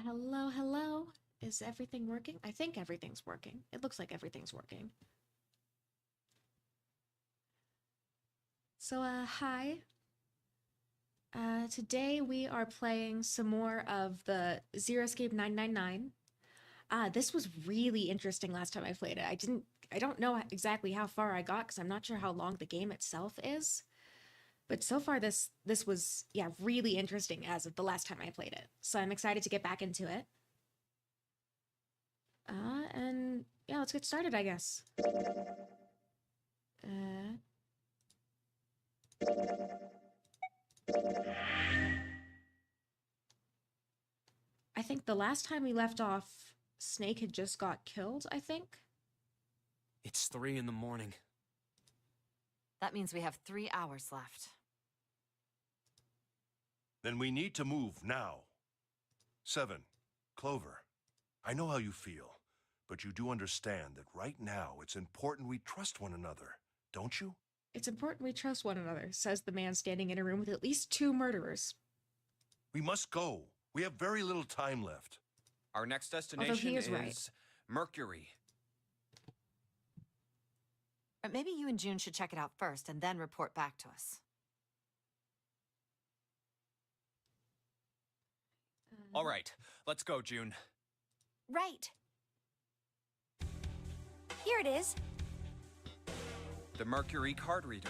Hello, hello. Is everything working? I think everything's working. It looks like everything's working. So, hi. Today we are playing some more of the Zero Escape 999. This was really interesting last time I played it. I don't know exactly how far I got because I'm not sure how long the game itself is. But so far this was, yeah, really interesting as of the last time I played it. So I'm excited to get back into it. And yeah, let's get started, I guess. I think the last time we left off, Snake had just got killed, I think. It's 3 in the morning. That means we have 3 hours left. Then we need to move now. 7, Clover, I know how you feel, but you do understand that right now it's important we trust one another, don't you? It's important we trust one another, says the man standing in a room with at least 2 murderers. We must go. We have very little time left. Our next destination is right. Mercury. But maybe you and June should check it out first and then report back to us. All right, let's go, June. Right. Here it is. The Mercury card reader.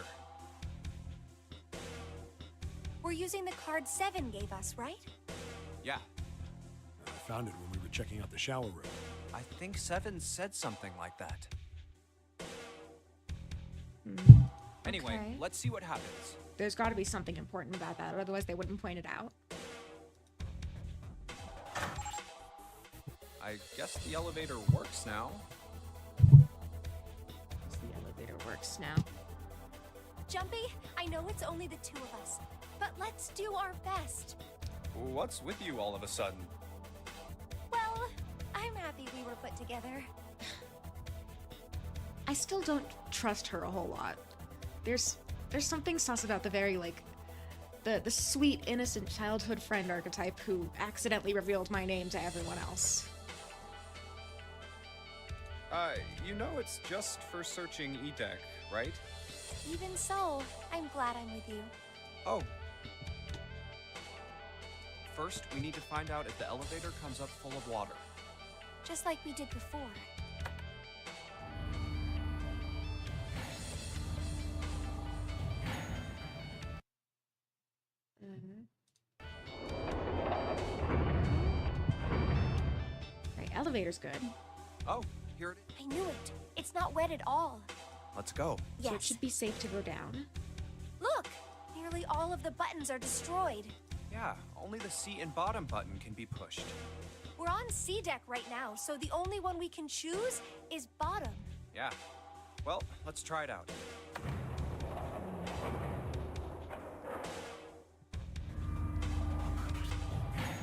We're using the card 7 gave us, right? Yeah, I found it when we were checking out the shower room. I think 7 said something like that. Anyway, Okay. let's see what happens. There's got to be something important about that, or otherwise they wouldn't point it out. I guess the elevator works now. The elevator works now. Jumpy, I know it's only the 2 of us, but let's do our best. What's with you all of a sudden? Well, I'm happy we were put together. I still don't trust her a whole lot. There's something sus about the very, like, the sweet, innocent childhood friend archetype who accidentally revealed my name to everyone else. You know it's just for searching E-Deck, right? Even so, I'm glad I'm with you. Oh. First, we need to find out if the elevator comes up full of water. Just like we did before. Right, elevator's good. Oh, here it is. I knew it. It's not wet at all. Let's go. So it Yes. should be safe to go down. Look! Nearly all of the buttons are destroyed. Yeah, only the seat and bottom button can be pushed. We're on C deck right now, so the only one we can choose is bottom. Yeah. Well, let's try it out.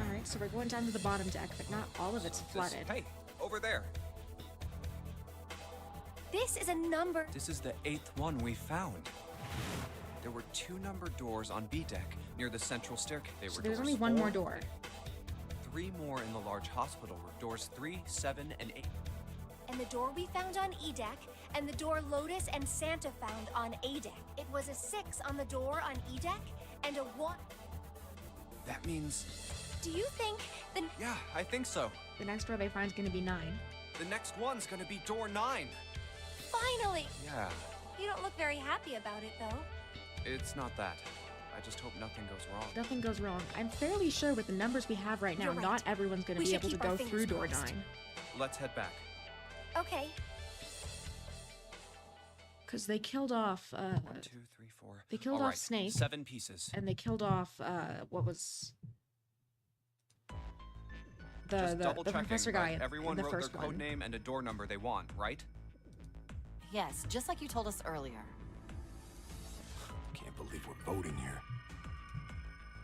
Alright, so we're going down to the bottom deck, but not all of it's flooded. Hey, over there. This is a number. This is the 8th one we found. There were 2 numbered doors on B deck near the central staircase. So there's only one more door. 3 more in the large hospital room. Doors 3, 7, and 8. And the door we found on E deck, and the door Lotus and Santa found on A deck. It was a 6 on the door on E deck, and a 1. That means... Do you think the... Yeah, I think so. The next door they find is going to be 9. The next one's gonna be door 9. Finally! Yeah, You don't look very happy about it, though. it's not that. I just hope nothing goes wrong. Nothing goes wrong. I'm fairly sure with the numbers we have right now, You're right. not everyone's going to We be should able to keep our go fingers through door crossed. 9. Let's head back. Okay. Because they killed off, 1, 2, 3, 4. they killed All off right, Snake. 7 pieces. and they killed off, what was... Just The double checking, professor but guy in everyone the wrote their first code one. name and a door number they want, right? Yes, just like you told us earlier. Can't believe we're voting here.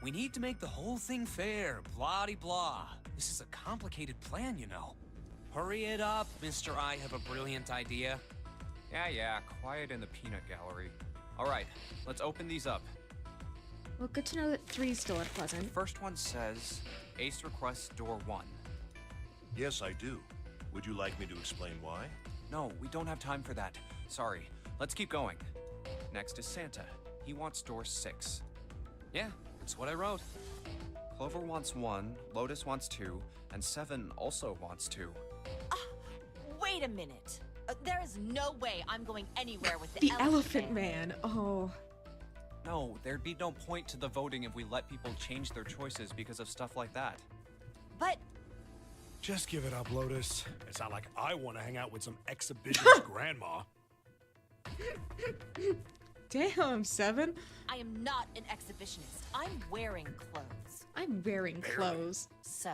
We need to make the whole thing fair, blah-de-blah. This is a complicated plan, you know. Hurry it up, Mr. I have a brilliant idea. Yeah, quiet in the peanut gallery. All right, let's open these up. Well, good to know that 3's still at Pleasant. First one says, Ace requests door 1. Yes, I do. Would you like me to explain why? No, we don't have time for that. Sorry. Let's keep going. Next is Santa. He wants door 6. Yeah, that's what I wrote. Clover wants 1, Lotus wants 2, and 7 also wants 2. Wait a minute. There is no way I'm going anywhere with The Elephant Man. Oh. No, there'd be no point to the voting if we let people change their choices because of stuff like that. But Just give it up, Lotus. It's not like I want to hang out with some exhibitionist grandma. Damn, 7. I am not an exhibitionist. I'm wearing clothes. I'm wearing clothes. So,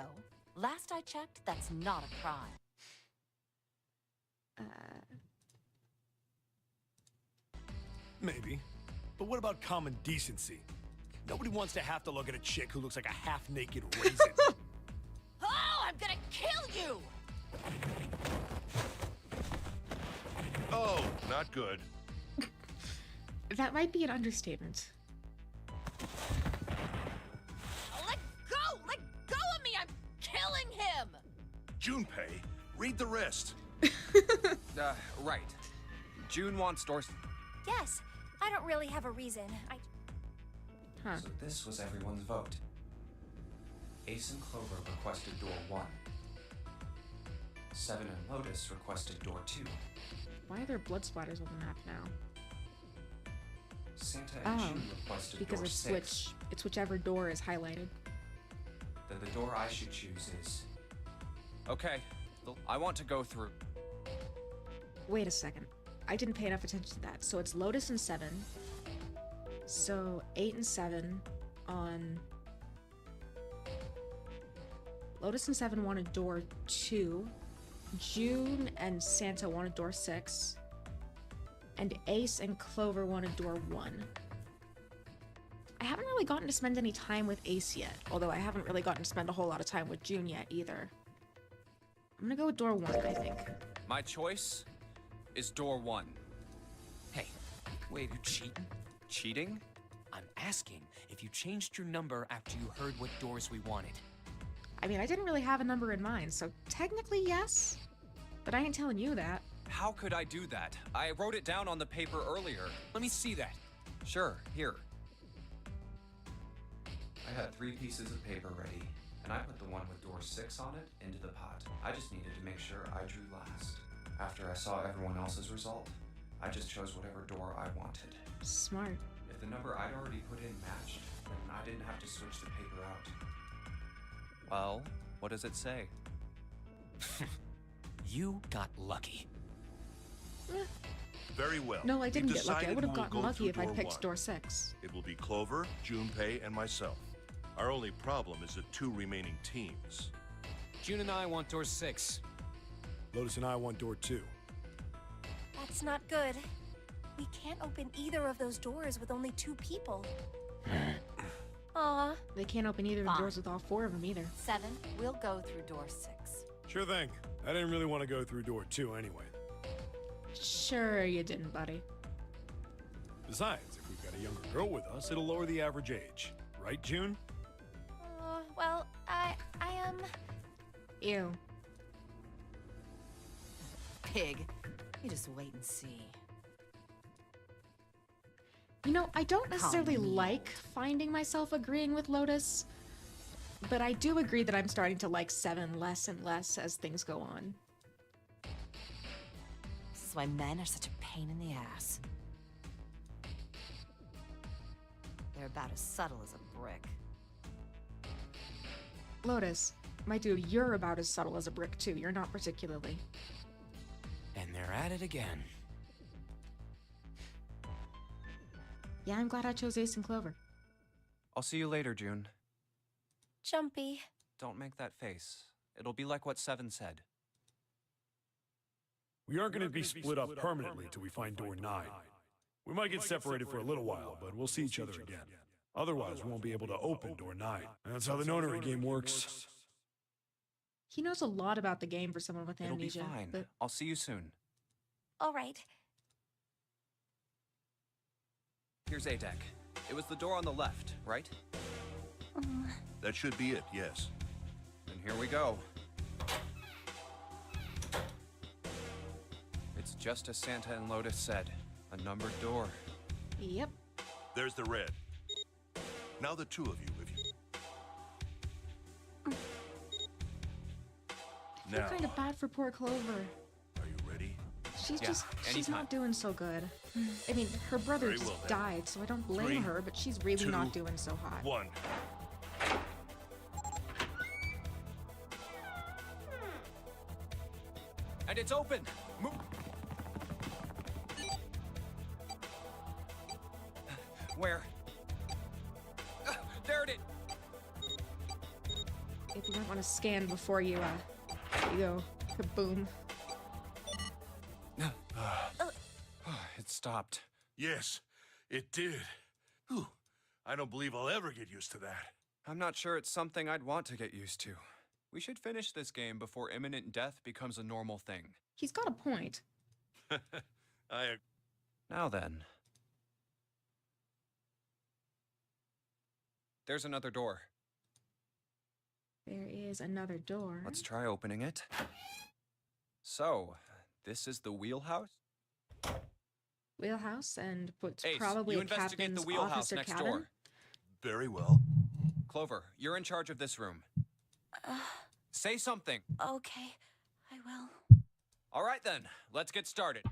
last I checked, that's not a crime. Maybe. But what about common decency? Nobody wants to have to look at a chick who looks like a half-naked raisin. Oh, I'm gonna kill you! Oh, not good. That might be an understatement. Let go! Let go of me! I'm killing him! Junpei, read the rest. Right. June wants door... Yes, I don't really have a reason. Huh. So this was everyone's vote. Ace and Clover requested door 1. 7 and Lotus requested door 2. Why are there blood splatters on the map now? Santa and Oh, June requested because door it's 6. it's whichever door is highlighted. Then the door I should choose is... Okay, I want to go through. Wait a second. I didn't pay enough attention to that. So it's Lotus and 7. So 8 and 7 on... Lotus and 7 wanted door 2. June and Santa wanted door 6. And Ace and Clover wanted door 1. I haven't really gotten to spend any time with Ace yet. Although I haven't really gotten to spend a whole lot of time with June yet either. I'm gonna go with door 1, I think. My choice is door 1. Hey, wait, you cheating? Cheating? I'm asking if you changed your number after you heard what doors we wanted. I mean, I didn't really have a number in mind, so technically yes. But I ain't telling you that. How could I do that? I wrote it down on the paper earlier. Let me see that. Sure, here. I had 3 pieces of paper ready, and I put the one with door 6 on it into the pot. I just needed to make sure I drew last. After I saw everyone else's result, I just chose whatever door I wanted. Smart. If the number I'd already put in matched, then I didn't have to switch the paper out. Well, what does it say? You got lucky. Very well. No, I We've didn't get lucky. I decided would have who will gotten go lucky through if I'd door picked 1. door 6. It will be Clover, Junpei, and myself. Our only problem is the 2 remaining teams. June and I want door 6. Lotus and I want door 2. That's not good. We can't open either of those doors with only 2 people. Aw, They can't open either of the Fine. doors with all 4 of them either. 7, we'll go through door 6. Sure thing. I didn't really want to go through door 2 anyway. Sure you didn't, buddy. Besides, if we've got a younger girl with us, it'll lower the average age. Right, June? well, I Ew. Pig. You just wait and see. You know, I don't necessarily me. like finding myself agreeing with Lotus, but I do agree that I'm starting to like 7 less and less as things go on. This is why men are such a pain in the ass. They're about as subtle as a brick. Lotus, my dude, you're about as subtle as a brick too. You're not particularly. And they're at it again. Yeah, I'm glad I chose Ace and Clover. I'll see you later, June. Jumpy. Don't make that face. It'll be like what Seven said. We aren't going to be split up permanently till we find door 9. We might get separated for a little while, but we'll see each other again. Otherwise, we won't be able to open door 9. That's how the nonary game works. He knows a lot about the game for someone with It'll be amnesia. fine. But I'll see you soon. All right. Here's A deck. It was the door on the left, right? That should be it, yes. Then here we go. It's just as Santa and Lotus said. A numbered door. yep. There's the red. Now the two of you, if you... I feel Now, kind of bad for poor Clover. are you ready? She's Yeah, she's anytime. not doing so good. I mean, her brother Very just well, then. died, so I don't blame 3, her, but she's really 2, not doing so hot. 1. And it's open! Move! Where? There it is! If you don't want to scan before you go kaboom. It stopped. Yes, it did. Whew. I don't believe I'll ever get used to that. I'm not sure it's something I'd want to get used to. We should finish this game before imminent death becomes a normal thing. He's got a point. Now then. There's another door. There is another door. Let's try opening it. So, this is the wheelhouse? Wheelhouse and what's Ace, probably you a investigate captain's the wheelhouse office or next cabin. door. Very well. Clover, you're in charge of this room. Say something. Okay, I will. All right then, let's get started.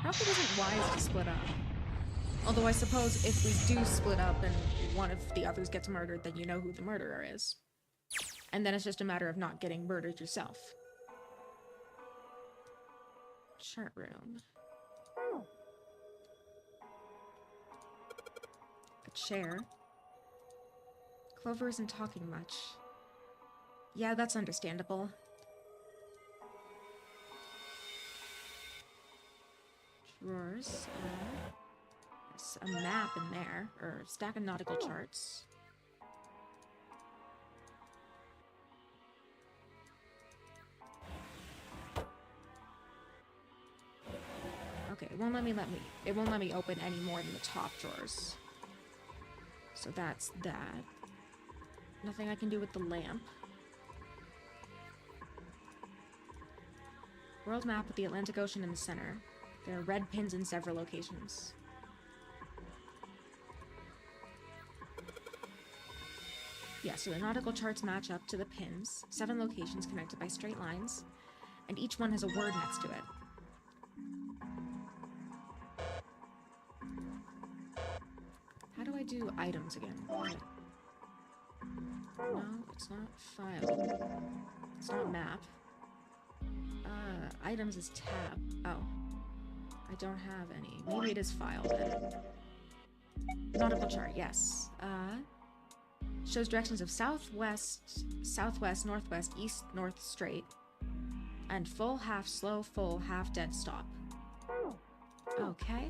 Probably isn't wise to split up. Although I suppose if we do split up and one of the others gets murdered, then you know who the murderer is. And then it's just a matter of not getting murdered yourself. Chart room. A chair. Clover isn't talking much. Yeah, that's understandable. Drawers. There's a map in there, or a stack of nautical charts. Okay, it won't let me open any more than the top drawers. So that's that. Nothing I can do with the lamp. World map with the Atlantic Ocean in the center. There are red pins in several locations. Yeah, so the nautical charts match up to the pins. 7 locations connected by straight lines, and each one has a word next to it. How do I do items again? Right. No, it's not file. It's not map. Items is tab. Oh. I don't have any. Maybe it is file then. Nautical chart, yes. Shows directions of southwest, southwest, northwest, east, north, straight. And full, half, slow, full, half, dead, stop. Okay.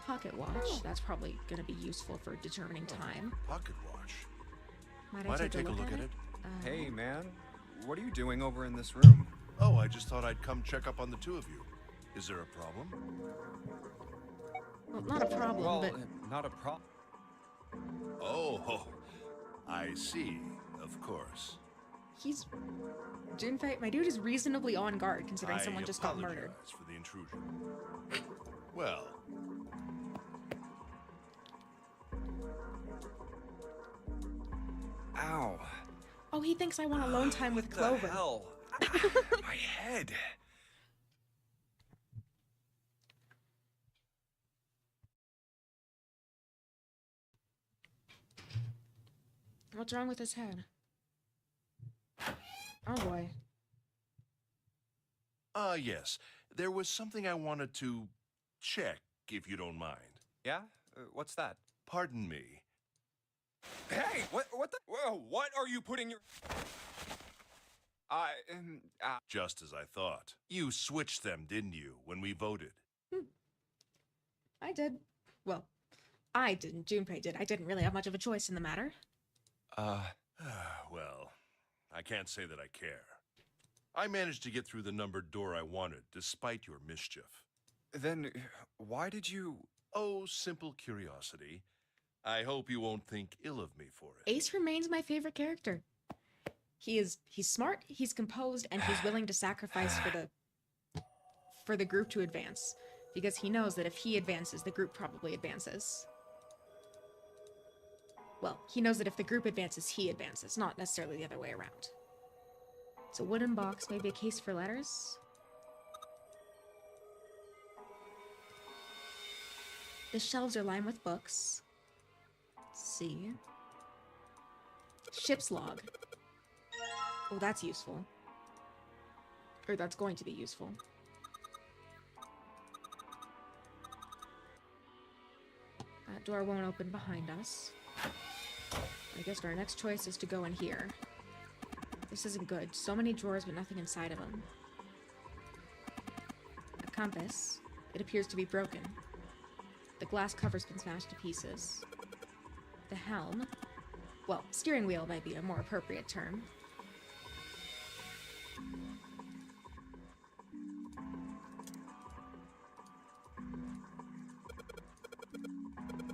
Pocket watch. That's probably going to be useful for determining time. Pocket watch. Might I take a look at it? Hey, man. What are you doing over in this room? Oh, I just thought I'd come check up on the two of you. Is there a problem? Well, not a problem, Well, but not a problem. Oh, I see. Of course. he's... Junpei, my dude is reasonably on guard considering someone just got murdered. apologize for the intrusion. Well, Ow. Oh, he thinks I want alone time with What Clover. the hell? My head. What's wrong with his head? Oh boy. yes. There was something I wanted to check, if you don't mind. Yeah? What's that? Pardon me. Hey, what the? Whoa, what are you putting your? Just as I thought. You switched them, didn't you, when we voted? I did. Well, I didn't. Junpei did. I didn't really have much of a choice in the matter. Well, I can't say that I care. I managed to get through the numbered door I wanted, despite your mischief. Then why did you? Oh, simple curiosity. I hope you won't think ill of me for it. Ace remains my favorite character. He's smart, he's composed, and he's willing to sacrifice for the group to advance. Because he knows that if he advances, the group probably advances. Well, he knows that if the group advances, he advances, not necessarily the other way around. It's a wooden box, maybe a case for letters? The shelves are lined with books. Let's see. Ship's log. Oh, that's useful. Or that's going to be useful. That door won't open behind us. I guess our next choice is to go in here. This isn't good. So many drawers, but nothing inside of them. A compass. It appears to be broken. The glass cover's been smashed to pieces. The helm. Well, steering wheel might be a more appropriate term.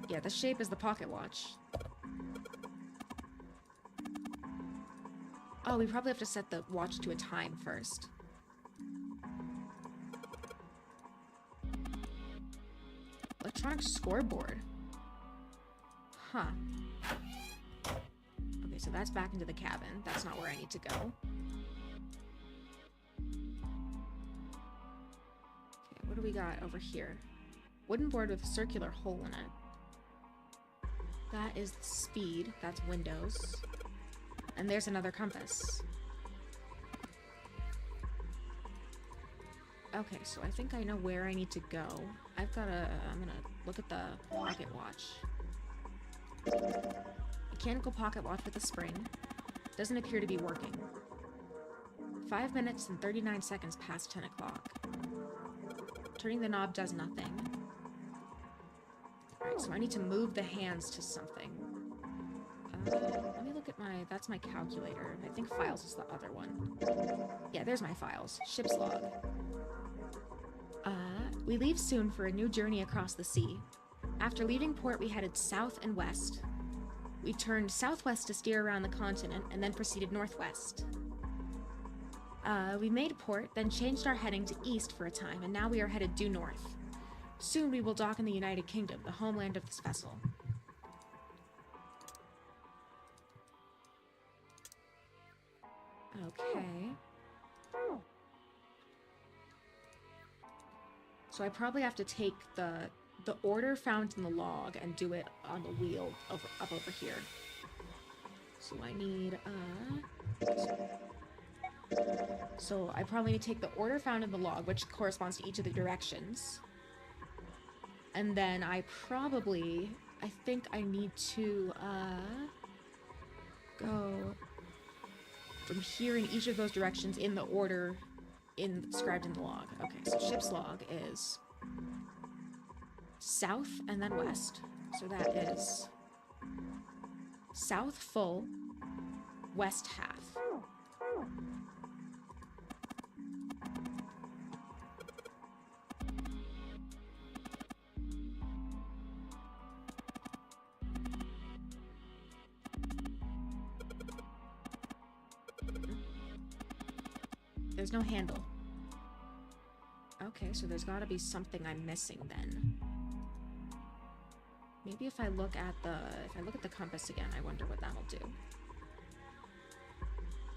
Yeah, the shape is the pocket watch. Oh, we probably have to set the watch to a time first. Electronic scoreboard. Huh. Okay, so that's back into the cabin. That's not where I need to go. Okay, what do we got over here? Wooden board with a circular hole in it. That is the speed. That's Windows. And there's another compass. Okay, so I think I know where I need to go. I'm gonna look at the pocket watch. Mechanical pocket watch with a spring. Doesn't appear to be working. 5 minutes and 39 seconds past 10 o'clock. Turning the knob does nothing. Alright, so I need to move the hands to something. Let me look at that's my calculator. I think files is the other one. Yeah, there's my files. Ship's log. We leave soon for a new journey across the sea. After leaving port, we headed south and west. We turned southwest to steer around the continent and then proceeded northwest. We made port, then changed our heading to east for a time, and now we are headed due north. Soon we will dock in the United Kingdom, the homeland of this vessel. Okay. So I probably have to take the order found in the log and do it on the wheel up over here. So I need so I probably need to take the order found in the log, which corresponds to each of the directions. And then I think I need to go from here in each of those directions in the order described in the log. Okay, so ship's log is south and then west. So that is south full, west half. there's no handle. Okay, so there's gotta be something I'm missing then. Maybe if I look at the compass again, I wonder what that'll do.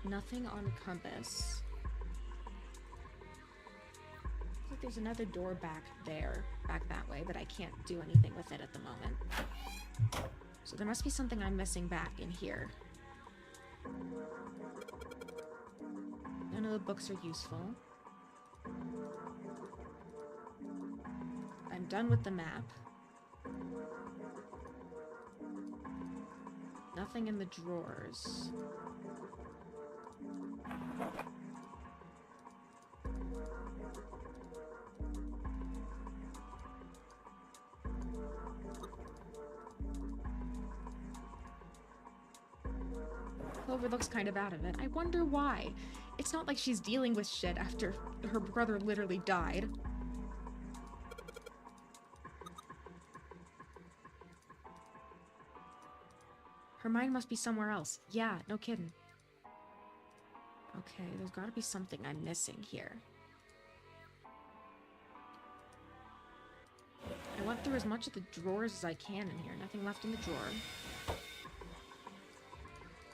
Nothing on compass. Looks like there's another door back there, back that way, but I can't do anything with it at the moment. So there must be something I'm missing back in here. None of the books are useful. I'm done with the map. Nothing in the drawers. Clover looks kind of out of it. I wonder why. It's not like she's dealing with shit after her brother literally died. Her mind must be somewhere else. Yeah, no kidding. Okay, there's gotta be something I'm missing here. I went through as much of the drawers as I can in here. Nothing left in the drawer.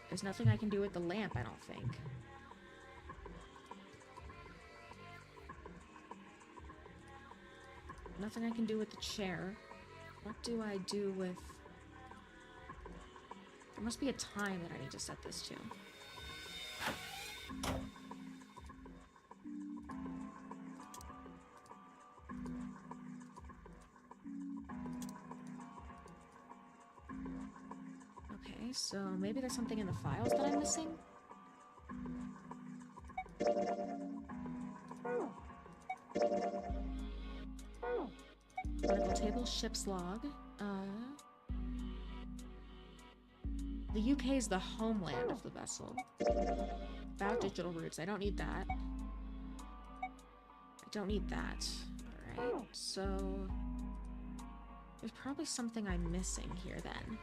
There's nothing I can do with the lamp, I don't think. Nothing I can do with the chair. What do I do with... There must be a time that I need to set this to. Okay, so maybe there's something in the files that I'm missing? Medical table, ship's log. The UK is the homeland of the vessel. About digital roots. I don't need that. I don't need that. Alright, so... There's probably something I'm missing here then.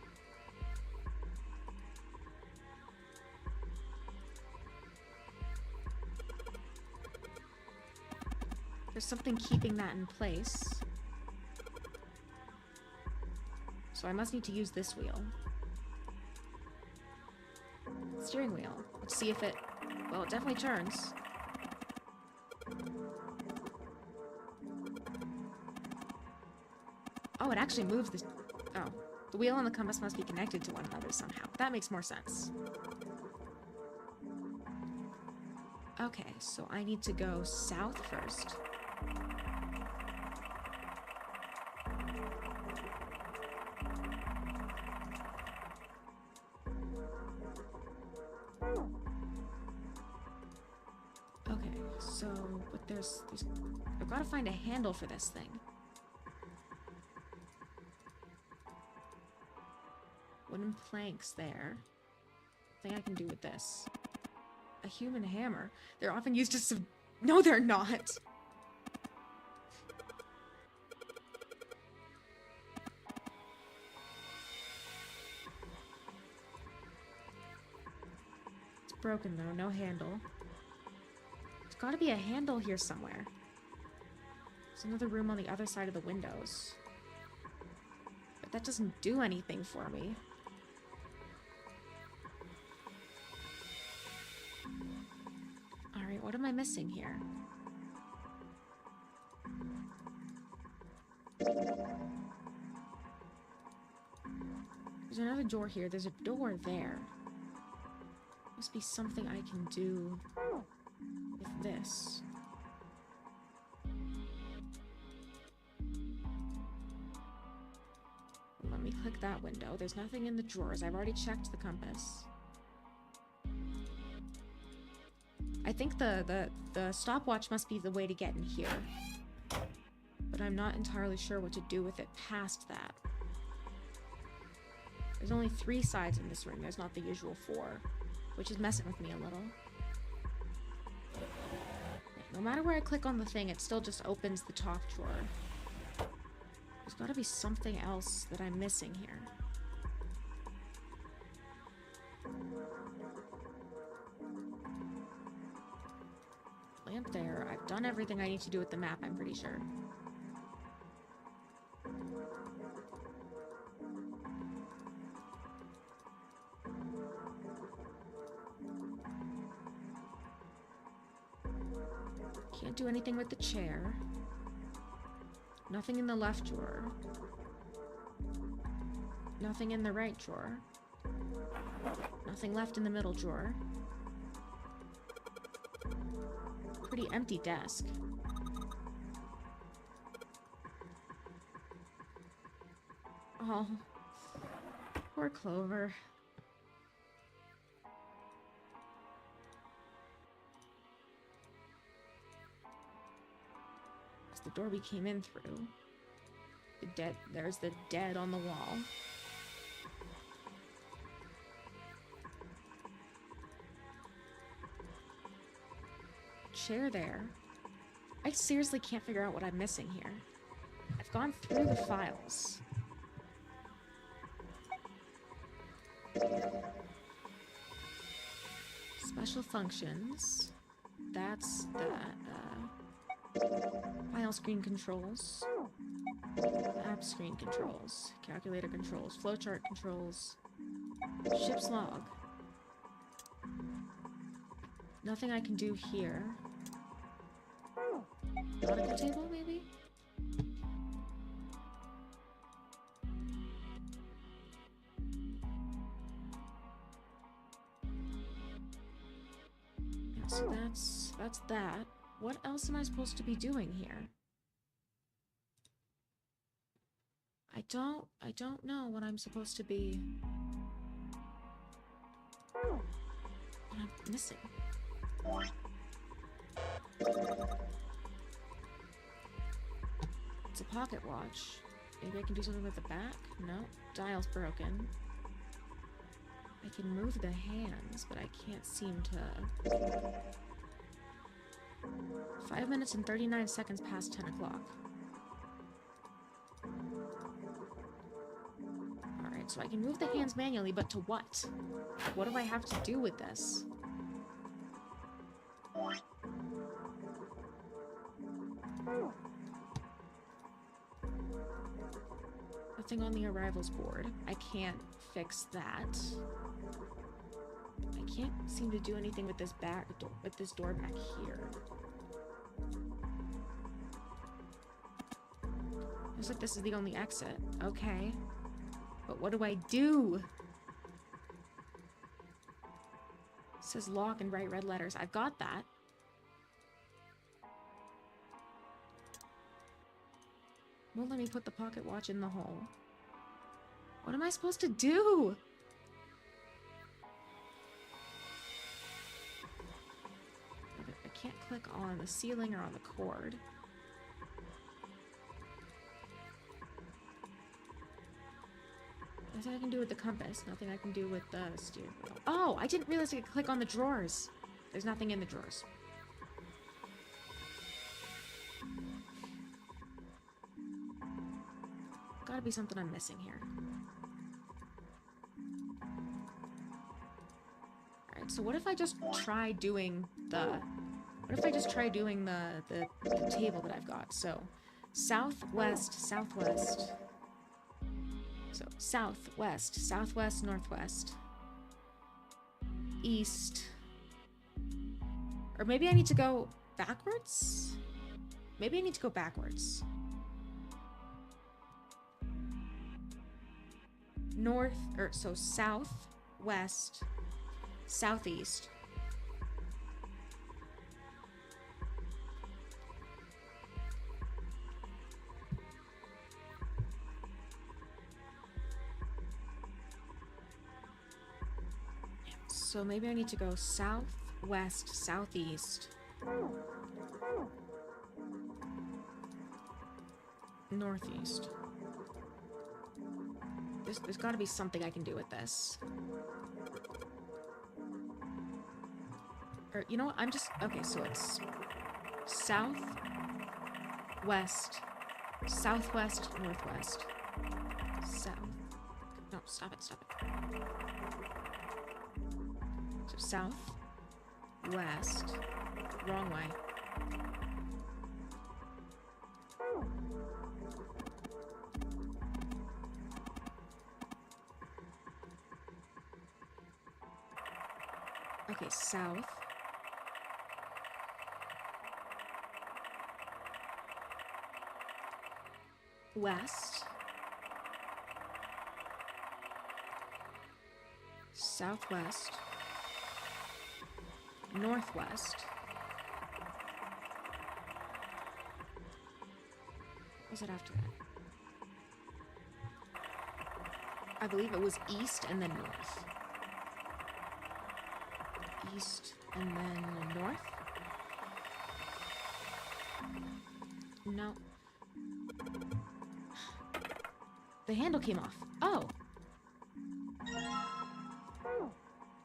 There's something keeping that in place. So I must need to use this wheel. Steering wheel. Let's see if it... Well, it definitely turns. Oh, it actually moves the... Oh. The wheel and the compass must be connected to one another somehow. That makes more sense. Okay, so I need to go south first. Okay, so, but there's I've got to find a handle for this thing. Wooden planks there. Thing I can do with this. A human hammer. They're often used to No, they're not! It's broken though, no handle. There's gotta be a handle here somewhere. There's another room on the other side of the windows. But that doesn't do anything for me. Alright, what am I missing here? There's another door here. There's a door there. Must be something I can do with this. Let me click that window. There's nothing in the drawers. I've already checked the compass. I think the stopwatch must be the way to get in here. But I'm not entirely sure what to do with it past that. There's only 3 sides in this room. There's not the usual 4. Which is messing with me a little. No matter where I click on the thing, it still just opens the top drawer. There's gotta be something else that I'm missing here. Lamp there. I've done everything I need to do with the map, I'm pretty sure. Can't do anything with the chair. Nothing in the left drawer. Nothing in the right drawer. Nothing left in the middle drawer. Pretty empty desk. Oh, poor Clover. It's the door we came in through. There's the dead on the wall. Chair there. I seriously can't figure out what I'm missing here. I've gone through the files. Special functions. That's the file screen controls. App screen controls. Calculator controls. Flowchart controls. Ship's log. Nothing I can do here. Nautical table, maybe? Yeah, so that's that. What else am I supposed to be doing here? I don't know what I'm supposed to be... what I'm missing. It's a pocket watch. Maybe I can do something with the back? No. Dial's broken. I can move the hands, but I can't seem to... 5 minutes and 39 seconds past 10 o'clock. Alright, so I can move the hands manually, but to what? What do I have to do with this? Nothing on the arrivals board. I can't fix that. I can't seem to do anything with this door back here. Looks like this is the only exit. Okay. But what do I do? It says lock in bright red letters. I've got that. Won't let me put the pocket watch in the hole. What am I supposed to do? I can't click on the ceiling or on the cord. Nothing I can do with the compass. Nothing I can do with the steering wheel. Oh, I didn't realize I could click on the drawers. There's nothing in the drawers. Gotta be something I'm missing here. Alright, so what if I just try doing the... What if I just try doing the table that I've got? So, southwest, southwest. So, southwest, southwest, northwest. East. Or maybe I need to go backwards? Maybe I need to go backwards. North, or so south, west, southeast. So maybe I need to go south, west, southeast, northeast. There's got to be something I can do with this. Or, you know what? I'm just... Okay, so it's south, west, southwest, northwest. South. No, stop it, stop it. So south, west, wrong way. Okay, south. West. Southwest. Northwest. What was it after that? I believe it was east and then north. East and then north? No. The handle came off. Oh.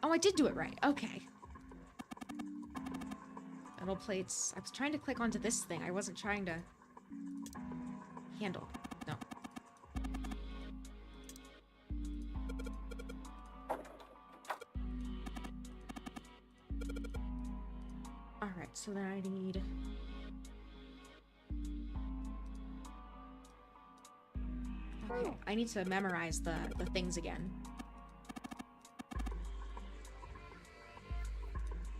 Oh, I did do it right. Okay. Metal plates. I was trying to click onto this thing. I wasn't trying to... handle. No. Alright, so then I need... Okay, I need to memorize the things again.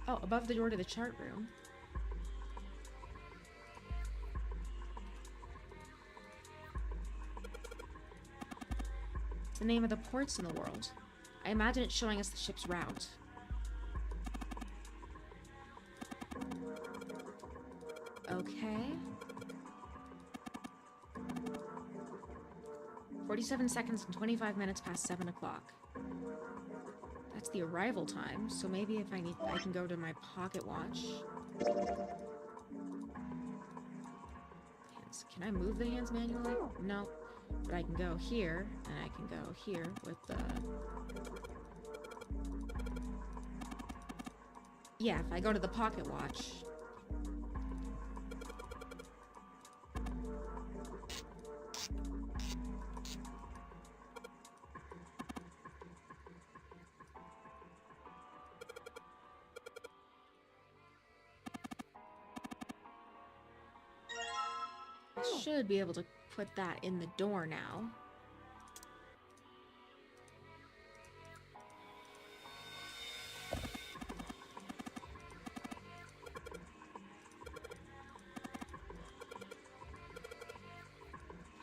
Oh, above the door to the chart room. It's the name of the ports in the world. I imagine it's showing us the ship's route. Okay. 47 seconds and 25 minutes past 7 o'clock. That's the arrival time, so maybe if I need, I can go to my pocket watch. Hands. Can I move the hands manually? No. But I can go here, and I can go here with the... Yeah, if I go to the pocket watch... I should be able to put that in the door now.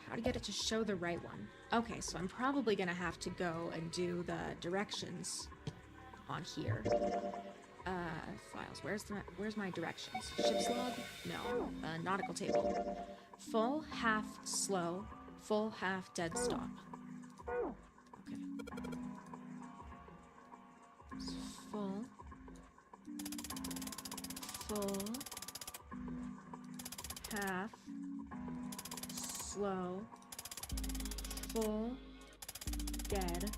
How to get it to show the right one. Okay, so I'm probably gonna have to go and do the directions on here. Files. Where's my directions? Ship's log? No. Nautical table. Full, half, slow. Full, half, dead stop. Okay. It's full. Full. Half. Slow. Full. Dead.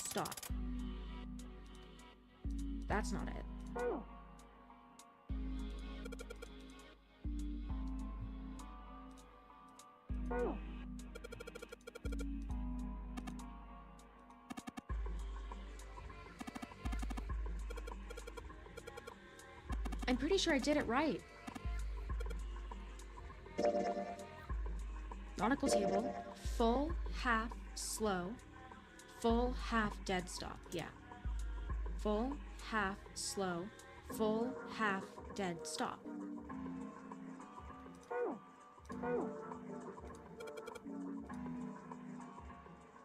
Stop. That's not it. I'm pretty sure I did it right. Nautical table, full, half, slow, full, half, dead stop. Yeah. Full, half, slow, full, half, dead stop.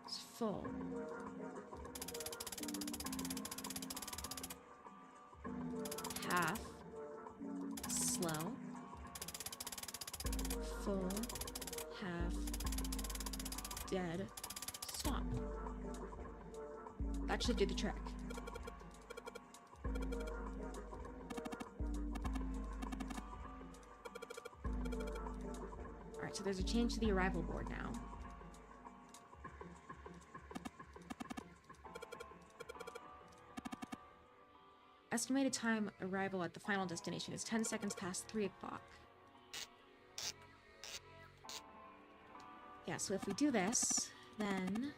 It's full. Half, slow, full, half, dead, stop. That should do the trick. Alright, so there's a change to the arrival board now. Estimated time arrival at the final destination is 10 seconds past 3 o'clock. Yeah, so if we do this, then...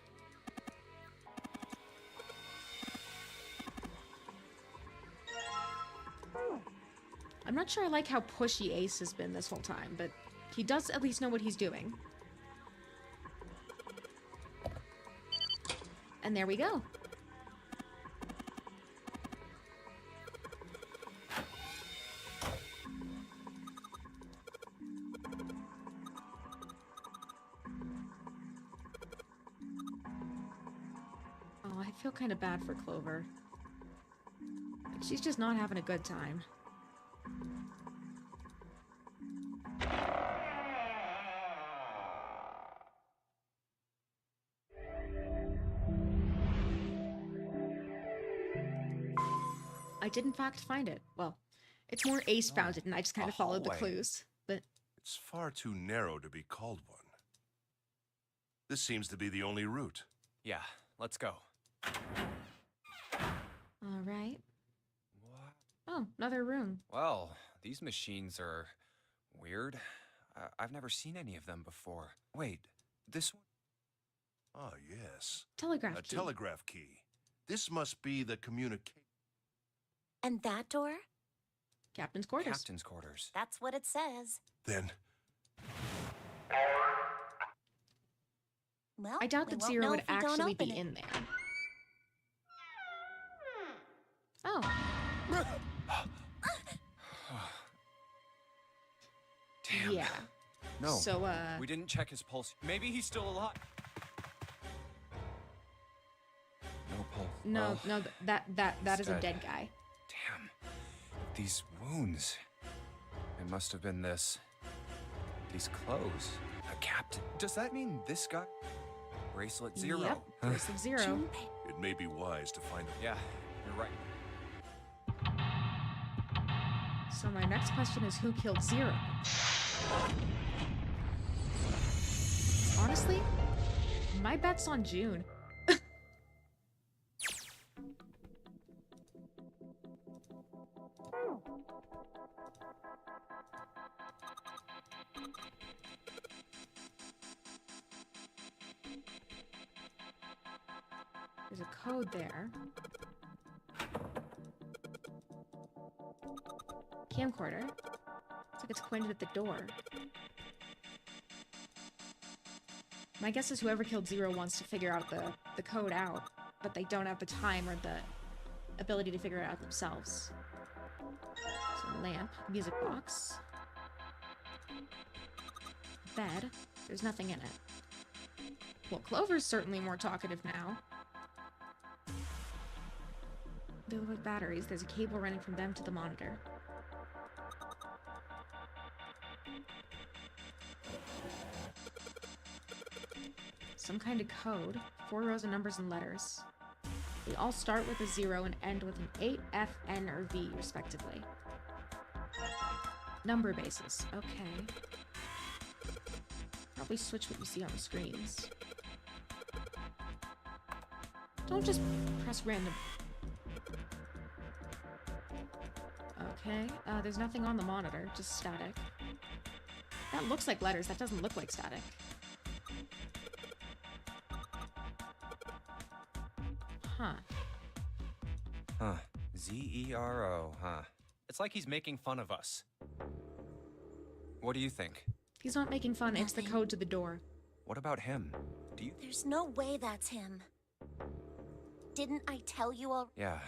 I'm not sure I like how pushy Ace has been this whole time, but he does at least know what he's doing. And there we go. Oh, I feel kind of bad for Clover. Like, she's just not having a good time. I did in fact find it. Well, it's more Ace found it, and I just kind a of followed the hallway. clues. But It's far too narrow to be called one. This seems to be the only route. Yeah, let's go. all right. What? Oh, another room. Well, these machines are weird. I've never seen any of them before. Wait, this one? Ah, yes. Telegraph A key. telegraph key. This must be the communication. And that door? Captain's quarters. Captain's quarters. That's what it says. Then, Well, I doubt we that won't Zero know would if we don't actually be open it. in there. Oh, Damn. yeah. No. So, We didn't check his pulse. Maybe he's still alive. No pulse. no, Well, no, that is a dead. dead guy. Damn. These wounds. It must have been this. These clothes. A captain. Does that mean this guy? Bracelet Zero. Yep, Bracelet Zero. Junpei. it may be wise to find a Yeah, you're right. So my next question is, who killed Zero? Honestly, my bet's on June. There's a code there. Camcorder. Looks like it's pointed at the door. My guess is whoever killed Zero wants to figure out the code out, but they don't have the time or the ability to figure it out themselves. So lamp, music box, bed. There's nothing in it. Well, Clover's certainly more talkative now. They look like batteries. There's a cable running from them to the monitor. Some kind of code. 4 rows of numbers and letters. They all start with a 0 and end with an 8, F, N, or V, respectively. Number bases. Okay. Probably switch what you see on the screens. Don't just press random. Okay, there's nothing on the monitor, just static. That looks like letters, that doesn't look like static. Huh. Huh. Z-E-R-O, huh? It's like he's making fun of us. What do you think? He's not making fun, it's the Nothing. code to the door. What about him? Do you... There's no way that's him. Didn't I tell you all? Yeah.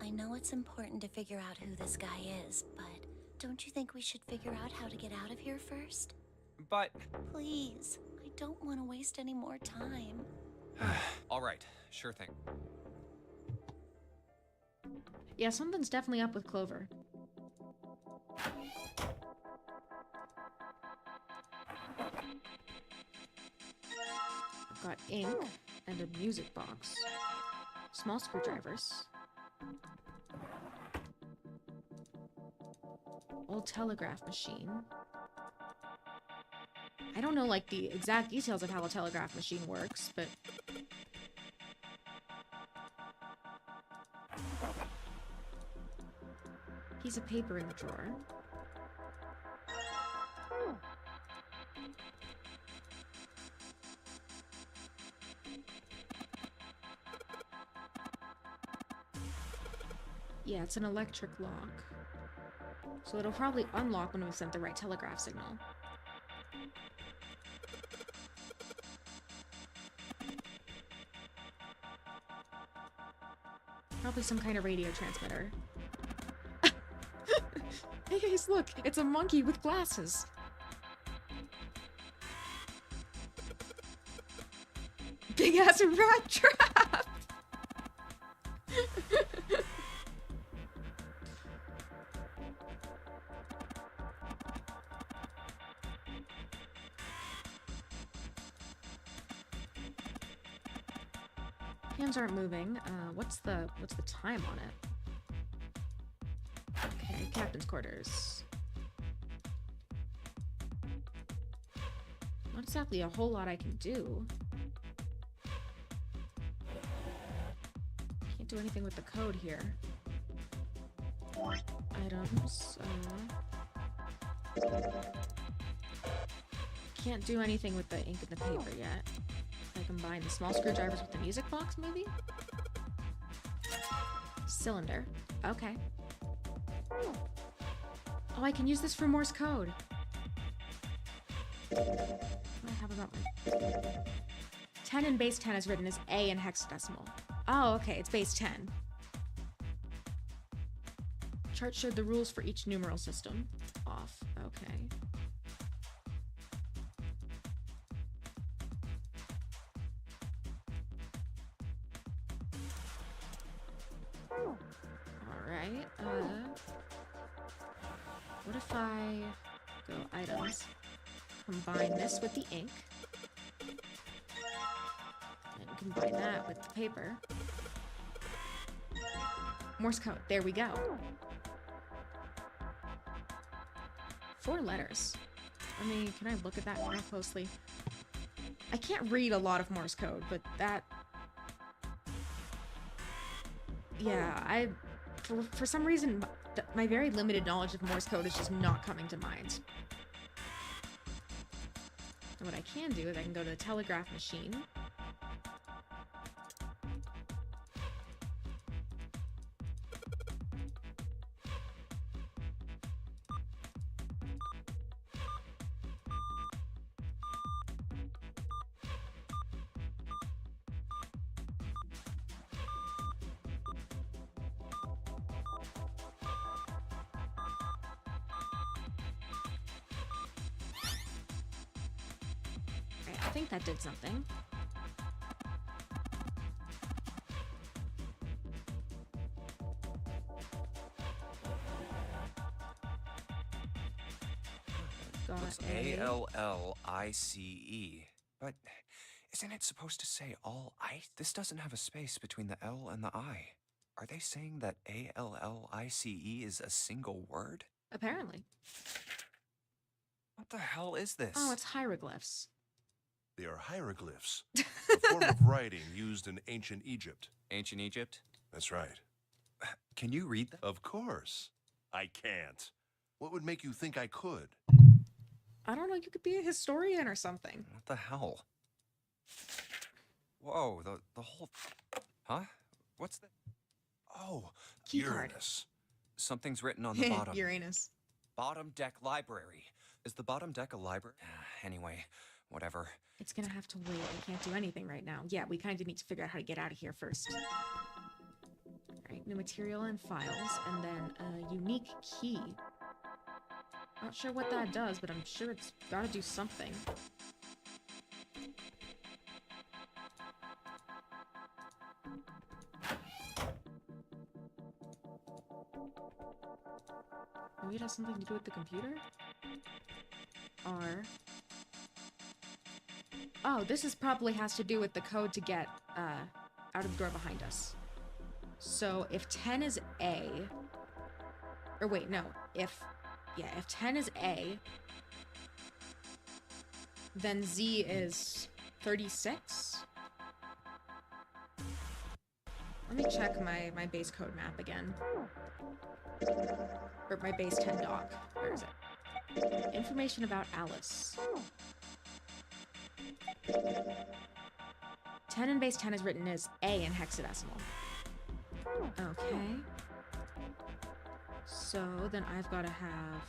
I know it's important to figure out who this guy is, but don't you think we should figure out how to get out of here first? But... Please, I don't want to waste any more time. All right. Sure thing. Yeah, something's definitely up with Clover. I've got ink and a music box. Small screwdrivers. Old telegraph machine. I don't know, like, the exact details of how a telegraph machine works, but... Piece of paper in the drawer. Yeah, it's an electric lock. So it'll probably unlock when we've sent the right telegraph signal. Probably some kind of radio transmitter. Hey guys, look! It's a monkey with glasses! Big ass rat trap! Hands aren't moving. What's the time on it? Okay, captain's quarters. Not exactly a whole lot I can do. Can't do anything with the code here. Items. Can't do anything with the ink and the paper yet. I combine the small screwdrivers with the music box, maybe? Cylinder. Okay. Oh, I can use this for Morse code. What do I have about my... 10 in base 10 is written as A in hexadecimal. Oh, okay, it's base 10. Chart showed the rules for each numeral system. Off. Okay. Alright, what if I go items, combine this with the ink, and combine that with the paper. Morse code, there we go. 4 letters. I mean, can I look at that more closely? I can't read a lot of Morse code, but that... Yeah, for some reason, my very limited knowledge of Morse code is just not coming to mind. And what I can do is I can go to the telegraph machine. I think that did something. Got It's A-L-L-I-C-E. But isn't it supposed to say all ice? This doesn't have a space between the L and the I. Are they saying that A-L-L-I-C-E is a single word? Apparently. What the hell is this? Oh, it's hieroglyphs. They are hieroglyphs, a form of writing used in ancient Egypt. Ancient Egypt? That's right. Can you read that? Of course. I can't. What would make you think I could? I don't know, you could be a historian or something. What the hell? Whoa, the whole... Huh? What's that? Oh, Keycard. Uranus. Something's written on the bottom. Uranus. Bottom deck library. Is the bottom deck a library? Anyway, whatever. It's gonna have to wait. I can't do anything right now. Yeah, we kind of need to figure out how to get out of here first. Alright, new material and files, and then a unique key. Not sure what that does, but I'm sure it's gotta do something. Maybe it has something to do with the computer? Or... Oh, this is probably has to do with the code to get out of the door behind us. So if 10 is A, or wait, no, if 10 is A, then Z is 36. Let me check my base code map again. Or my base 10 doc. Where is it? Information about Alice. 10 in base 10 is written as A in hexadecimal. Okay. So then I've got to have...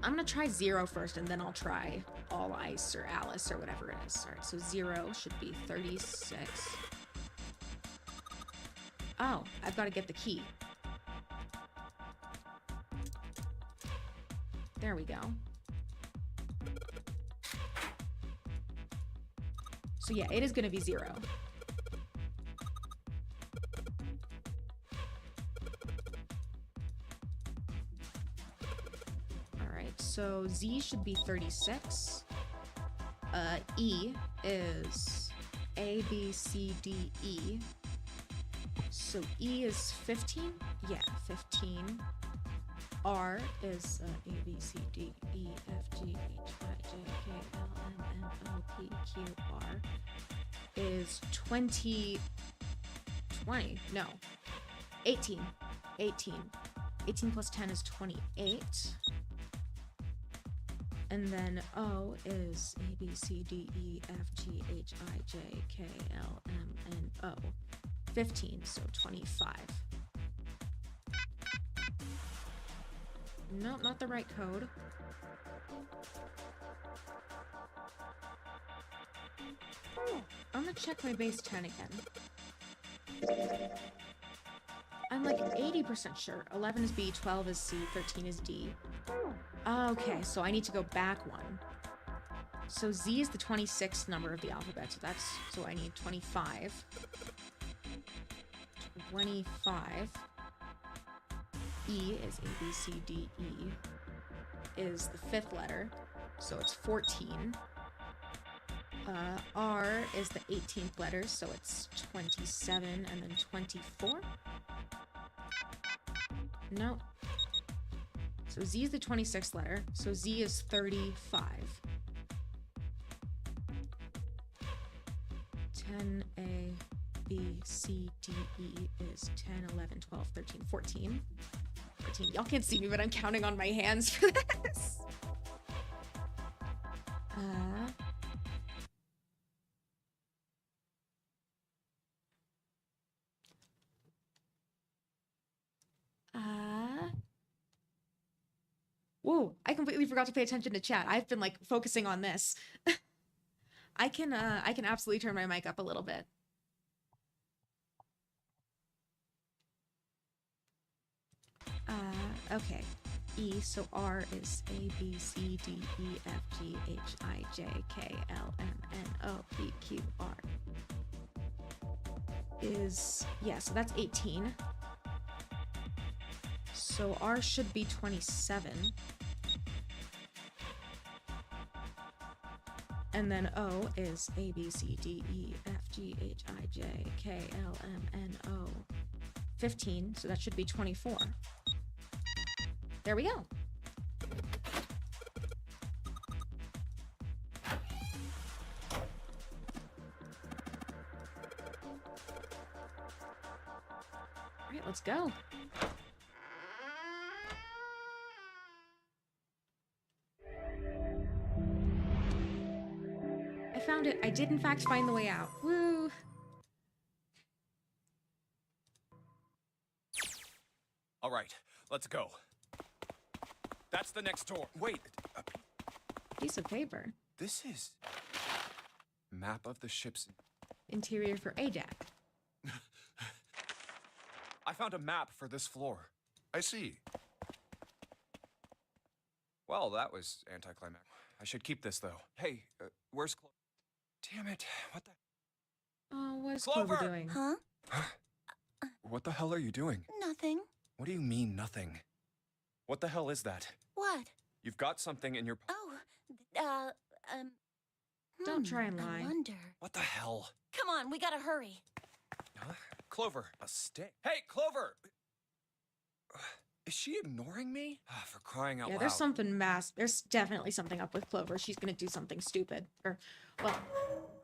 I'm gonna try 0 first, and then I'll try All Ice or Alice or whatever it is. Alright, so 0 should be 36. Oh, I've got to get the key. There we go. So yeah, it is gonna be 0. So Z should be 36. E is A, B, C, D, E. So E is 15? Yeah, 15. R is A, B, C, D, E, F, G, H, I, J, K, L, M, N, O, P, Q, R. Is 20... 20? No. 18. 18. 18 plus 10 is 28. And then O is A, B, C, D, E, F, G, H, I, J, K, L, M, N, O. 15, so 25. No, not the right code. I'm gonna check my base 10 again. I'm like 80% sure. 11 is B, 12 is C, 13 is D. Okay, so I need to go back one. So Z is the 26th number of the alphabet, so I need 25. 25. E is A, B, C, D, E. Is the 5th letter, so it's 14. R is the 18th letter, so it's 27, and then 24. No. So Z is the 26th letter, so Z is 35. 10, A, B, C, D, E is 10, 11, 12, 13, 14. 14. Y'all can't see me, but I'm counting on my hands for this. Whoa, I completely forgot to pay attention to chat. I've been like focusing on this. I can absolutely turn my mic up a little bit. Okay. E, so R is A, B, C, D, E, F, G, H, I, J, K, L, M, N, O, P, Q, R. Is, yeah, so that's 18. So R should be 27. And then O is A, B, C, D, E, F, G, H, I, J, K, L, M, N, O. 15, so that should be 24. There we go. All right, let's go. I found it. I did in fact find the way out. Woo! All right, let's go. That's the next door. Wait, Piece of paper. this is... Map of the ship's... Interior for ADAC. I found a map for this floor. I see. Well, that was anticlimactic. I should keep this, though. Hey, where's Clover? Damn it, what the... Oh, what is Clover! Clover doing? Huh? What the hell are you doing? Nothing. What do you mean, nothing? What the hell is that? What? You've got something in your... Oh, Don't try and lie. I wonder. What the hell? Come on, we gotta hurry. Huh? Clover, a stick? Hey, Clover! Is she ignoring me? For crying out Yeah, loud. there's something there's definitely something up with Clover. She's gonna do something stupid. Or, well,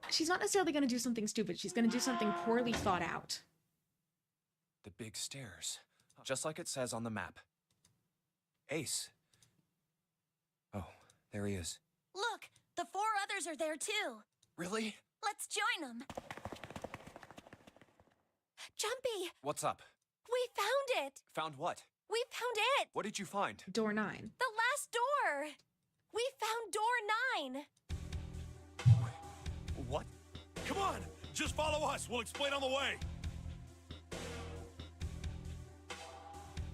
she's not necessarily gonna do something stupid. She's gonna do something poorly thought out. The big stairs. Just like it says on the map. Ace. Oh, there he is. Look, The 4 others are there too. Really? Let's join them. Jumpy, What's up? we found it. Found what? We found it. What did you find? Door 9. The last door. We found door 9. What? Come on! Just follow us. We'll explain on the way.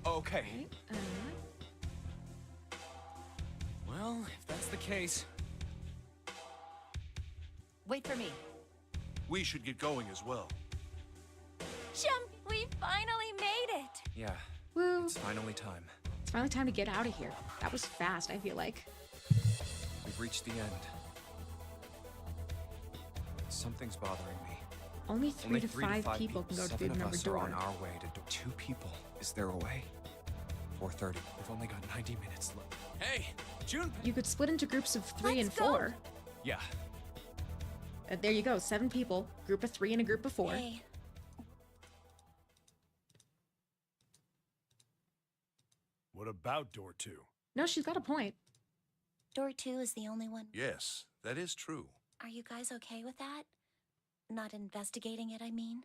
Okay. Uh, Well, if that's the case. Wait for me. We should get going as well. Jump, we finally made it. Yeah, woo. it's finally time. It's finally time to get out of here. That was fast, I feel like. We've reached the end. Something's bothering me. Only 3 Only to 5 people can go through the 7 of number us are door. on our way to 2 people. Is there a way? 4:30. We've only got 90 minutes left. Hey, June. You could split into groups of 3 Let's and go. 4. Yeah. There you go, 7 people. Group of 3 and a group of 4. Hey, What about door 2? No, she's got a point. door 2 is the only one. Yes, that is true. Are you guys okay with that? Not investigating it, I mean.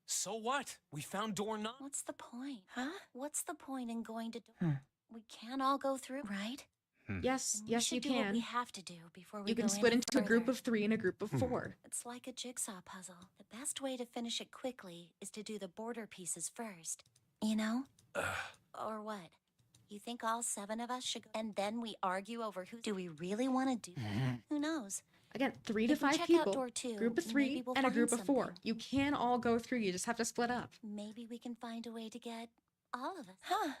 So what? We found door 9. What's the point? Huh? What's the point in going to door? We can't all go through, right? Yes, And we yes, you should do what we can. have to do before we You can go split any into a group further. of 3 and a group of 4. It's like a jigsaw puzzle. The best way to finish it quickly is to do the border pieces first. You know? Or what? You think all 7 of us should go, and then we argue over who do we really want to do? Who knows? Again, 3 to If we 5 check out people. door 2, Group of maybe 3 we'll and a find group of 4. something. You can all go through, you just have to split up. Maybe we can find a way to get all of us. Huh.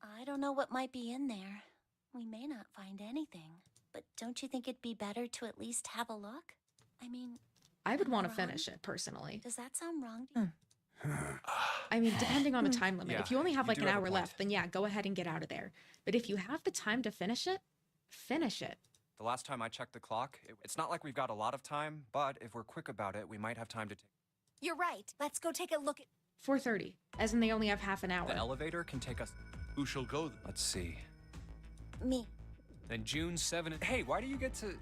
I don't know what might be in there. We may not find anything. But don't you think it'd be better to at least have a look? I mean, I would Am I want to wrong? finish it, personally. does that sound wrong to you? I mean, depending on the time limit. If Yeah, you only have you like do an have a hour point. left, then yeah, go ahead and get out of there. But if you have the time to finish it, finish it. The last time I checked the clock, it's not like we've got a lot of time, but if we're quick about it, we might have time to take. You're right. Let's go take a look at. 4:30, as in they only have half an hour. The elevator can take us. Who shall go? Let's see. Me. Then June 7. Hey, why do you get to.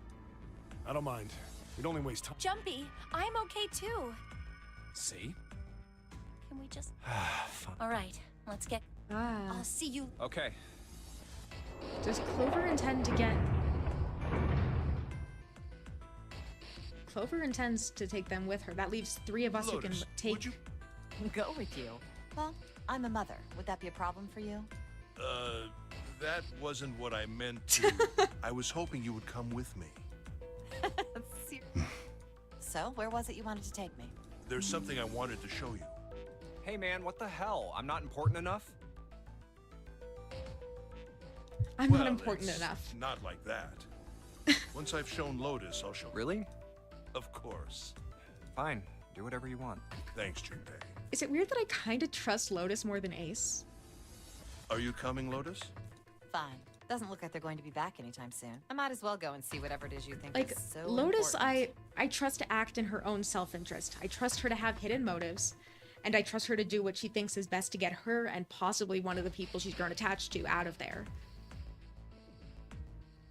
I don't mind. We'd only waste time. Jumpy, I'm okay too. See? Can we just. Fine. All right, let's get. Ah, I'll see you. Okay. does Clover intend to get... Clover intends to take them with her. That leaves 3 of us who can Lotus, take... would you? Go with you. Well, I'm a mother. Would that be a problem for you? That wasn't what I meant to. I was hoping you would come with me. So, where was it you wanted to take me? There's something I wanted to show you. Hey man, what the hell? I'm not important enough? I'm Well, not important it's enough. Not like that. Once I've shown Lotus, I'll show. Really? Of course. Fine. Do whatever you want. Thanks, Junpei. Is it weird that I kind of trust Lotus more than Ace? Are you coming, Lotus? Fine. Doesn't look like they're going to be back anytime soon. I might as well go and see whatever it is you think Like, is so Lotus, important. I trust to act in her own self-interest. I trust her to have hidden motives, and I trust her to do what she thinks is best to get her and possibly one of the people she's grown attached to out of there.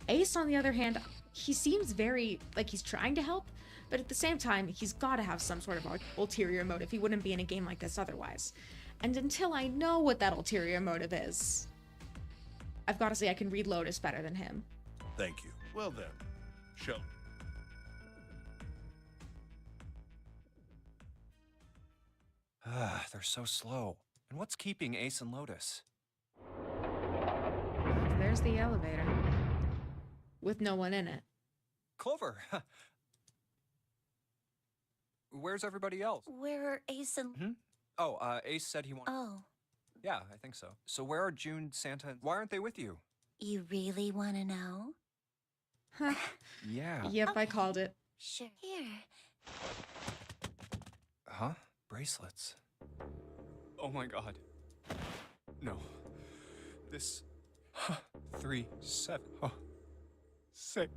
Ace, on the other hand, he seems very, like he's trying to help, but at the same time, he's got to have some sort of ulterior motive. He wouldn't be in a game like this otherwise. And until I know what that ulterior motive is, I've got to say I can read Lotus better than him. Thank you. Well then, shall. They're so slow. And what's keeping Ace and Lotus? There's the elevator. With no one in it. Clover! Where's everybody else? Where are Ace and. Oh, Ace said he wanted. Oh, Yeah, I think so. So where are June, Santa, and why aren't they with you? you really want to know? Huh. Yeah. Yep, I called it. Sure. Here. Huh? Bracelets. Oh my god. No. This. 3, 7. 6.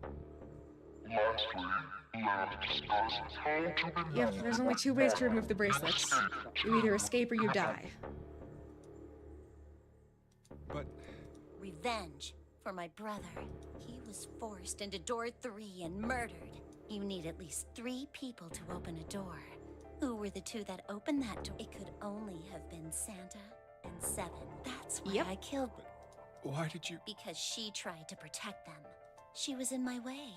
Yep, there's only 2 ways to remove the bracelets. You either escape or you die. But Revenge. for my brother. He was forced into door 3 and murdered. You need at least 3 people to open a door. Who were the 2 that opened that door? It could only have been Santa and Seven. That's why Yep. I killed them. Why did you? Because she tried to protect them. She was in my way.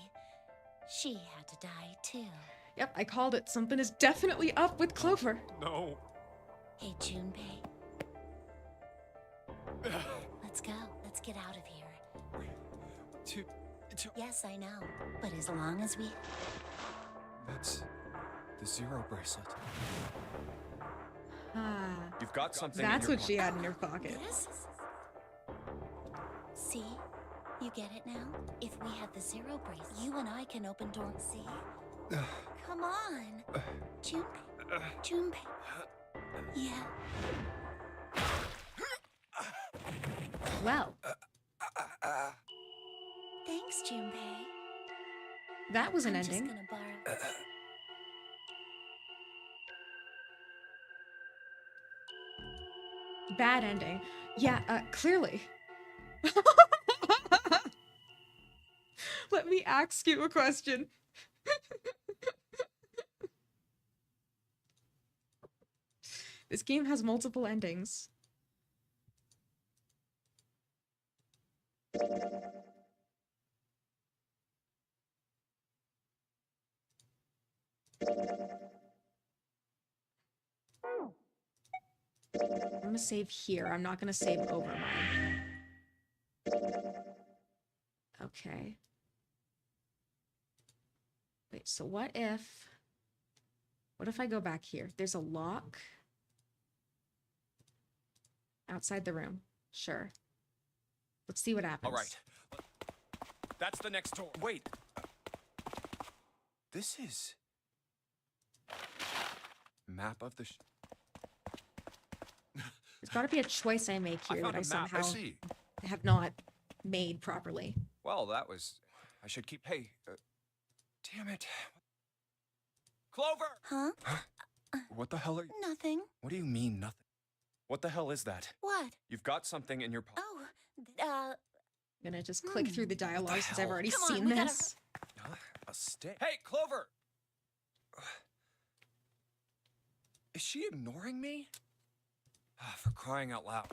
She had to die too. Yep, I called it. Something is definitely up with Clover. No. Hey, Junpei. Let's go. Let's get out of here. Yes, I know. But as long as we... That's the Zero bracelet. Ah, You've got something. that's what she had in her pocket. Yes? See? You get it now? If we have the Zero bracelet, you and I can open doors. See? Come on. Junpei. Junpei. Yeah. Well, Thanks, Junpei. that was an I'm ending. just gonna borrow... Bad ending. Yeah, clearly. Let me ask you a question. This game has multiple endings. I'm gonna save here. I'm not gonna save over mine. Okay. Wait, so what if I go back here? There's a lock outside the room. Sure. Let's see what happens. All right. That's the next door. Wait. This is map of the. There's got to be a choice I make I here found that I a map. somehow I see. have not made properly. Well, that was. I should keep. Hey, damn it. Clover. Huh? What the hell are you? Nothing. What do you mean nothing? What the hell is that? What? You've got something in your pocket. Oh, I'm gonna just click through the dialogue since I've hell? already Come on, seen we gotta- this. A stick. Hey, Clover. Is she ignoring me? Ah, for crying out loud.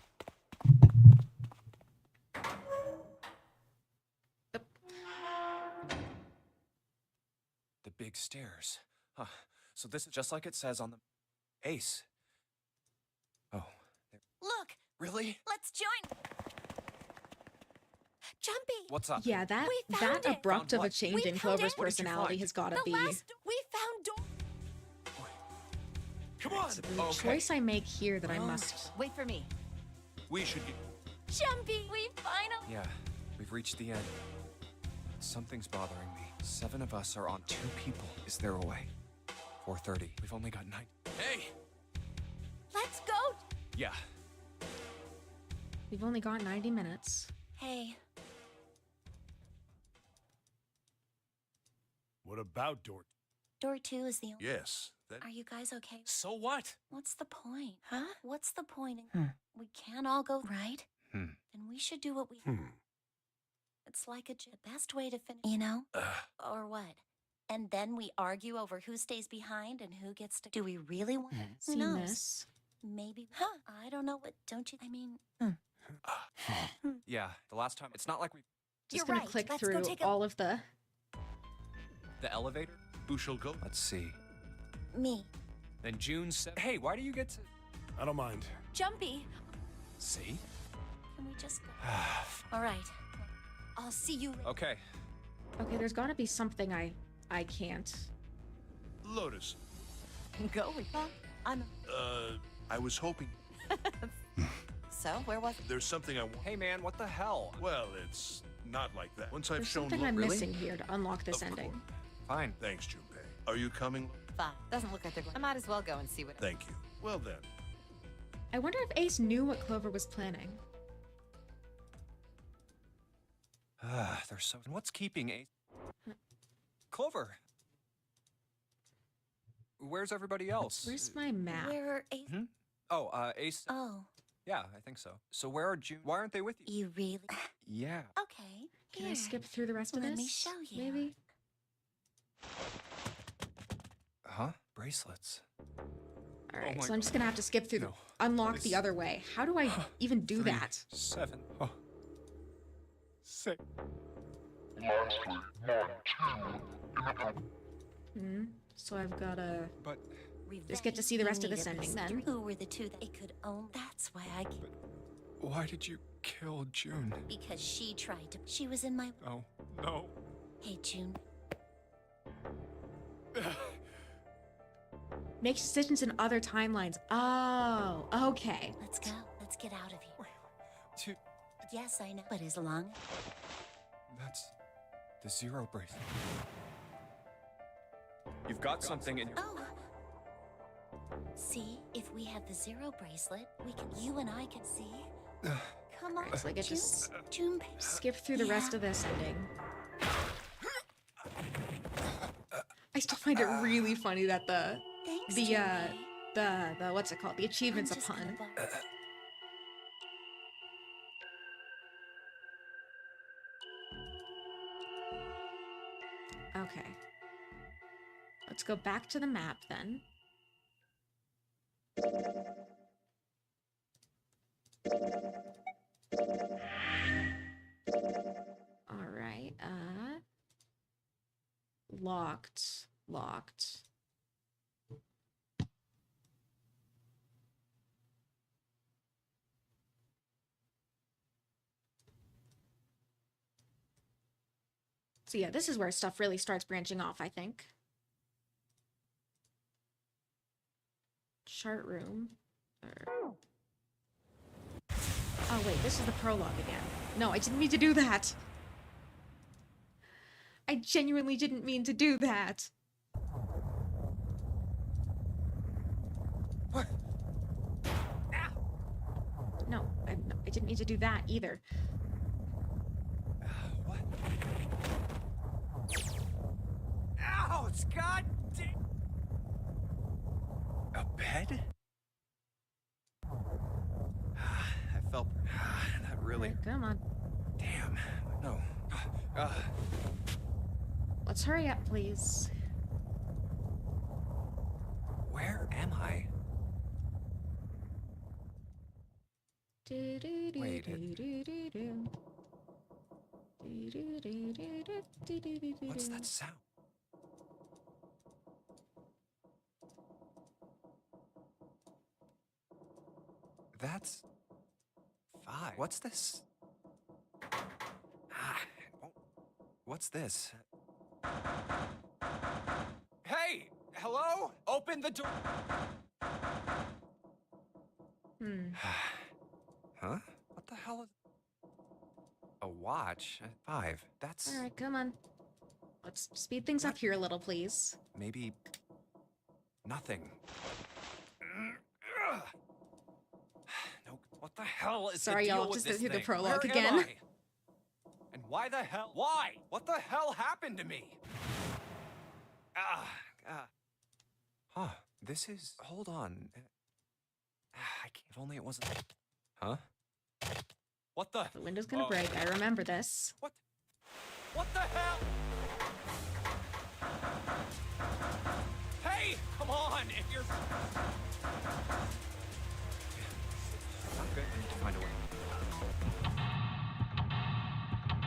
Yep. The big stairs. Huh. So this is just like it says on the Ace. Oh, look, really? let's join. Jumpy. What's up? Yeah, that We found that it. abrupt Found of a what? change We in found Clover's it. What did you personality find? has got to The be last we found door. Come on. the choice I make here that I Oh. must. Wait for me. We should get... Jumpy, we finally. Yeah, we've reached the end. Something's bothering me. 7 of us are on 2 people. Is there a way? 4:30. We've only got 9. Hey! Let's go. Yeah. We've only got 90 minutes. Hey, What about door? door 2 is the only. Yes. That... Are you guys okay? So what? What's the point? Huh? What's the point? We can't all go right. Hmm. Then we should do what we. It's like the best way to finish. Or what? And then we argue over who stays behind and who gets to. Do we really want? Who Seen knows? this. Maybe. Huh? I don't know. What? Don't you? I mean, Yeah, the last time. It's not like we. Just You're gonna right. click Let's go through take a- all of the. The elevator? Who shall go? Let's see. me. Then June said. Hey, why do you get to. I don't mind. Jumpy. See? Can we just go? All right. I'll see you later. Okay. Okay, there's got to be something I can't. Lotus. Go. I'm. I was hoping... So, where was There's something I want... Hey, man, what the hell? Well, it's not like that. Once I've There's shown... something I'm really? missing here to unlock this Of ending. course. Fine. Thanks, Junpei. Are you coming? Fine. Doesn't look like they're going. I might as well go and see what. Thank you. Well then. I wonder if Ace knew what Clover was planning. There's so. What's keeping Ace? Clover. Where's everybody else? Where's my map? Where are Ace? Oh, Ace. Oh, Yeah, I think so. So where are June? Why aren't they with you? You really? Yeah. Okay. Can I here. skip through the rest of Let this? me show you. Maybe? Huh? Bracelets. All right, my so I'm just gonna have to skip through No. unlock That the is- other way. How do I even do 3, that? 7, 6. So I've gotta But just get to see the rest of You this need a ending mystery. then. Who were the two that it could own? That's why I. why did you kill June? Because she tried to. She was in my. Oh, no. Hey, June. Make decisions in other timelines. Oh, okay. Let's go. Let's get out of here. Two. Yes, I know. But as long. That's the Zero bracelet. You've got something in your. Oh. See, if we have the zero bracelet, we can. You and I can see. Come on. so I get to June. Skip through the rest of this ending. I still find it really funny that Thanks, the Junie. the what's it called? The achievement's a I'm just gonna pun. borrow- Okay. Let's go back to the map then. All right. Locked. So yeah, this is where stuff really starts branching off, I think. Chart room. Oh wait, this is the prologue again. No, I didn't mean to do that. I genuinely didn't mean to do that. What? No, I didn't mean to do that either. What? Ow! It's God. A bed? I felt not really. Alright, come on. Damn. No. Let's hurry up, please. Where am I? Wait, What's that sound? That's 5. What's this? What's this? Hey! Hello? Open the door! Huh? What the hell is... A watch? 5. That's... Alright, come on. Let's speed things up here a little, please. Maybe... Nothing. No, what the hell is Sorry, the deal y'all, with just this through the thing? prologue Where again. am I? And why the hell? Why? What the hell happened to me? Huh. This is... Hold on. I can't... If only it wasn't... Huh? What the... The window's gonna break. I remember this. What? What the hell? Hey, come on! If you're... I'm good. I need to find a way.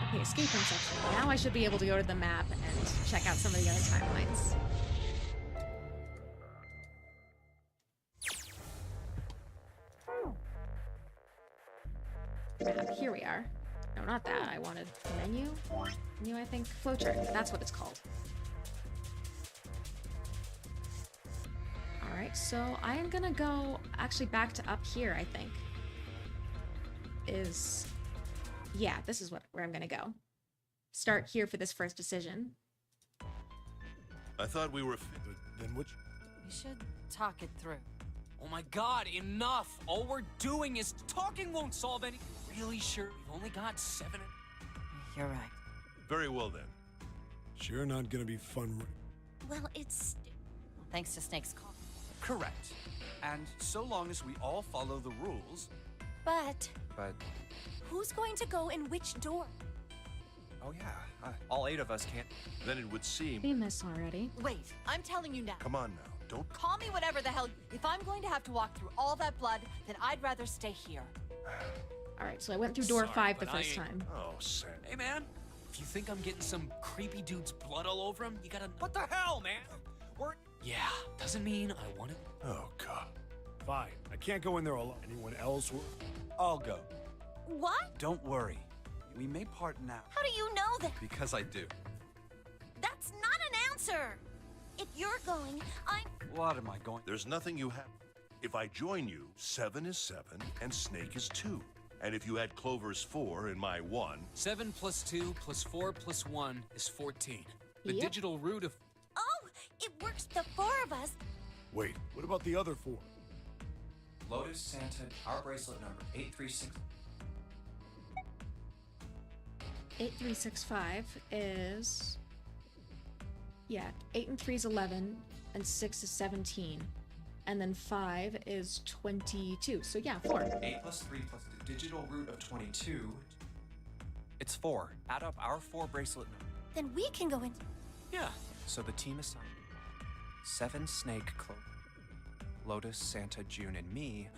Okay, escape room section. Now I should be able to go to the map and check out some of the other timelines. Map, here we are. No, not that. I wanted menu. Menu, I think. Flowchart. That's what it's called. Alright, so I am gonna go actually back to up here, I think. Yeah, this is where I'm gonna go. Start here for this first decision. I thought we were. But then which? We should talk it through. Oh my god, enough! All we're doing is talking won't solve any. Really sure we've only got 7. You're right. Very well then. Sure not gonna be fun. Well, it's. Well, thanks to Snake's call. Correct. And so long as we all follow the rules, But But, who's going to go in which door? oh yeah, all 8 of us can't. Then it would seem. We miss already. Wait, I'm telling you now. Come on now. Don't. Call me whatever the hell. If I'm going to have to walk through all that blood, then I'd rather stay here. All right, so I went through door Sorry, 5 the but I first ain't- time. Oh, Sam. Hey, man. If you think I'm getting some creepy dude's blood all over him, you gotta. What the hell, man? We're. Yeah, doesn't mean I want it. Oh, God. Fine. I can't go in there alone. Anyone else will? I'll go. What? Don't worry. We may part now. How do you know that? Because I do. That's not an answer. If you're going, I'm. What am I going? There's nothing you have. If I join you, 7 is 7 and Snake is 2. And if you add Clover's 4 and my 1, 7 plus 2 plus 4 plus 1 is 14. The Yep. digital root of. Oh, it works the 4 of us. Wait, what about the other 4? Lotus Santa, our bracelet number 836. 8365 is. Yeah, 8 and 3 is 11, and 6 is 17. And then 5 is 22. So yeah, 4. 8 plus 3 plus the digital root of 22. It's 4. Add up our 4 bracelet numbers. Then we can go in. Yeah. So the team assigned 7 Snake, Clover, Lotus, Santa, June, and me.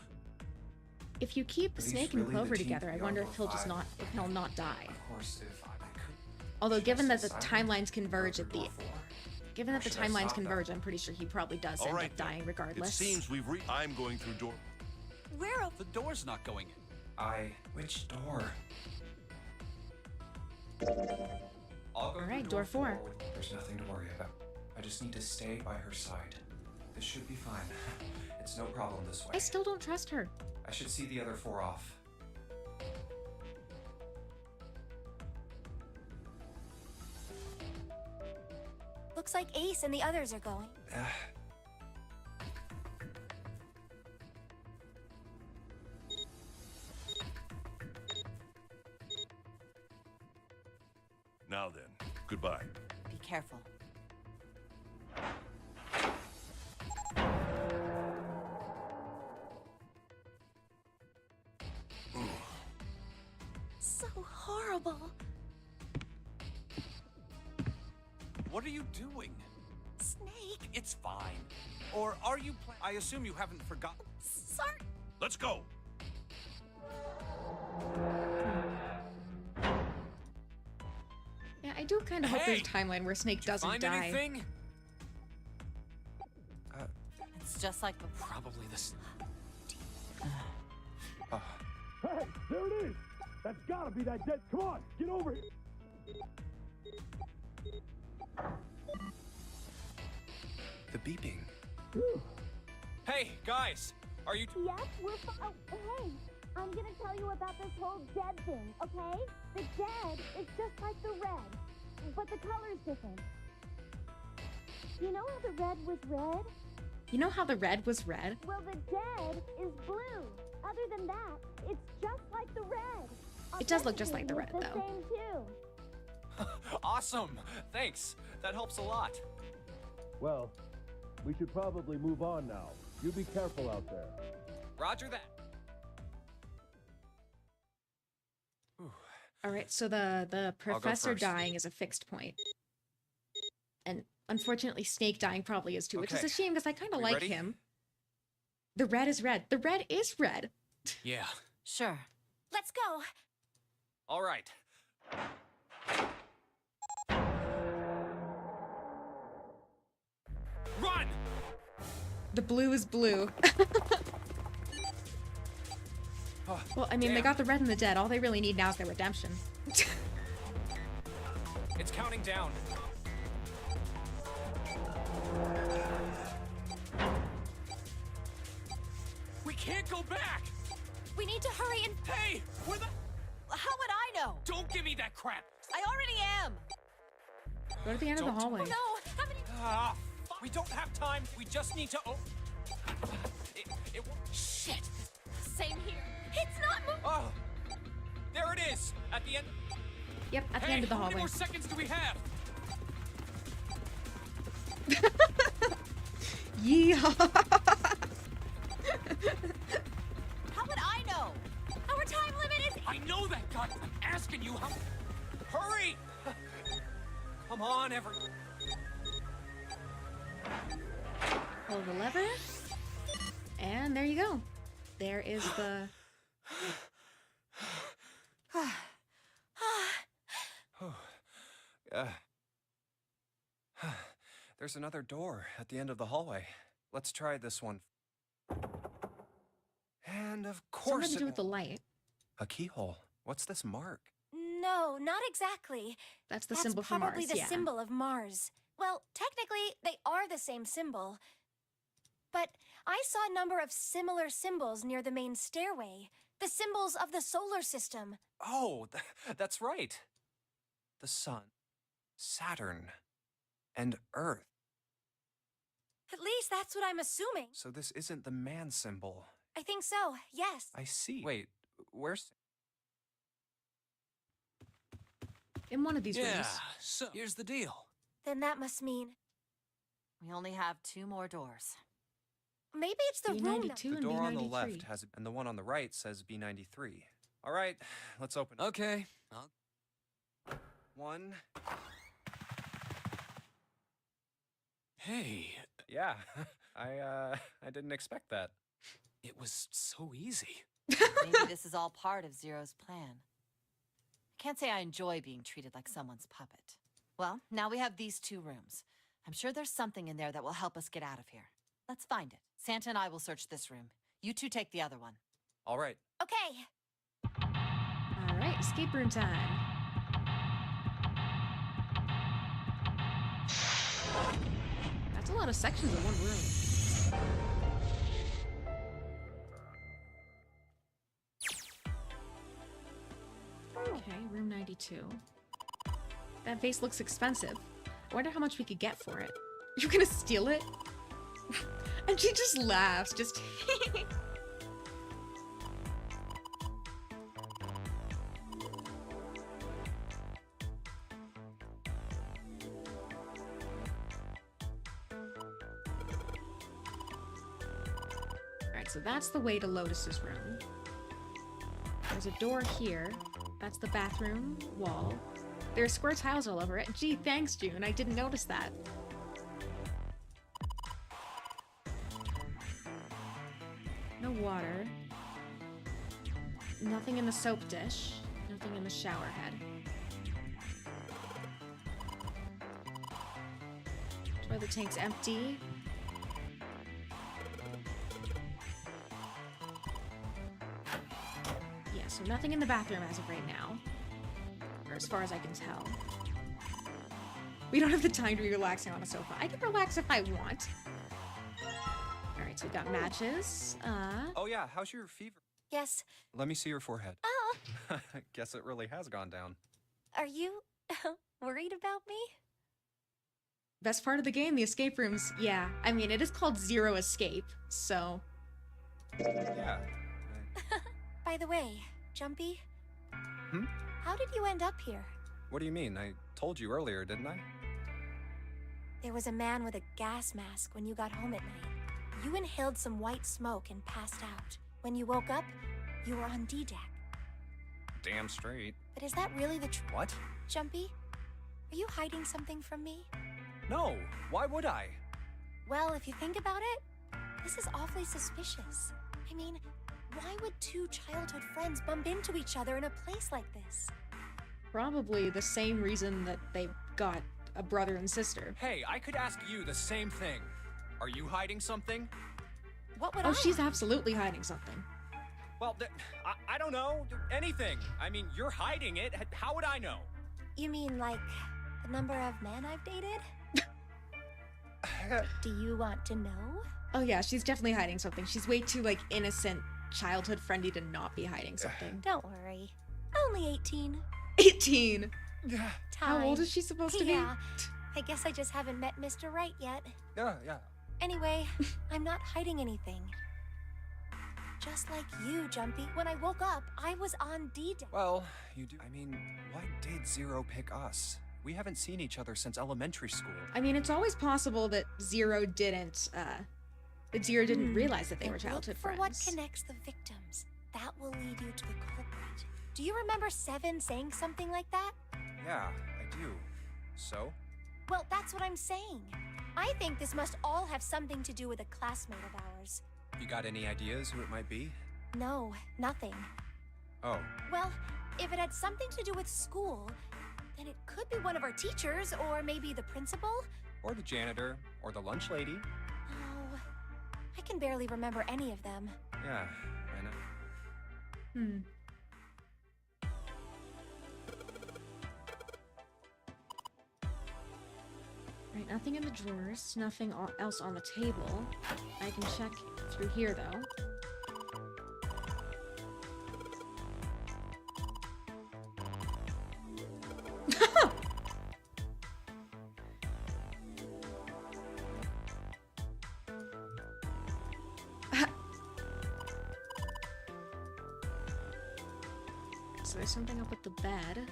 If you keep These Snake and really the Clover team together, I wonder if he'll just beyond not, if he'll not die. Of course, if I could. Although, Should I given that stay the silent? timelines converge Go at through the, door 4? given Or that the should I timelines stop converge, them? I'm pretty sure he probably does all end right. up dying then. regardless. It seems I'm going through door. We're a. The door's not going in. Which door? I'll go Alright, through door 4. There's nothing to worry about. I just need to stay by her side. This should be fine. It's no problem this way. I still don't trust her. I should see the other 4 off. Looks like Ace and the others are going. Now then, goodbye. Be careful. So horrible. What are you doing? Snake. It's fine. Or are you I assume you haven't forgotten. Sorry. Let's go. Yeah, I do kind of hope there's a Hey! timeline where Snake doesn't Find die. anything? It's just like the. Probably this. Hey, there it is! That's gotta be that dead. Come on, get over here! The beeping. Hey, guys! Are you. Yes, we're fine. Oh, hey, I'm gonna tell you about this whole dead thing, okay? The dead is just like the red, but the color's different. You know how the red was red? You know how the red was red? Well, the dead is blue. Other than that, it's just like the red. It does look just like the Authentically, red, it's though. The same too. Awesome! Thanks. That helps a lot. Well, we should probably move on now. You be careful out there. Roger that. All right, so the go professor first. dying is a fixed point. And unfortunately, Snake dying probably is too, which is Okay. a shame because I kind of We like ready? him. The red is red. The red is red. Yeah. Sure. Let's go. All right. Run! The blue is blue. Well, I mean, they damn. got the red and the dead. All they really need now is their redemption. It's counting down. We can't go back! We need to hurry and. Hey! Where the. How would I know? Don't give me that crap! I already am. Go to the end of the Don't- hallway. Oh no! How many? Ah, we don't have time. We just need to. It won't. Shit. Same here. It's not moving. Oh! There it is! At the end. Yep, at the Hey, end of the how many hallway. more seconds do we have? Yeehaw! How would I know? there is the... There's another door at the end of the hallway. Let's try this one. And of course Something to do with the light. A keyhole. What's this mark? No, not exactly. That's the symbol for probably Mars, the yeah. symbol of Mars. Well, technically, they are the same symbol. But I saw a number of similar symbols near the main stairway. The symbols of the solar system. Oh, that's right. The sun, Saturn, and Earth. At least that's what I'm assuming. So this isn't the man symbol. I think so, yes. I see. Wait, where's... In one of these Yeah, rooms. so here's the deal. Then that must mean We only have 2 more doors. maybe it's the room. B92 The and door B93. on the left has, and the one on the right says B93. All right, let's open it. Okay. 1. Hey, Yeah, I didn't expect that. it was so easy. Maybe this is all part of Zero's plan. I can't say I enjoy being treated like someone's puppet. Well, now we have these 2 rooms. I'm sure there's something in there that will help us get out of here. Let's find it. Santa and I will search this room. You 2 take the other one. All right. Okay. All right, escape room time. That's a lot of sections in one room. Okay, room 92. That vase looks expensive. I wonder how much we could get for it. You're gonna steal it? And she just laughs, just... Alright, so that's the way to Lotus's room. There's a door here. That's the bathroom wall. There are square tiles all over it. Gee, thanks, June. I didn't notice that. No water. Nothing in the soap dish. Nothing in the shower head. Toilet tank's empty. Yeah, so nothing in the bathroom as of right now. Or as far as I can tell. We don't have the time to be relaxing on a sofa. I can relax if I want. Alright, so we got matches. Oh yeah, how's your fever? Yes. Let me see your forehead. Oh, Guess it really has gone down. are you worried about me? Best part of the game, the escape rooms. Yeah, I mean, it is called Zero Escape, so... Yeah. By the way, Jumpy, Hmm? how did you end up here? What do you mean? I told you earlier, didn't I? There was a man with a gas mask when you got home at night. You inhaled some white smoke and passed out. When you woke up, you were on D-Deck. Damn straight. But is that really the truth? What? Jumpy, are you hiding something from me? No, why would I? Well, if you think about it, this is awfully suspicious. I mean, why would 2 childhood friends bump into each other in a place like this? Probably the same reason that they got a brother and sister. Hey, I could ask you the same thing. Are you hiding something? What would Oh, I? she's absolutely hiding something. Well, I don't know. Anything. I mean, you're hiding it. How would I know? You mean like the number of men I've dated? Do you want to know? Oh yeah, she's definitely hiding something. She's way too, like, innocent, childhood friendly to not be hiding something. Don't worry. Only 18. 18! How old Time. is she supposed to be? Yeah. I guess I just haven't met Mr. Right yet. Yeah. Anyway, I'm not hiding anything. Just like you, Jumpy. When I woke up, I was on D-Deck. Well, you do. I mean, why did Zero pick us? We haven't seen each other since elementary school. I mean, it's always possible that Zero didn't realize that they were childhood Look for friends. what connects the victims. That will lead you to the culprit. Do you remember Seven saying something like that? Yeah, I do. So? Well, that's what I'm saying. I think this must all have something to do with a classmate of ours. You got any ideas who it might be? No, nothing. Oh, Well, if it had something to do with school, then it could be one of our teachers, or maybe the principal. or the janitor, or the lunch lady. Oh, I can barely remember any of them. Yeah, I know. Hmm. Right, nothing in the drawers, nothing else on the table. I can check through here, though. So there's something up with the bed.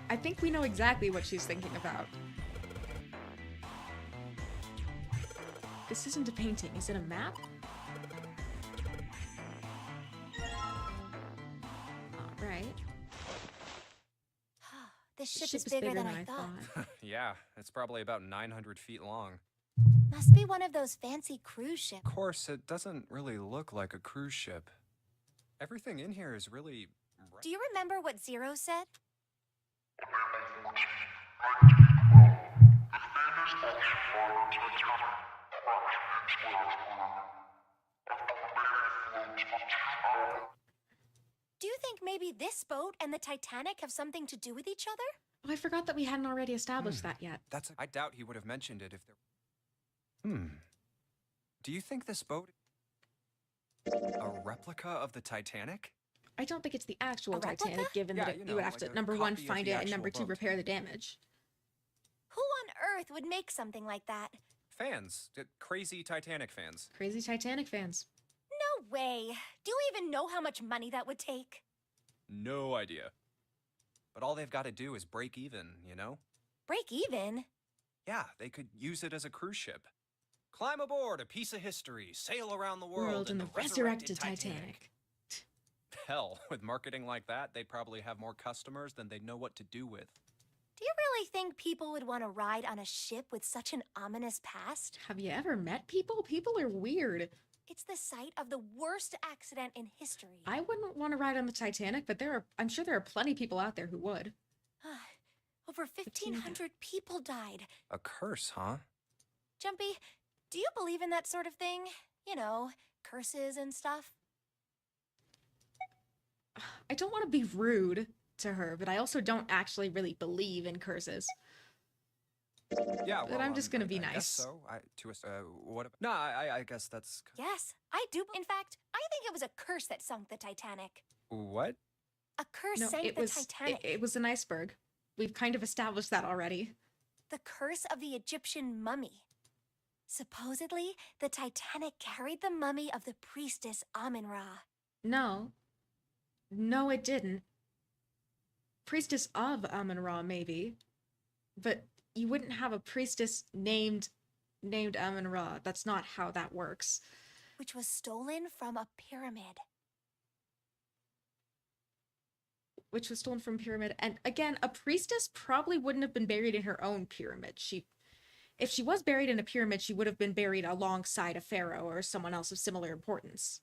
I think we know exactly what she's thinking about. This isn't a painting, is it a map? Alright. This The ship is bigger than I thought. Yeah, it's probably about 900 feet long. Must be one of those fancy cruise ships. Of course, it doesn't really look like a cruise ship. Everything in here is really... Do you remember what Zero said? Do you think maybe this boat and the Titanic have something to do with each other? Oh, I forgot that we hadn't already established that yet. I doubt he would have mentioned it if there... Do you think this boat... a replica of the Titanic? I don't think it's the actual A replica? Titanic, given Yeah, that you you know, would have like to, a number one, copy of find the it, and actual number two, boat. repair the damage. Who on earth would make something like that? Fans. Crazy Titanic fans. Crazy Titanic fans. No way. Do you even know how much money that would take? No idea. But all they've got to do is break even, you know? Break even? Yeah, they could use it as a cruise ship. Climb aboard a piece of history, sail around the World in the resurrected Titanic. Hell, with marketing like that, they'd probably have more customers than they'd know what to do with. Do you really think people would want to ride on a ship with such an ominous past? Have you ever met people? People are weird. It's the site of the worst accident in history. I wouldn't want to ride on the Titanic, but I'm sure there are plenty of people out there who would. Over 1,500 people died. A curse, huh? Jumpy, do you believe in that sort of thing? You know, curses and stuff? I don't want to be rude to her, but I also don't actually really believe in curses. Yeah, But I'm just gonna be I guess nice. so. What about... No, I guess that's... Yes, I do. In fact, I think it was a curse that sunk the Titanic. What? A curse No, sank it the was Titanic. it was an iceberg. We've kind of established that already. The curse of the Egyptian mummy. Supposedly, the Titanic carried the mummy of the priestess Amun-Ra. No. No, it didn't. Priestess of Amun-Ra, maybe. But you wouldn't have a priestess named Amun-Ra. That's not how that works. Which was stolen from a pyramid. Which was stolen from a pyramid. And again, a priestess probably wouldn't have been buried in her own pyramid. If she was buried in a pyramid, she would have been buried alongside a pharaoh or someone else of similar importance.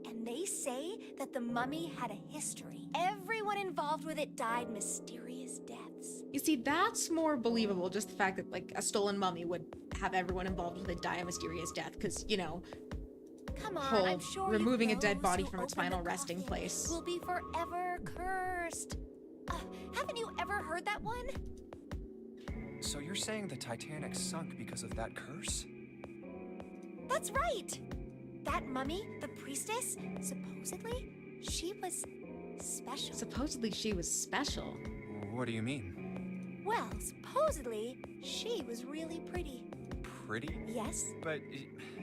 And they say that the mummy had a history. Everyone involved with it died mysterious deaths. You see, that's more believable, just the fact that, like, a stolen mummy would have everyone involved with it die a mysterious death, because, you know, Come on, whole I'm sure removing you a dead those body who from its open the final resting coffin place. will be forever cursed. Haven't you ever heard that one? So you're saying the Titanic sunk because of that curse? That's right. That mummy, the priestess, supposedly, she was special. Supposedly she was special. What do you mean? Well, supposedly, she was really pretty. Pretty? Yes? But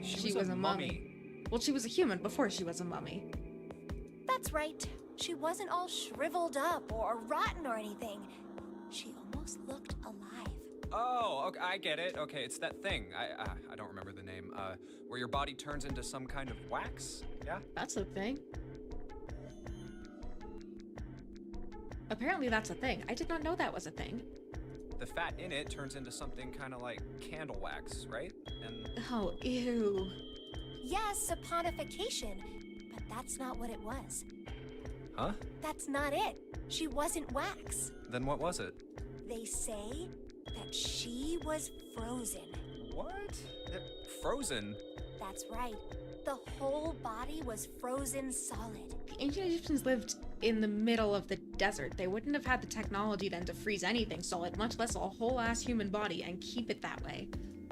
She was a mummy. Well, she was a human before she was a mummy. That's right. She wasn't all shriveled up or rotten or anything. She almost looked alive. Oh, okay, I get it. Okay, it's that thing. I don't remember the name. Where your body turns into some kind of wax? Yeah? That's a thing. Apparently that's a thing. I did not know that was a thing. The fat in it turns into something kind of like candle wax, right? And Oh, ew. Yes, saponification, but that's not what it was. huh? That's not it. She wasn't wax. Then what was it? They say that she was frozen. What? Frozen? That's right. The whole body was frozen solid. The ancient Egyptians lived in the middle of the desert. They wouldn't have had the technology then to freeze anything solid, much less a whole ass human body, and keep it that way.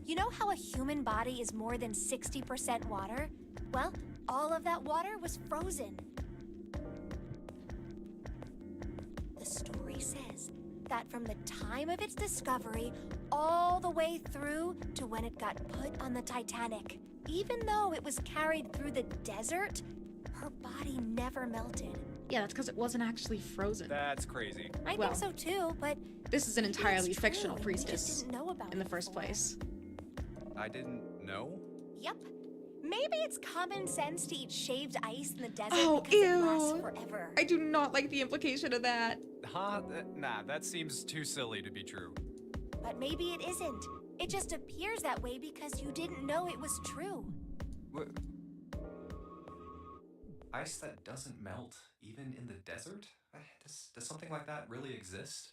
You know how a human body is more than 60% water? Well, all of that water was frozen. The story says that from the time of its discovery all the way through to when it got put on the Titanic, even though it was carried through the desert, her body never melted. Yeah, that's because it wasn't actually frozen. That's crazy. I Well, think so too, but This is an maybe entirely it's fictional true and we just priestess didn't know about in the it first before. place. I didn't know? Yep. Maybe it's common sense to eat shaved ice in the desert Oh, because it lasts ew. forever. I do not like the implication of that. Huh? Nah, that seems too silly to be true. But maybe it isn't. It just appears that way because you didn't know it was true. What? Ice that doesn't melt, even in the desert? Does something like that really exist?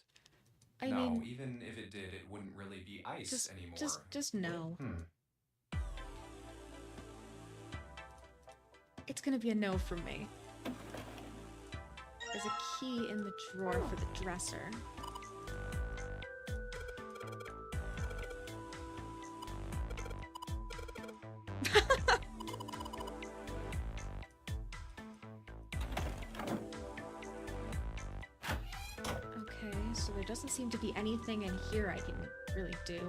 I no, mean, even if it did, it wouldn't really be ice anymore. just no. Hmm. It's gonna be a no from me. There's a key in the drawer for the dresser. Okay, so there doesn't seem to be anything in here I can really do.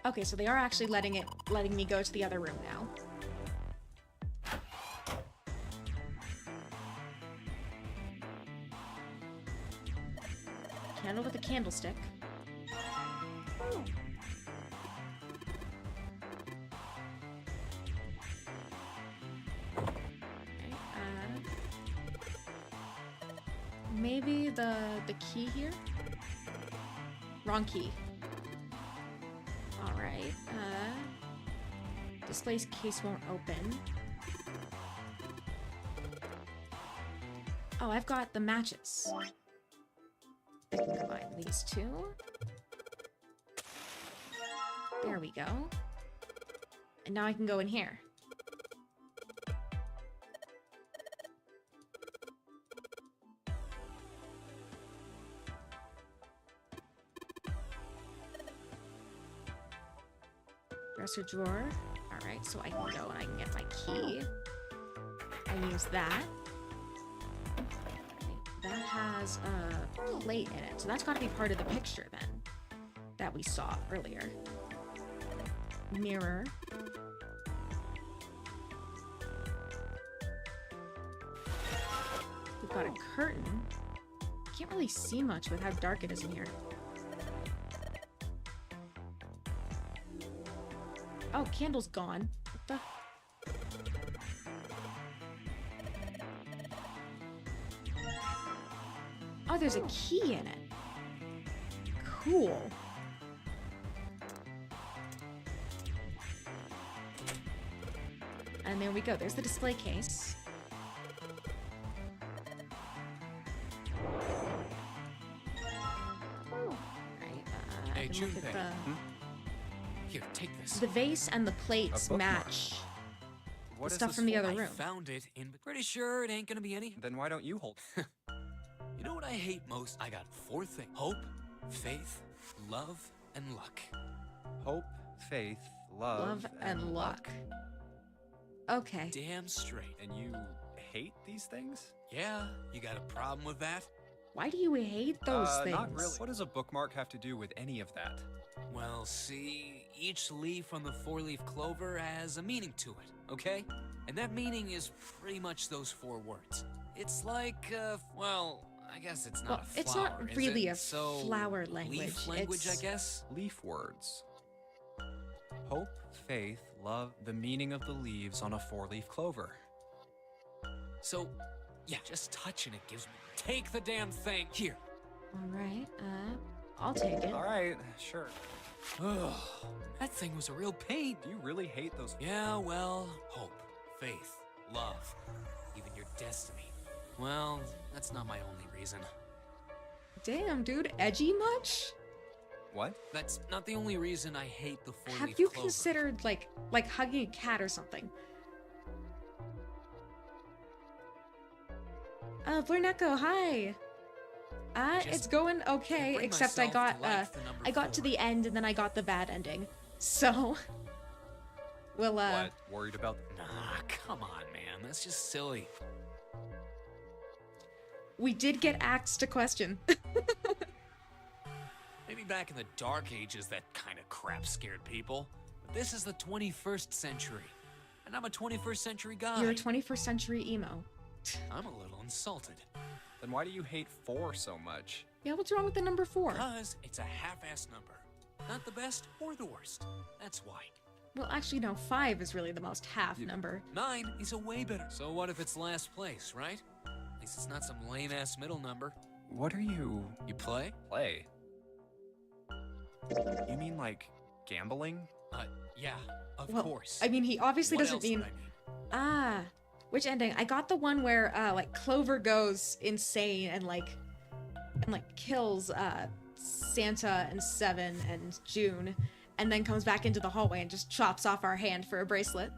Okay, so they are actually letting me go to the other room now. Candle with a candlestick. Okay, maybe the key here? Wrong key. Alright, display case won't open. Oh, I've got the matches. I can combine these two. There we go. And now I can go in here. Dresser drawer. Alright, so I can go and I can get my key. I use that. That has a plate in it, so that's gotta be part of the picture then. That we saw earlier. Mirror. We've got a curtain. Can't really see much with how dark it is in here. Oh, candle's gone. What the? Oh, there's a key in it. Cool. And there we go. There's the display case. Right, I Hey, can look at Junpei. the... Here, take this. The vase and the plates bookmark. match What the is stuff this from the for? other I room. found it in. Pretty sure it ain't gonna be any. Then why don't you hold it? You know what I hate most? I got 4 things: hope, faith, love, and luck. Hope, faith, Love and luck. Okay. Damn straight. And you hate these things? Yeah, you got a problem with that? Why do you hate those things? Not really. What does a bookmark have to do with any of that? Well, see, each leaf on the 4-leaf clover has a meaning to it, okay? And that meaning is pretty much those 4 words. It's like, well, I guess it's not Well, a flower, it's not is really it? a So, flower language. Leaf language, It's- I guess? Leaf words. Hope, faith, love, the meaning of the leaves on a four-leaf clover. So, yeah, just touching it gives me... Take the damn thing! Here. All right. I'll take it. All right, sure. Ugh, that thing was a real pain. Do you really hate those? Yeah, well, hope, faith, love, even your destiny. Well, that's not my only reason. Damn, dude, edgy much? What? That's not the only reason I hate the four-leaf Have you clover. considered like hugging a cat or something? Blurneko, hi. Just It's going okay, can't bring except I myself got to like the number I got to 4. the end and then I got the bad ending. So we'll What? Worried about? Nah, come on, man. That's just silly. we did get asked a question. Maybe back in the Dark Ages, that kind of crap scared people. But this is the 21st century. And I'm a 21st century guy. You're a 21st century emo. I'm a little insulted. Then why do you hate 4 so much? Yeah, what's wrong with the number 4? Because it's a half-ass number. Not the best or the worst. That's why. Well, actually, no, 5 is really the most half number. 9 is a way better. So what if it's last place, right? At least it's not some lame-ass middle number. What are you? You play? Play? You mean like gambling? Yeah, of Well, course. I mean, he obviously What doesn't else mean. would I mean? Ah, which ending? I got the one where like Clover goes insane and like kills Santa and Seven and June, and then comes back into the hallway and just chops off our hand for a bracelet.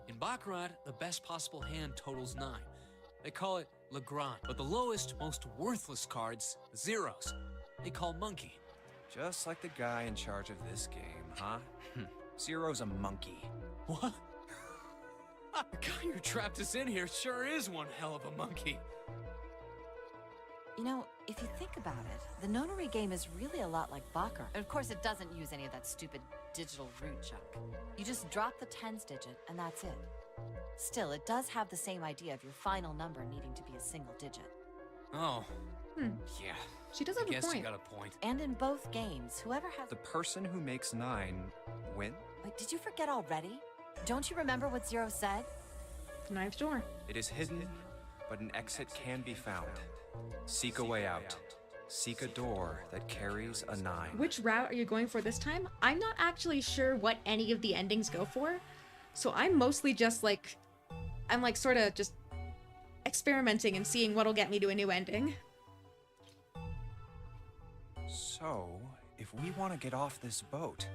In Baccarat, the best possible hand totals 9. They call it Legrand, but the lowest, most worthless cards, the zeros, they call Monkey. Just like the guy in charge of this game, huh? Zero's a monkey. What? The guy who trapped us in here sure is one hell of a monkey. You know, if you think about it, the nonary game is really a lot like Baccarat. And of course, it doesn't use any of that stupid digital root junk. You just drop the tens digit, and that's it. Still, it does have the same idea of your final number needing to be a single digit. Oh. Hmm. Yeah. She does I have a guess you point. got a point. And in both games, whoever has... The person who makes 9 win? Wait, did you forget already? Don't you remember what Zero said? Knife door. It is hidden, but an exit can be found. Seek a way out. Seek a door that carries a 9. Which route are you going for this time? I'm not actually sure what any of the endings go for, so I'm mostly just like, I'm like sort of just experimenting and seeing what'll get me to a new ending. So, if we want to get off this boat,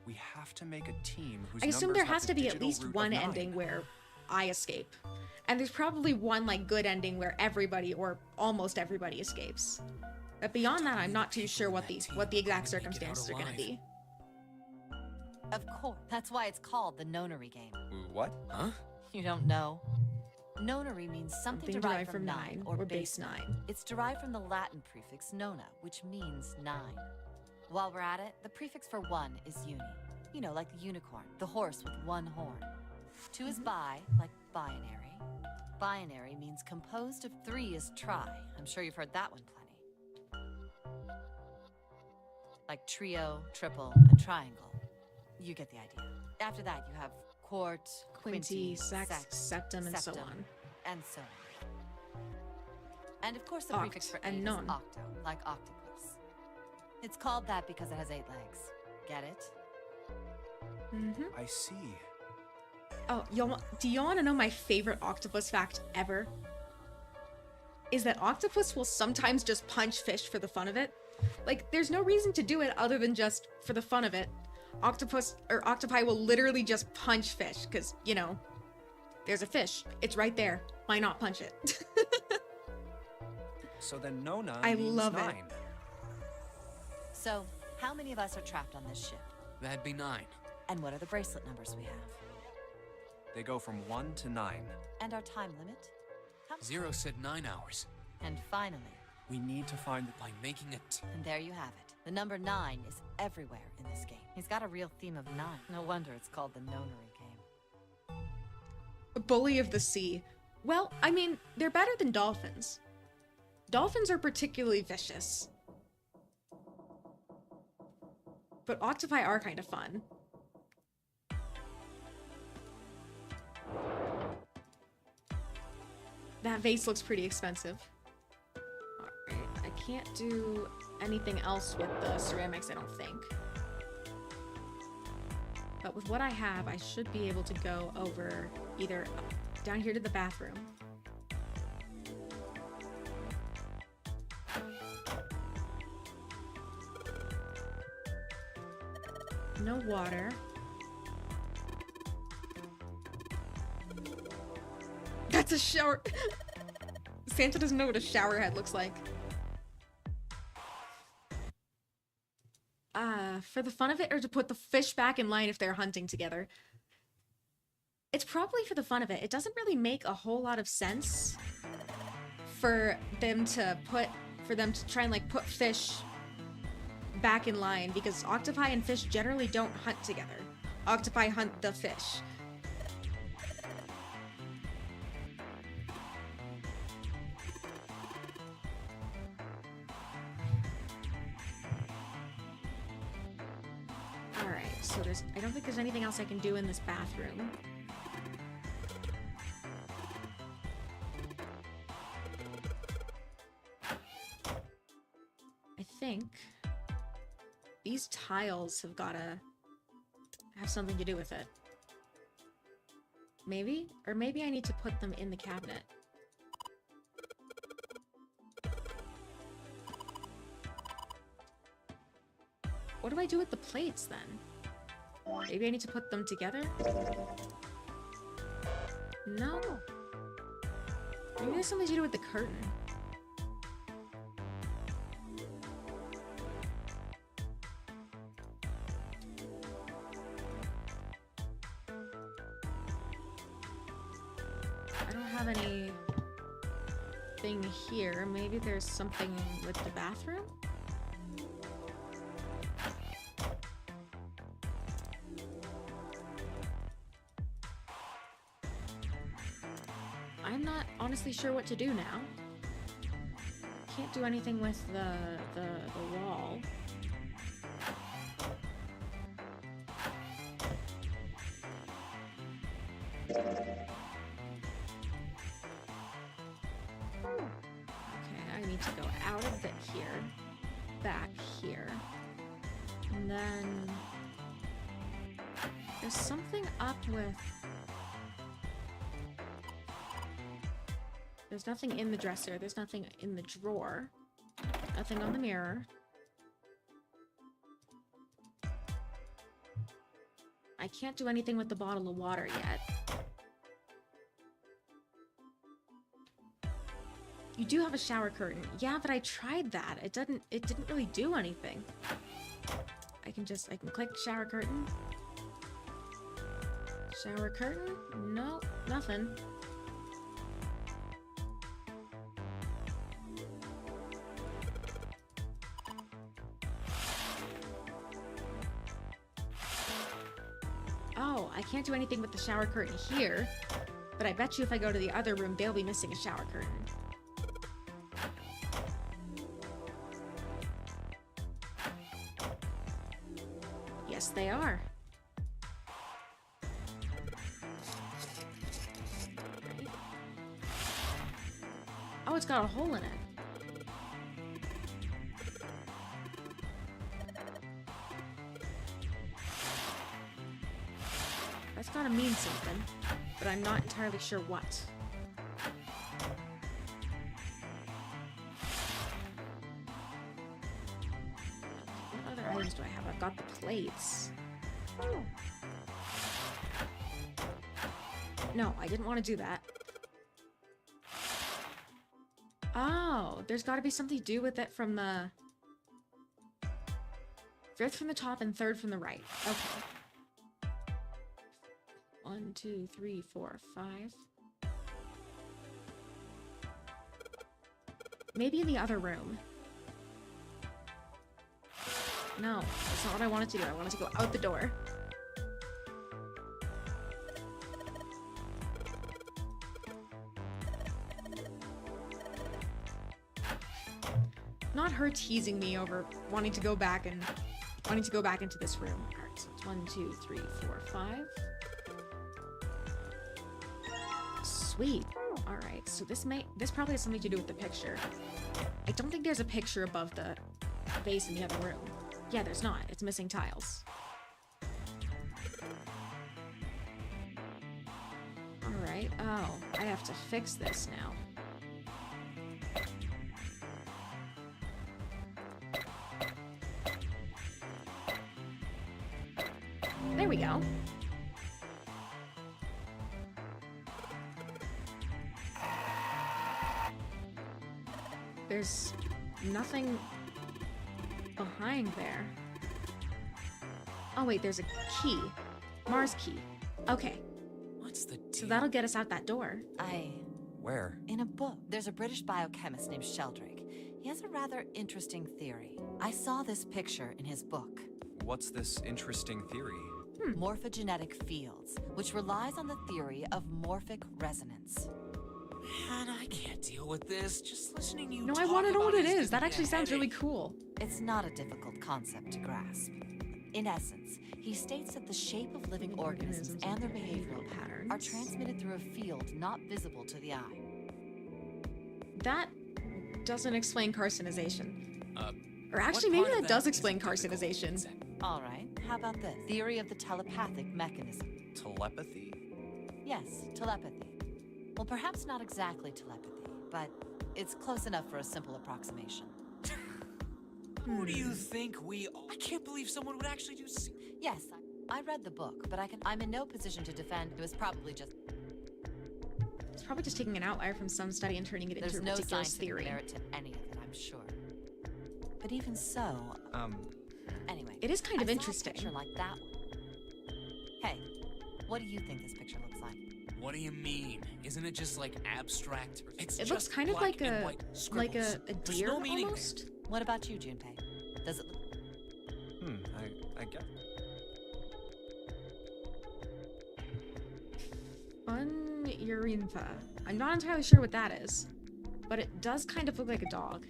we have to make a team whose I assume numbers there have has the to be at digital least root of one 9. ending where I escape. And there's probably one like good ending where everybody or almost everybody escapes. But beyond that, I'm not too sure what the exact circumstances are going to be. Of course. That's why it's called the nonary game. What? Huh? You don't know? Nonary means something derived from 9 or base 9. It's derived from the Latin prefix nona, which means 9. While we're at it, the prefix for 1 is uni. You know, like the unicorn, the horse with one horn. 2 is bi, like binary. Binary means composed of 3 is tri. I'm sure you've heard that one plenty. Like trio, triple, and triangle. You get the idea. After that, you have quart, Quinty, sex, septum, and so on. And so on. And of course, the Oct prefix for and 8 is non. octo, like octopus. It's called that because it has 8 legs. Get it? Mm-hmm. I see. Oh, do y'all want to know my favorite octopus fact ever? Is that octopus will sometimes just punch fish for the fun of it. Like, there's no reason to do it other than just for the fun of it. Octopi will literally just punch fish, because, you know, there's a fish. It's right there. Why not punch it? So then Nona I means love it. 9. So, how many of us are trapped on this ship? That'd be 9. And what are the bracelet numbers we have? They go from 1 to 9. And our time limit? Zero said 9 hours. And finally, We need to find By making it... and there you have it. The number 9 is everywhere in this game. He's got a real theme of 9. No wonder it's called the nonary game. Bully of the sea. Well, I mean, they're better than dolphins. Dolphins are particularly vicious. But octopi are kind of fun. That vase looks pretty expensive. Alright, I can't do anything else with the ceramics, I don't think. But with what I have, I should be able to go over either down here to the bathroom. No water. That's a shower. Santa doesn't know what a shower head looks like. For the fun of it, or to put the fish back in line if they're hunting together? It's probably for the fun of it. It doesn't really make a whole lot of sense for them to try and like put fish back in line, because octopi and fish generally don't hunt together. Octopi hunt the fish. Alright, so I don't think there's anything else I can do in this bathroom. I think these tiles have gotta have something to do with it. Maybe? Or maybe I need to put them in the cabinet. What do I do with the plates then? Maybe I need to put them together? No. Maybe there's something to do with the curtain. I don't have anything here. Maybe there's something with the bathroom? I'm not honestly sure what to do now. Can't do anything with the wall. Okay, I need to go out of it here, back here, and then there's something up with. There's nothing in the dresser. There's nothing in the drawer. Nothing on the mirror. I can't do anything with the bottle of water yet. You do have a shower curtain. Yeah, but I tried that. It didn't really do anything. I can click shower curtain. Shower curtain? No, nothing. Oh, I can't do anything with the shower curtain here, but I bet you if I go to the other room, they'll be missing a shower curtain. Yes, they are. Right. Oh, it's got a hole in it. That's gotta mean something, but I'm not entirely sure what. What other items do I have? I've got the plates. No, I didn't want to do that. Oh, there's gotta be something to do with it from the... Fifth from the top and third from the right. Okay. 1, 2, 3, 4, 5. Maybe in the other room. No, that's not what I wanted to do. I wanted to go out the door. not her teasing me over wanting to go back into this room. Alright, so it's 1, 2, 3, 4, 5. Sweet. Alright, so this probably has something to do with the picture. I don't think there's a picture above the vase in the other room. Yeah, there's not. It's missing tiles. Alright, oh, I have to fix this now. There we go. There's nothing behind there. Oh wait, there's a key. Mars key. Okay, What's the deal? so that'll get us out that door. Where? In a book, there's a British biochemist named Sheldrake. He has a rather interesting theory. I saw this picture in his book. What's this interesting theory? Morphogenetic fields, which relies on the theory of morphic resonance. Man, I can't deal with this. Just listening to you No, I talk want to know about what it is is. That giving me a actually sounds really headache. cool. It's not a difficult concept to grasp. In essence, he states that the shape of living organisms and their behavioral patterns are transmitted through a field not visible to the eye. That doesn't explain carcinization. Or What actually, maybe part of that does is explain difficult? carcinization. All right, how about this? Theory of the telepathic mechanism. Telepathy? Yes, telepathy. Well, perhaps not exactly telepathy, but it's close enough for a simple approximation. Who do you think we are? I can't believe someone would actually do. Yes, I read the book, but I'm in no position to defend. It was probably just. It's probably just taking an outlier from some study and turning it There's into a no ridiculous scientific theory. merit to any of it, I'm sure. But even so, anyway. It is kind of I saw a interesting. picture like that one. Hey, what do you think this picture looks like? What do you mean? Isn't it just like abstract? It's It looks just kind of black like and a white like a scribbles. There's deer no meaning there. almost. What about you, Junpei? Does it look? I guess. Urinfa. I'm not entirely sure what that is, but it does kind of look like a dog.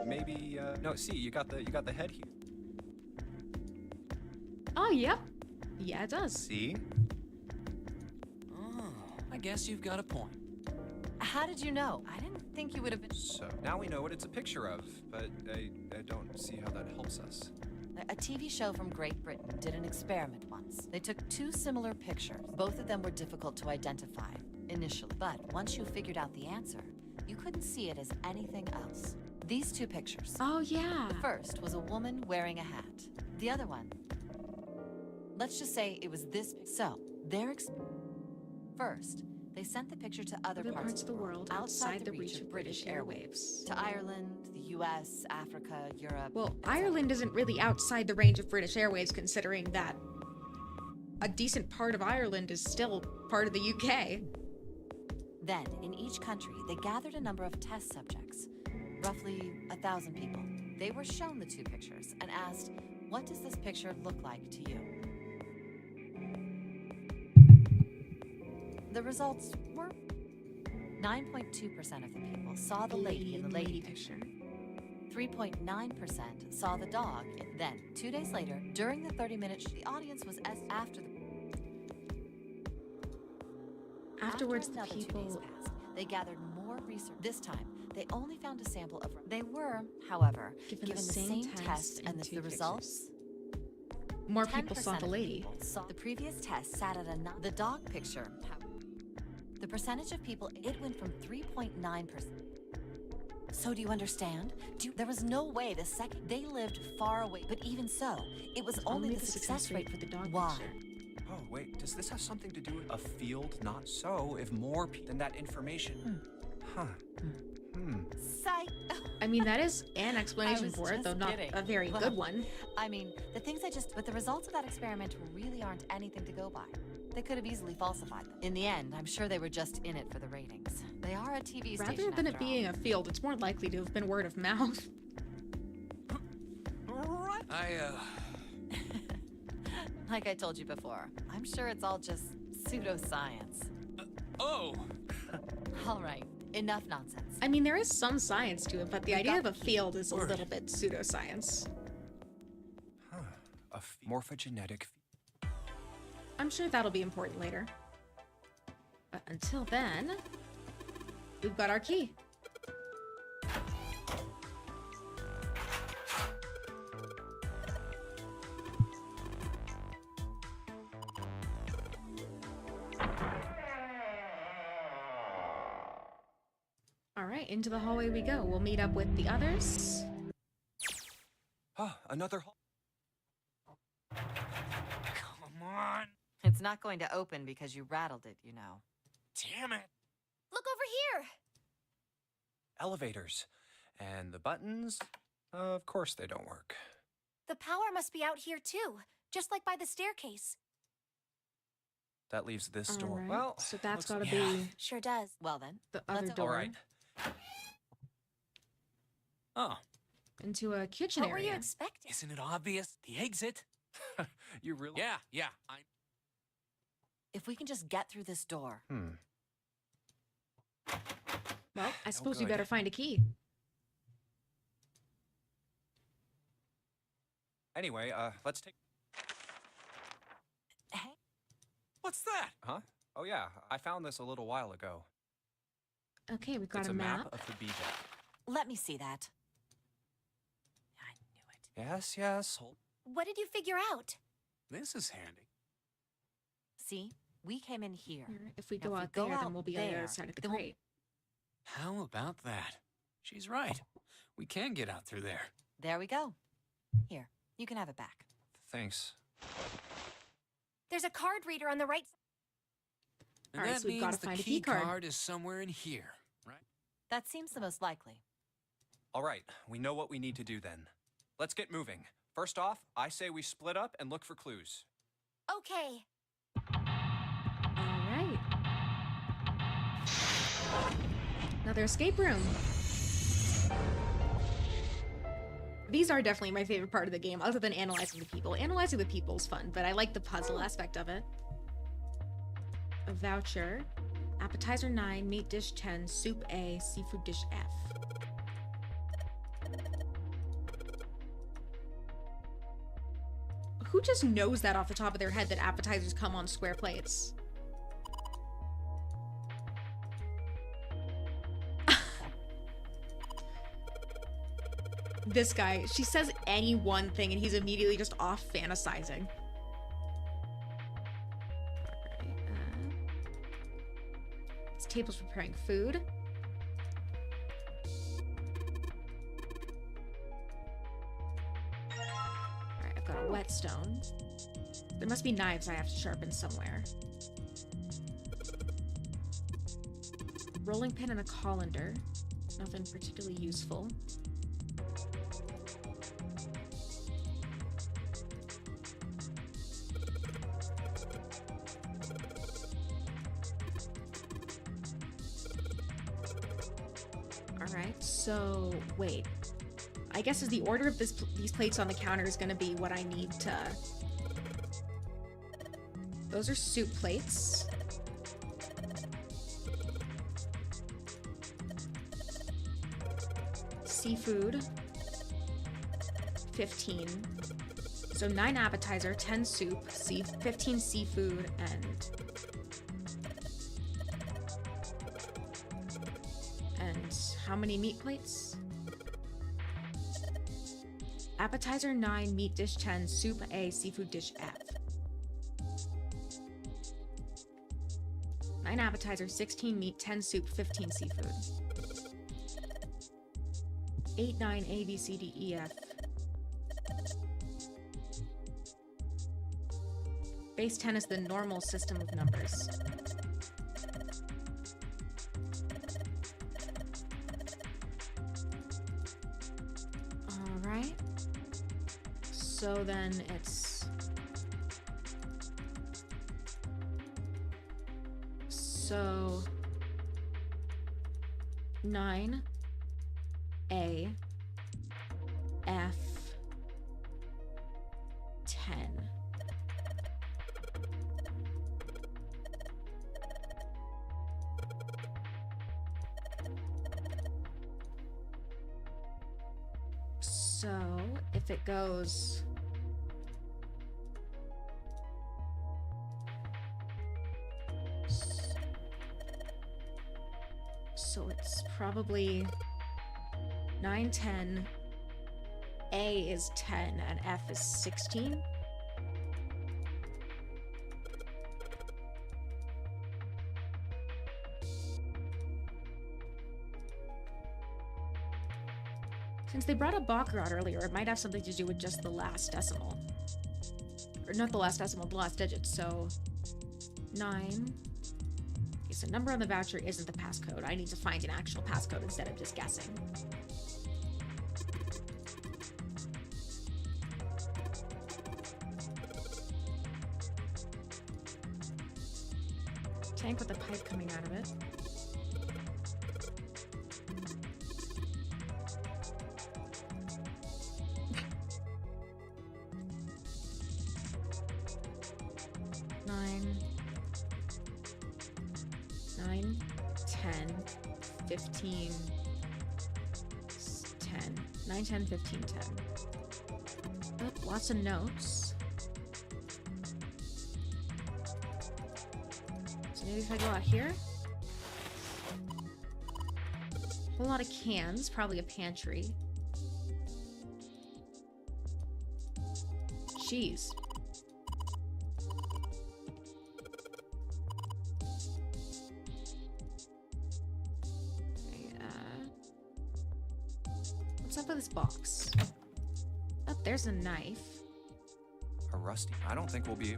Maybe, no, see, you got the head here. Oh, yep. Yeah, it does. See? Oh, I guess you've got a point. How did you know? I didn't think you would have been. So, now we know what it's a picture of, but I don't see how that helps us. A TV show from Great Britain did an experiment once. They took two similar pictures. Both of them were difficult to identify initially, but once you figured out the answer, you couldn't see it as anything else. These two pictures. Oh, yeah. The first was a woman wearing a hat. The other one, let's just say it was this. So, first, they sent the picture to other parts of the world outside the reach of British airwaves. To Ireland, the US, Africa, Europe. Well, etc. Ireland isn't really outside the range of British Airways, considering that a decent part of Ireland is still part of the UK. Then, in each country, they gathered a number of test subjects, roughly 1,000 people. They were shown the two pictures and asked, what does this picture look like to you? The results were 9.2% of the people saw the lady in the lady picture. 3.9% saw the dog. Then, 2 days later, during the 30-minute the audience was after the Afterwards, the another 2 days people... passed, they gathered more research. This time, they only found a sample of. They were, however, Given given the the same same test test, and and two the results. More people saw 10% the of lady. people saw the previous test sat at the dog picture. The percentage of people, it went from 3.9%. So do you understand? There was no way the second they lived far away. But even so, it was only the success rate for the dog Why? picture. Oh, wait, does this have something to do with a field not so? If more then that information. Huh. Psych. I mean, that is an I explanation was for it, though just not kidding. a very Well, good one. I mean, the things but the results of that experiment really aren't anything to go by. They could have easily falsified them. In the end, I'm sure they were just in it for the ratings. They are a TV station. Rather than it after all. being a field, it's more likely to have been word of mouth. Like I told you before, I'm sure it's all just pseudoscience. Oh! All right, Enough nonsense. I mean, there is some science to it, but the We've idea of got a field is a Word. little bit pseudoscience. A morphogenetic. I'm sure that'll be important later. But until then, we've got our key. All right, into the hallway we go. We'll meet up with the others. Another hall. Come on. It's not going to open because you rattled it, you know. Damn it. Look over here! Elevators. And the buttons? Of course they don't work. The power must be out here too, just like by the staircase. That leaves this All door. right, Well, so that's looks- got to yeah. be Sure does. Well then, the let's other open- door all right. Oh, into a kitchen What were area. you expecting? isn't it obvious? The exit? You really? Yeah. if we can just get through this door. Well, I suppose we good. better find a key. Anyway, let's take. Hey, What's that? Huh? Oh yeah, I found this a little while ago. Okay, we've got It's a map. of the BJ. let me see that. I knew it. Yes. Hold. What did you figure out? This is handy. See, we came in here. Here, if we Now, go if we out go there, out then we'll be on the there, other side of the then we'll- crate. How about that? She's right. We can get out through there. There we go. Here, you can have it back. Thanks. There's a card reader on the right side. And Alright, that so we've gotta means the find a key key card. card is somewhere in here, right? That seems the most likely. All right, we know what we need to do then. Let's get moving. First off, I say we split up and look for clues. Okay. All right. Another escape room. These are definitely my favorite part of the game, other than analyzing the people. Analyzing the people is fun, but I like the puzzle aspect of it. A voucher. Appetizer 9, meat dish 10, soup A, seafood dish F. Who just knows that off the top of their head that appetizers come on square plates? This guy, she says any one thing and he's immediately just off fantasizing. Alright, this table's preparing food. Alright, I've got a whetstone. There must be knives I have to sharpen somewhere. Rolling pin and a colander. Nothing particularly useful. Alright, so wait. I guess is the order of these plates on the counter is going to be what I need to... Those are soup plates. Seafood. 15. So 9 appetizer, 10 soup, 15 seafood, and how many meat plates? Appetizer 9, meat dish 10, soup A, seafood dish F. 9 appetizers, 16 meat, 10 soup, 15 seafood. 8, 9, A, B, C, D, E, F. Base 10 is the normal system of numbers. Alright. So then it's... So... 9... A... F... 10. So, if it goes... So it's probably 9, 10, A is 10, and F is 16. Since they brought up Baccarat earlier, it might have something to do with just the last decimal. Or not the last decimal, the last digit, so 9. Okay, so number on the voucher isn't the passcode. I need to find an actual passcode instead of just guessing. Tank with a pipe coming out of it. Nine, 10, 15, 10. 9, 10, 15, 10. Oh, lots of notes. So maybe if I go out here? A whole lot of cans, probably a pantry. Cheese. What's up with this box? Oh, there's a knife. A rusty. I don't think we'll be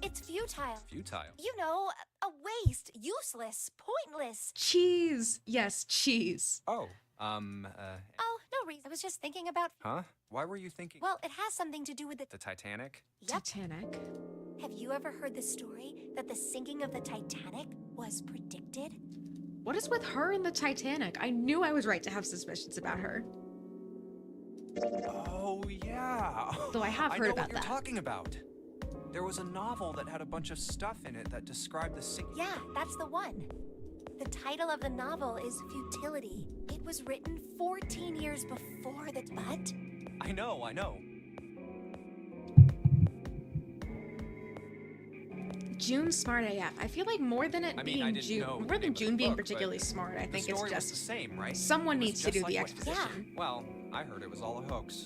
It's futile. futile. You know, a waste, useless, pointless. Cheese! Yes, cheese. Oh, Oh, no reason. I was just thinking about. huh? Why were you thinking Well, it has something to do with the. the Titanic? Yep. Titanic. Have you ever heard the story that the sinking of the Titanic was predicted? What is with her and the Titanic? I knew I was right to have suspicions about her. Oh yeah. Though I have I heard know about what you're that. talking about. There was a novel that had a bunch of stuff in it that described the sinking. Yeah, that's the one. The title of the novel is Futility. It was written 14 years before the. What? I know. June's smart AF. I feel like more than it I mean, being I didn't June, know the more than name of the June being book, but particularly smart, I The think it's story was the just same, right? someone It was needs to just do the like what- exposition. Well, I heard it was all a hoax.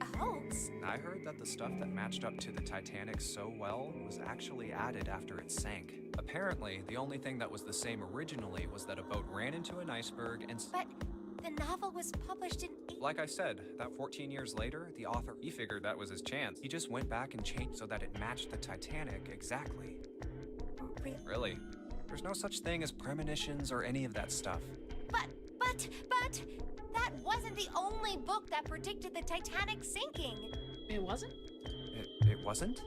A hoax? I heard that the stuff that matched up to the Titanic so well was actually added after it sank. Apparently, the only thing that was the same originally was that a boat ran into an iceberg and. But the novel was published in. Like I said, that 14 years later, the author, he figured that was his chance. He just went back and changed so that it matched the Titanic exactly. Really? There's no such thing as premonitions or any of that stuff. But that wasn't the only book that predicted the Titanic sinking. It wasn't? It wasn't?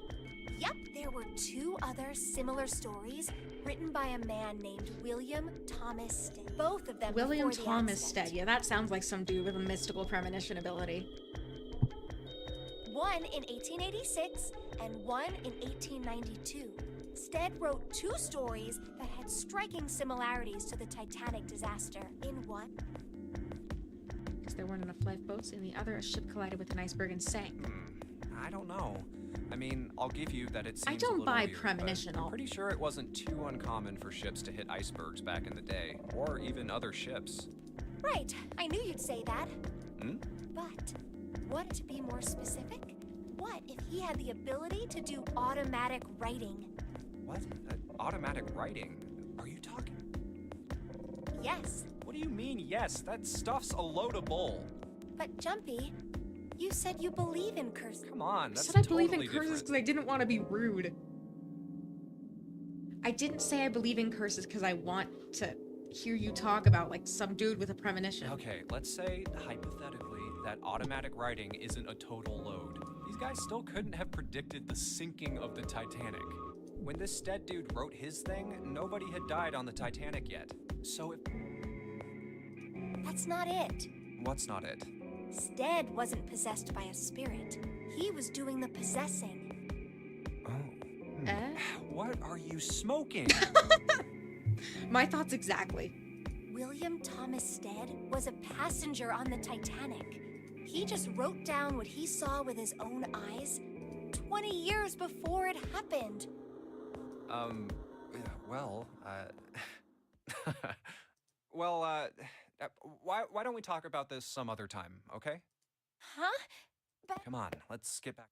Yep, there were 2 other similar stories written by a man named William Thomas Stead. Both of them William before the Thomas accident. Stead. Yeah, that sounds like some dude with a mystical premonition ability. One in 1886 and one in 1892. Stead wrote 2 stories that had striking similarities to the Titanic disaster. In one, Because there weren't enough lifeboats. In the other, a ship collided with an iceberg and sank. I don't know. I mean, I'll give you that it seems I a don't little buy weird, premonition. but I'm pretty sure it wasn't too uncommon for ships to hit icebergs back in the day, or even other ships. right, I knew you'd say that. Hmm? But what, to be more specific, what if he had the ability to do automatic writing? What? Automatic writing? Are you talking? Yes, What do you mean, yes? That stuff's a load of bull. but Jumpy, you said you believe in curse. Come on, I that's said I believe in totally curses different. because I didn't want to be rude. I didn't say I believe in curses because I want to hear you talk about like some dude with a premonition. Okay, let's say, hypothetically, that automatic writing isn't a total load. These guys still couldn't have predicted the sinking of the Titanic. When this Stead dude wrote his thing, nobody had died on the Titanic yet. So if... That's not it. What's not it? Stead wasn't possessed by a spirit. He was doing the possessing. Oh. Eh? What are you smoking? My thoughts exactly. William Thomas Stead was a passenger on the Titanic. He just wrote down what he saw with his own eyes 20 years before it happened. Well, well, why don't we talk about this some other time, okay? Huh? But Come on, let's get back.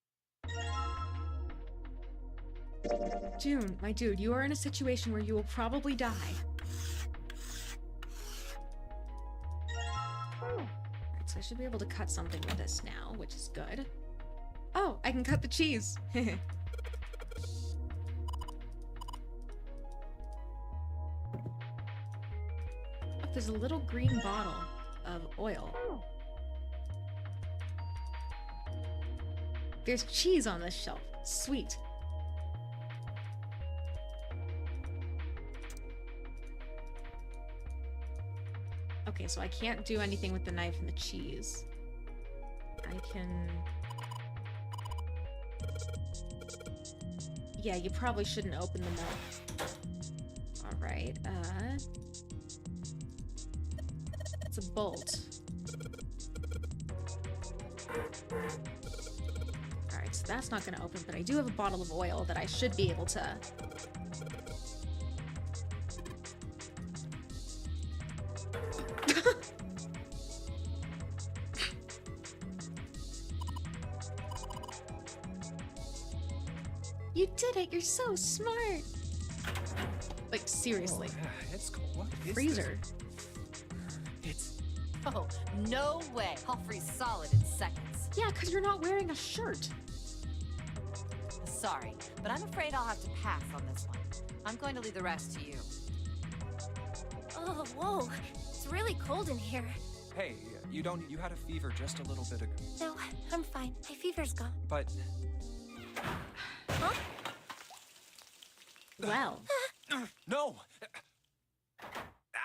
June, my dude, you are in a situation where you will probably die. Alright, so I should be able to cut something with this now, which is good. Oh, I can cut the cheese. Look, there's a little green bottle of oil. There's cheese on this shelf. Sweet. Okay, so I can't do anything with the knife and the cheese. I can... Yeah, you probably shouldn't open the milk. Alright, it's a bolt. Alright, so that's not gonna open, but I do have a bottle of oil that I should be able to... You did it! You're so smart! Like, seriously. Oh, it's cool. What is Freezer. It's... Oh, no way. I'll freeze solid in seconds. Yeah, because you're not wearing a shirt. Sorry, but I'm afraid I'll have to pass on this one. I'm going to leave the rest to you. oh, whoa, it's really cold in here. Hey, you had a fever just a little bit ago. No, I'm fine. My fever's gone. But... Huh? Well. No!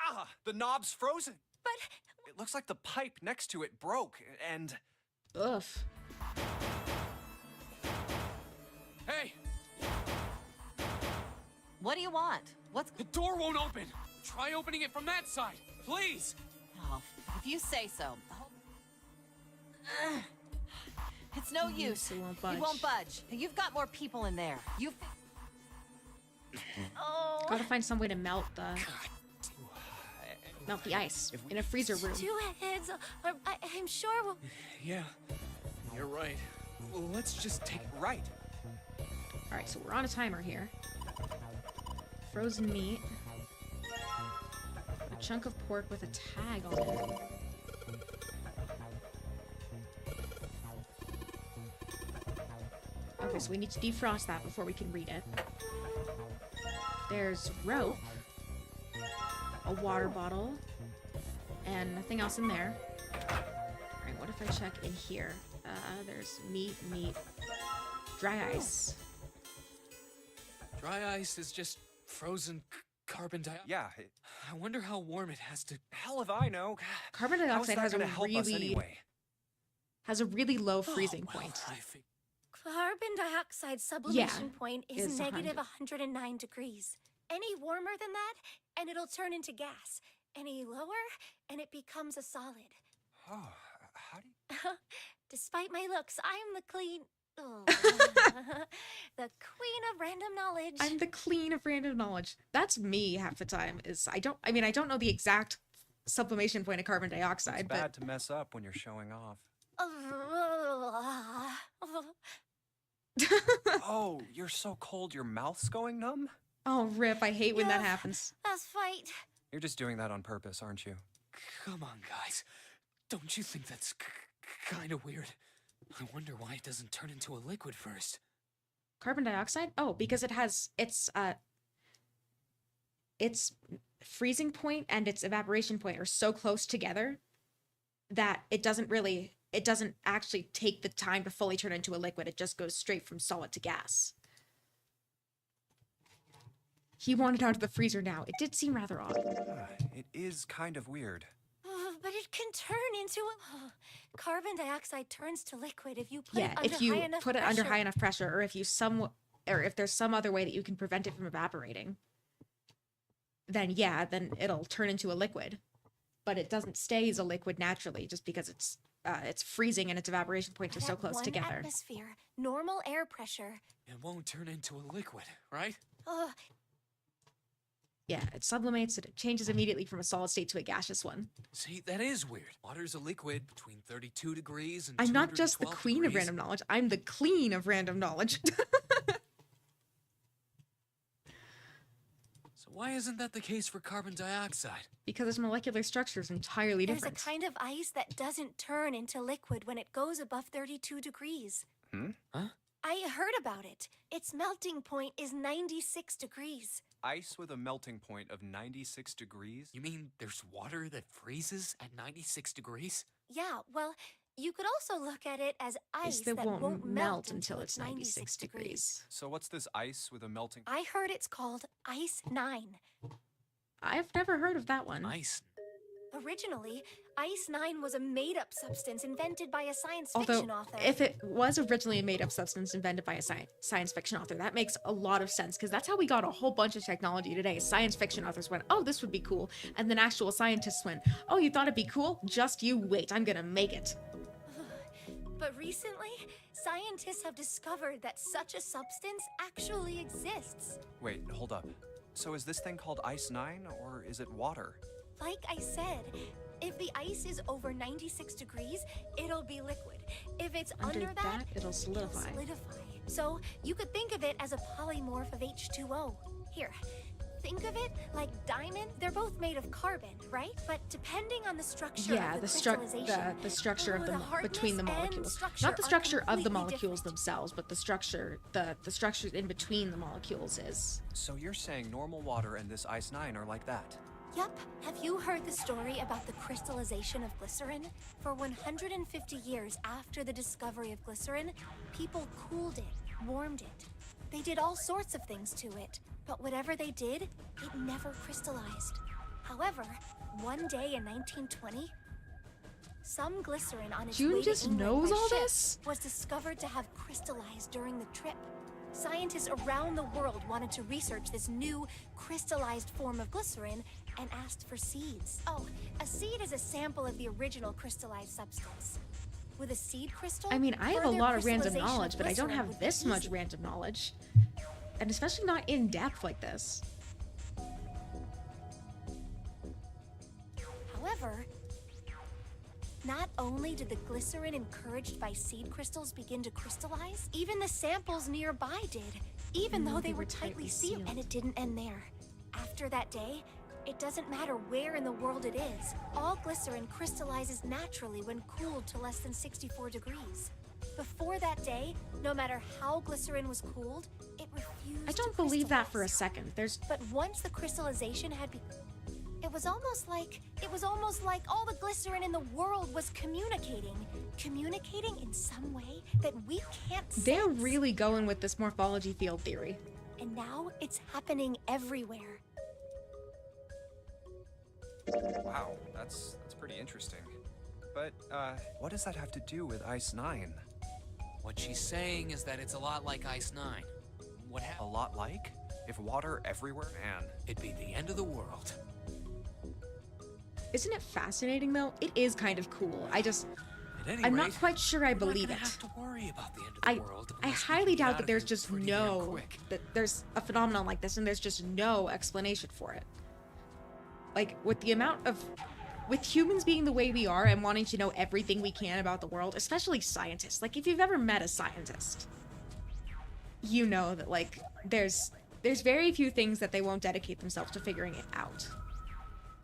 Ah! The knob's frozen! But It looks like the pipe next to it broke, and... Oof. Hey, What do you want? What's... the door won't open. Try opening it from that side, please. Oh, if you say so. Ugh. It's no use. It won't You won't budge. You've got more people in there. You've... oh, Gotta find some way to melt the ice in a freezer room. 2 heads. I'm sure we'll... Yeah, you're right. Well, let's just take it. Right. All right, so we're on a timer here. Frozen meat. A chunk of pork with a tag on it. Okay, so we need to defrost that before we can read it. There's rope, a water bottle, and nothing else in there. Alright, what if I check in here? There's meat, dry ice. Dry ice is just frozen carbon dioxide. Yeah, I wonder how warm it has to. hell if I know. Carbon How's dioxide that has gonna help us anyway? has a really low freezing Oh, well, point. I think. Carbon dioxide sublimation point is is negative 100. 109 degrees. Any warmer than that, and it'll turn into gas. Any lower, and it becomes a solid. Oh, how do you... Despite my looks, I'm the clean... Oh, the queen of random knowledge. I'm the clean of random knowledge. That's me half the time. I don't know the exact sublimation point of carbon dioxide, It's bad to mess up when you're showing off. Oh, you're so cold your mouth's going numb? Oh, rip, I hate when that Yeah. happens. Let's fight. You're just doing that on purpose, aren't you? Come on, guys. Don't you think that's kind of weird? I wonder why it doesn't turn into a liquid first. Carbon dioxide? Oh, because it has its freezing point and its evaporation point are so close together that it doesn't actually take the time to fully turn into a liquid. It just goes straight from solid to gas. He wanted out of the freezer now. It did seem rather odd. It is kind of weird. But it can turn into a... Carbon dioxide turns to liquid if you put Yeah, it under if you high enough put it pressure. under high enough pressure, or if there's some other way that you can prevent it from evaporating, then it'll turn into a liquid. But it doesn't stay as a liquid naturally just because it's its freezing and its evaporation points are so At close one together. atmosphere, normal air pressure. It won't turn into a liquid, right? Ugh, Yeah, it sublimates and it changes immediately from a solid state to a gaseous one. See, that is weird. Water's a liquid between 32 degrees and I'm not just the 212 queen of degrees. random knowledge, I'm the clean of random knowledge. So why isn't that the case for carbon dioxide? Because its molecular structure is entirely there's different. a kind of ice that doesn't turn into liquid when it goes above 32 degrees. Huh? I heard about it. Its melting point is 96 degrees. Ice with a melting point of 96 degrees? You mean there's water that freezes at 96 degrees? Yeah, well, you could also look at it as ice That that won't melt until it's 96 degrees. So what's this ice with a melting... I heard it's called Ice 9. I've never heard of that one. Ice. Originally, Ice 9 was a made-up substance invented by a science Although, fiction author. if it was originally a made-up substance invented by a science fiction author, that makes a lot of sense, because that's how we got a whole bunch of technology today. Science fiction authors went, oh, this would be cool. And then actual scientists went, oh, you thought it'd be cool? Just you wait, I'm gonna make it. But recently, scientists have discovered that such a substance actually exists. Wait, hold up. So is this thing called Ice 9, or is it water? Like I said, if the ice is over 96 degrees, it'll be liquid. If it's under that, it'll solidify. So you could think of it as a polymorph of H2O. Here, think of it like diamond. They're both made of carbon, right? But depending on the structure Yeah, of the crystallization, structure of the between the hardness and molecules. structure Not the are structure of the completely molecules different. themselves, but the structure in between the molecules is. So you're saying normal water and this Ice 9 are like that? Yep. Have you heard the story about the crystallization of glycerin? For 150 years after the discovery of glycerin, people cooled it, warmed it. They did all sorts of things to it, but whatever they did, it never crystallized. However, one day in 1920, some glycerin on its June way to just England knows by all ship this? was discovered to have crystallized during the trip. Scientists around the world wanted to research this new crystallized form of glycerin and asked for seeds. Oh, a seed is a sample of the original crystallized substance. With a seed crystal, I mean, I have a further lot of random crystallization of knowledge, but I don't glycerin have would be this much easy. random knowledge. And especially not in depth like this. However, not only did the glycerin encouraged by seed crystals begin to crystallize, even the samples nearby did, even though they were tightly sealed. And it didn't end there. After that day, it doesn't matter where in the world it is. All glycerin crystallizes naturally when cooled to less than 64 degrees. Before that day, no matter how glycerin was cooled, it refused I don't to believe that for a crystallize. second. There's But once the crystallization had begun, it was almost like all the glycerin in the world was communicating in some way that we can't sense. they're really going with this morphology field theory. And now it's happening everywhere. Wow, that's pretty interesting. But, what does that have to do with Ice 9? What she's saying is that it's a lot like Ice 9. What A happened? lot like? If water everywhere? Man. It'd be the end of the world. Isn't it fascinating though? It is kind of cool. At any I'm rate, not quite sure I we're not believe gonna it. have to worry about the end of I the world. I unless we highly can get doubt out that of there's here just pretty damn no quick. that there's a phenomenon like this and there's just no explanation for it. Like with humans being the way we are and wanting to know everything we can about the world, especially scientists. Like if you've ever met a scientist, you know that like there's very few things that they won't dedicate themselves to figuring it out.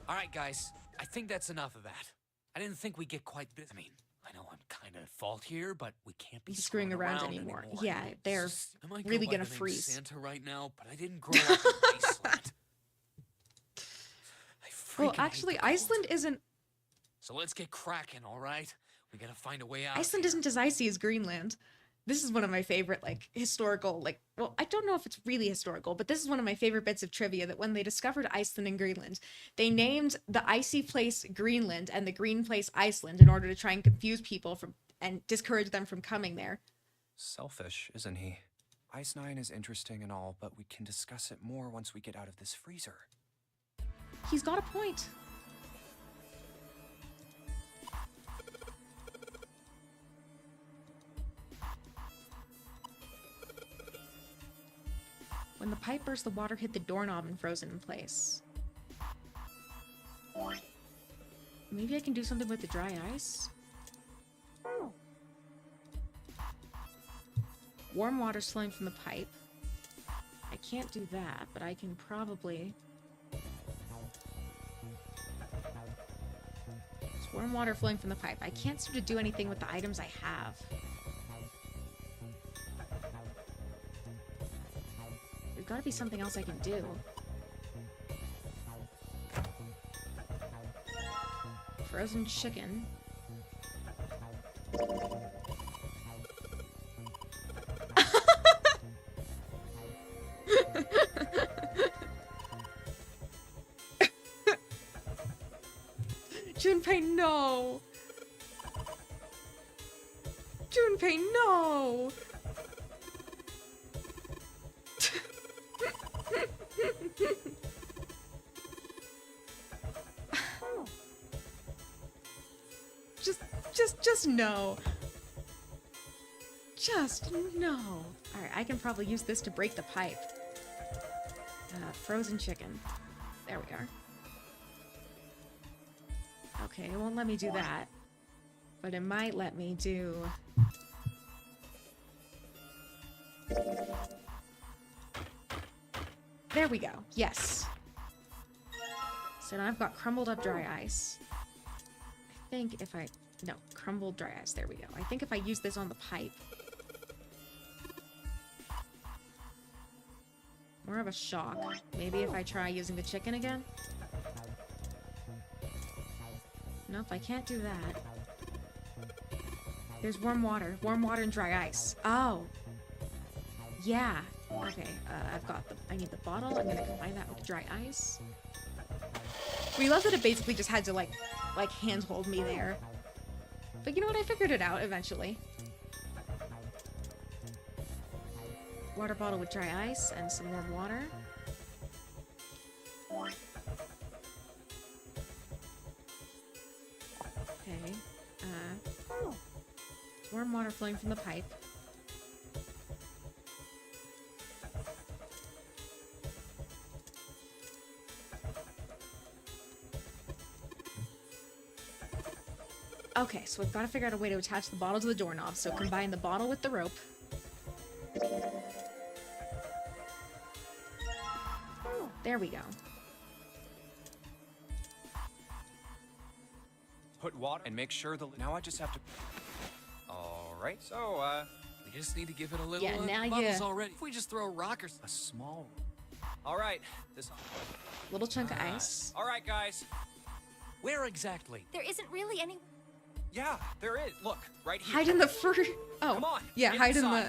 All right, guys. I think that's enough of that. I didn't think we'd get quite this. I mean, I know I'm kind of at fault here, but we can't be Screwing around anymore. Yeah, they're I might go really by gonna the name freeze. Santa right now, but I didn't grow up in Iceland. I Well, freaking hate actually, the cold. Iceland isn't So let's get cracking, all right? We gotta find a way out. Iceland here. isn't as icy as Greenland. This is one of my favorite, like, historical, like, well, I don't know if it's really historical, but this is one of my favorite bits of trivia that when they discovered Iceland and Greenland, they named the icy place Greenland and the green place Iceland in order to try and confuse people and discourage them from coming there. Selfish, isn't he? Ice 9 is interesting and all, but we can discuss it more once we get out of this freezer. He's got a point. the pipe burst, the water hit the doorknob and frozen in place. Maybe I can do something with the dry ice? Warm water's flowing from the pipe. I can't do that, but I can probably... There's warm water flowing from the pipe. I can't seem to do anything with the items I have. There's gotta be something else I can do. Frozen chicken. Junpei, no! Junpei, no! Just no. Just no. Alright, I can probably use this to break the pipe. Frozen chicken. There we are. Okay, it won't let me do that. But it might let me do... There we go. Yes. So now I've got crumbled up dry ice. I think if I... No, crumbled dry ice. There we go. I think if I use this on the pipe... More of a shock. Maybe if I try using the chicken again? Nope, I can't do that. There's warm water. Warm water and dry ice. Oh. Yeah. Okay, I've got the... I need the bottle. I'm gonna combine that with dry ice. We love that it basically just had to, like handhold me there. But you know what? I figured it out eventually. Water bottle with dry ice and some warm water. Okay. Warm water flowing from the pipe. Okay, so we've got to figure out a way to attach the bottle to the doorknob. So combine the bottle with the rope. There we go. Put water and make sure the... Now I just have to... Alright, so, We just need to give it a little... Yeah, now bubbles you- already. If we just throw rockers... a small... Alright, this... Little chunk of ice. Alright, guys. Where exactly? There isn't really any. Yeah, there is. Look, right here. Hide in the Oh, Come on, yeah, get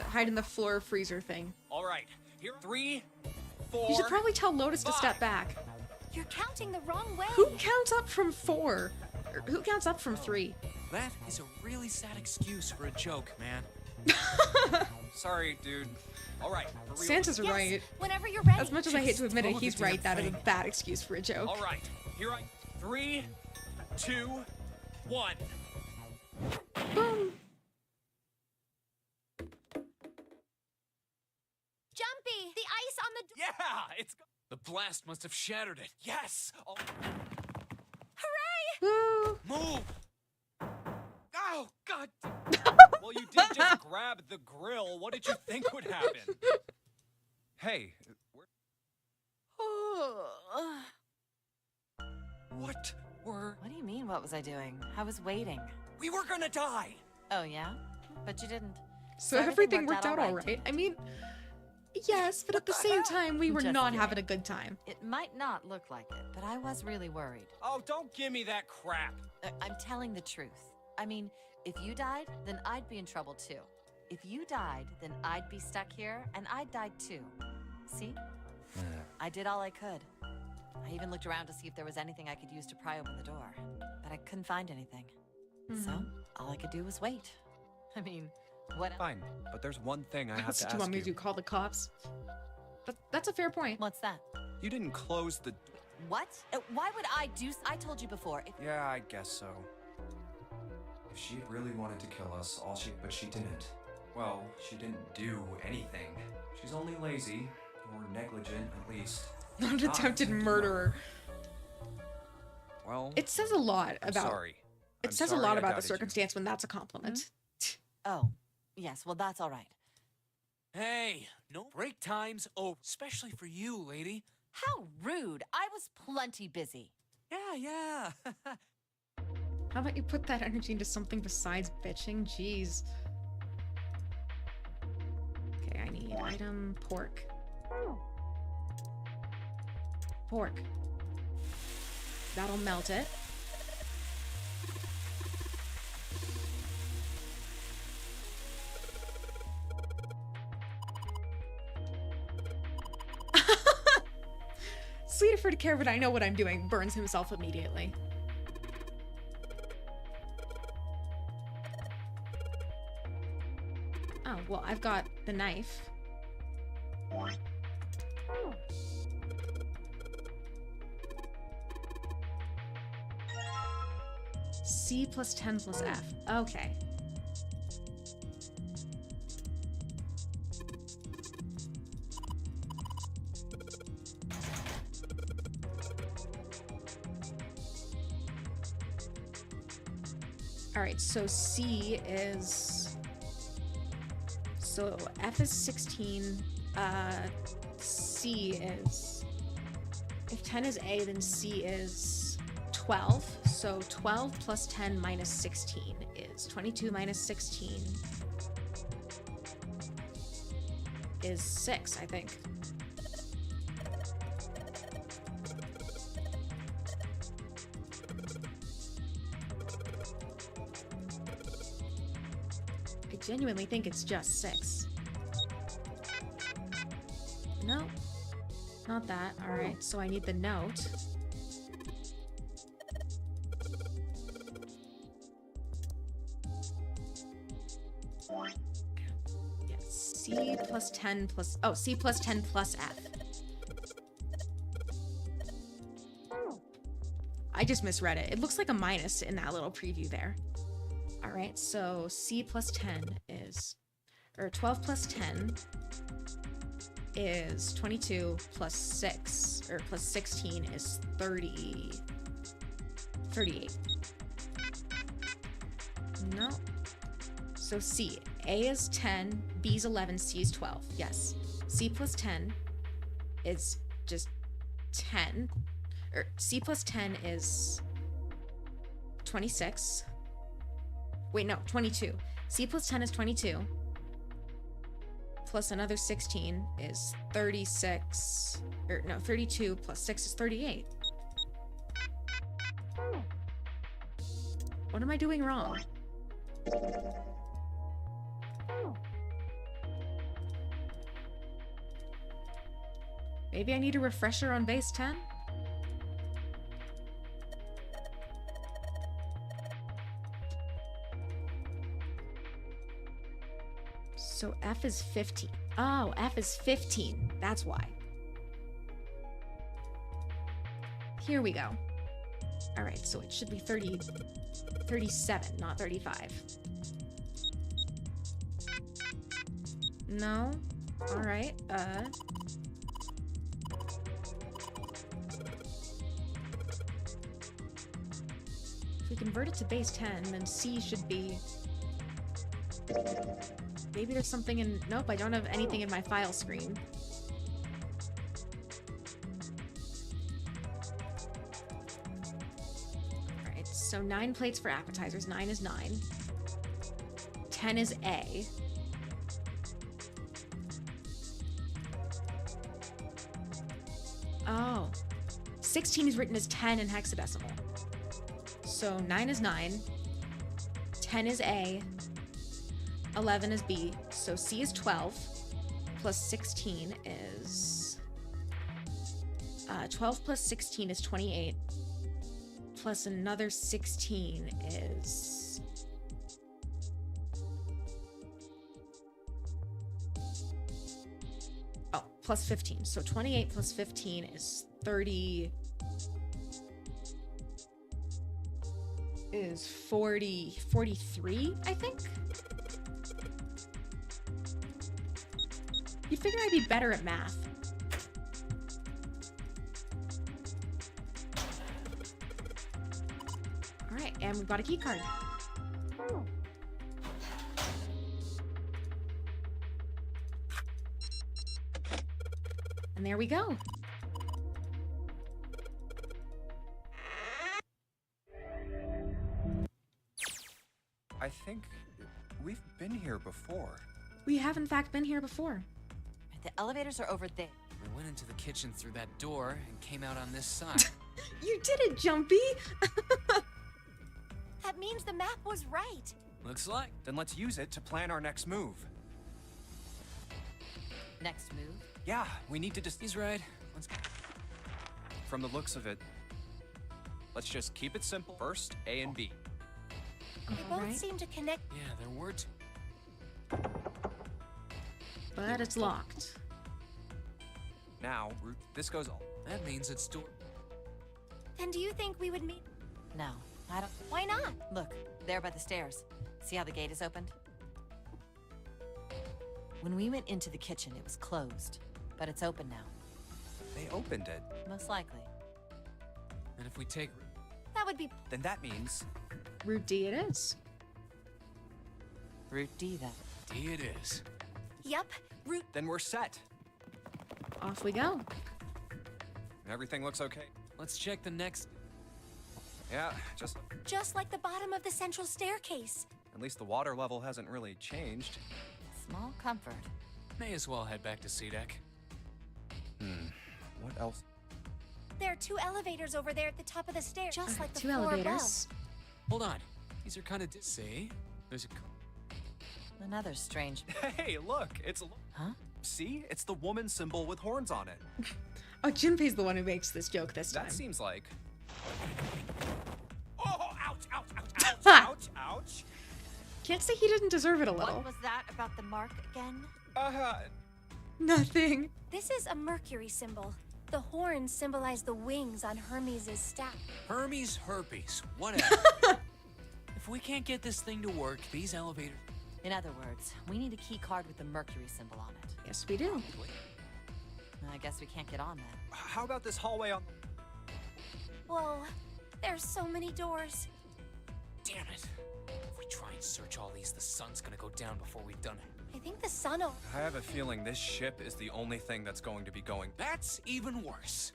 hide in the floor freezer thing. Alright, here... 3, 4... You should probably tell Lotus to step 5. back. You're counting the wrong way. Who counts up from 4? Or who counts up from 3? That is a really sad excuse for a joke, man. Sorry, dude. Alright, for real. Santa's Yes, right. whenever you're ready. As much as I hate to admit it, throw the he's right. damn That is a thing. bad excuse for a joke. Alright, here I... 3, 2, 1. Boom. Jumpy, the ice on the. Yeah, it's... The blast must have shattered it. Yes! Oh, Woo. move! Oh, God! Well, you did just grab the grill. What did you think would happen? Hey, what were... What do you mean, what was I doing? I was waiting. We were gonna die! Oh, yeah? But you didn't. So everything worked out all right. I mean, yes, but at the same time, we were Just not kidding. having a good time. It might not look like it, but I was really worried. Oh, don't give me that crap. I'm telling the truth. I mean, if you died, then I'd be in trouble too. If you died, then I'd be stuck here, and I'd die too. See? I did all I could. I even looked around to see if there was anything I could use to pry open the door, but I couldn't find anything. So, all I could do was wait. I mean, what else? Fine, but there's one thing I have What to do ask you want me you. to do? Call the cops? That's a fair point. What's that? You didn't close the... What? Why would I do... I told you before. If Yeah, I guess so. If she really wanted to kill us, but she didn't. Well, she didn't do anything. She's only lazy, Or negligent, at least. Not attempted murderer. Well, It says a lot I'm about. sorry. It I'm says a sorry lot I about the doubted you. circumstance when that's a compliment. Oh, yes, well, that's all right. Hey, no break times. Oh, especially for you, lady. How rude. I was plenty busy. Yeah. How about you put that energy into something besides bitching? Jeez. Okay, I need item pork. Pork. That'll melt it. Sweet of her to care, but I know what I'm doing. Burns himself immediately. Oh, well, I've got the knife. C plus 10 plus F. Okay. All right, so C is... So F is 16, C is... If 10 is A, then C is 12. So 12 plus 10 minus 16 is 22 minus 16 is 6, I think. I genuinely think it's just 6. No, not that. All right, so I need the note. Yeah, C plus 10 plus... Oh, C plus 10 plus F. I just misread it. It looks like a minus in that little preview there. All right, so C plus 10 is... Or 12 plus 10 is 22 plus 6, or plus 16 is 38. No. So C. A is 10, B is 11, C is 12. Yes. C plus 10 is just 10. Or C plus 10 is 26. Wait, no, 22. C plus 10 is 22. Plus another 16 is 36. Or no, 32 plus 6 is 38. What am I doing wrong? Maybe I need a refresher on base 10? So F is 15. Oh, F is 15. That's why. Here we go. All right, so it should be 37, not 35. No? All right, if we convert it to base 10, then C should be... Maybe there's something in... Nope, I don't have anything in my file screen. Alright, so 9 plates for appetizers. 9 is 9. 10 is A. Oh. 16 is written as 10 in hexadecimal. So 9 is 9. 10 is A. 11 is B, so C is 12, plus 16 is... 12 plus 16 is 28, plus another 16 is... Oh, plus 15, so 28 plus 15 is 30... is 43, I think? You'd figure I'd be better at math. All right, and we've got a key card. Oh, And there we go. I think we've been here before. We have in fact been here before. The elevators are over there. We went into the kitchen through that door and came out on this side. You did it, Jumpy! That means the map was right. Looks like. Then let's use it to plan our next move. Next move. Yeah, we need to just. He's right. Let's go. From the looks of it, let's just keep it simple. First, A and B. They both Alright. seem to connect. Yeah, there were two. But it's locked. Now, this goes all. That means it's door. Then do you think we would meet? No, I don't. Why not? Look, there by the stairs. See how the gate is opened? When we went into the kitchen, it was closed. But it's open now. They opened it. Most likely. And if we take. That would be. Then that means. Route D it is. Route D, then. D it is. Yep. Route. Then we're set. Off we go. Everything looks okay. Let's check the next. Yeah, just. Just like the bottom of the central staircase. At least the water level hasn't really changed. Small comfort. May as well head back to C-Deck. What else? There are 2 elevators over there at the top of the stairs. Just like the 2 floor elevators. Hold on. These are kind of. See? There's a. Another strange. Hey, look! It's. Huh? See? It's the woman symbol with horns on it. Oh, Junpei's the one who makes this joke this time. That seems like. Oh, ouch, ouch, ouch, ouch, Ha! ouch, ouch. Can't say he didn't deserve it a little. What was that about the mark again? Nothing. This is a Mercury symbol. The horns symbolize the wings on Hermes' staff. Hermes herpes. Whatever. If we can't get this thing to work, these elevators. In other words, we need a key card with the Mercury symbol on it. Yes, we do. I guess we can't get on that. How about this hallway on. Whoa, there's so many doors. Damn it. If we try and search all these, the sun's gonna go down before we've done it. I think the sun will. I have a feeling this ship is the only thing that's going to be going. That's even worse.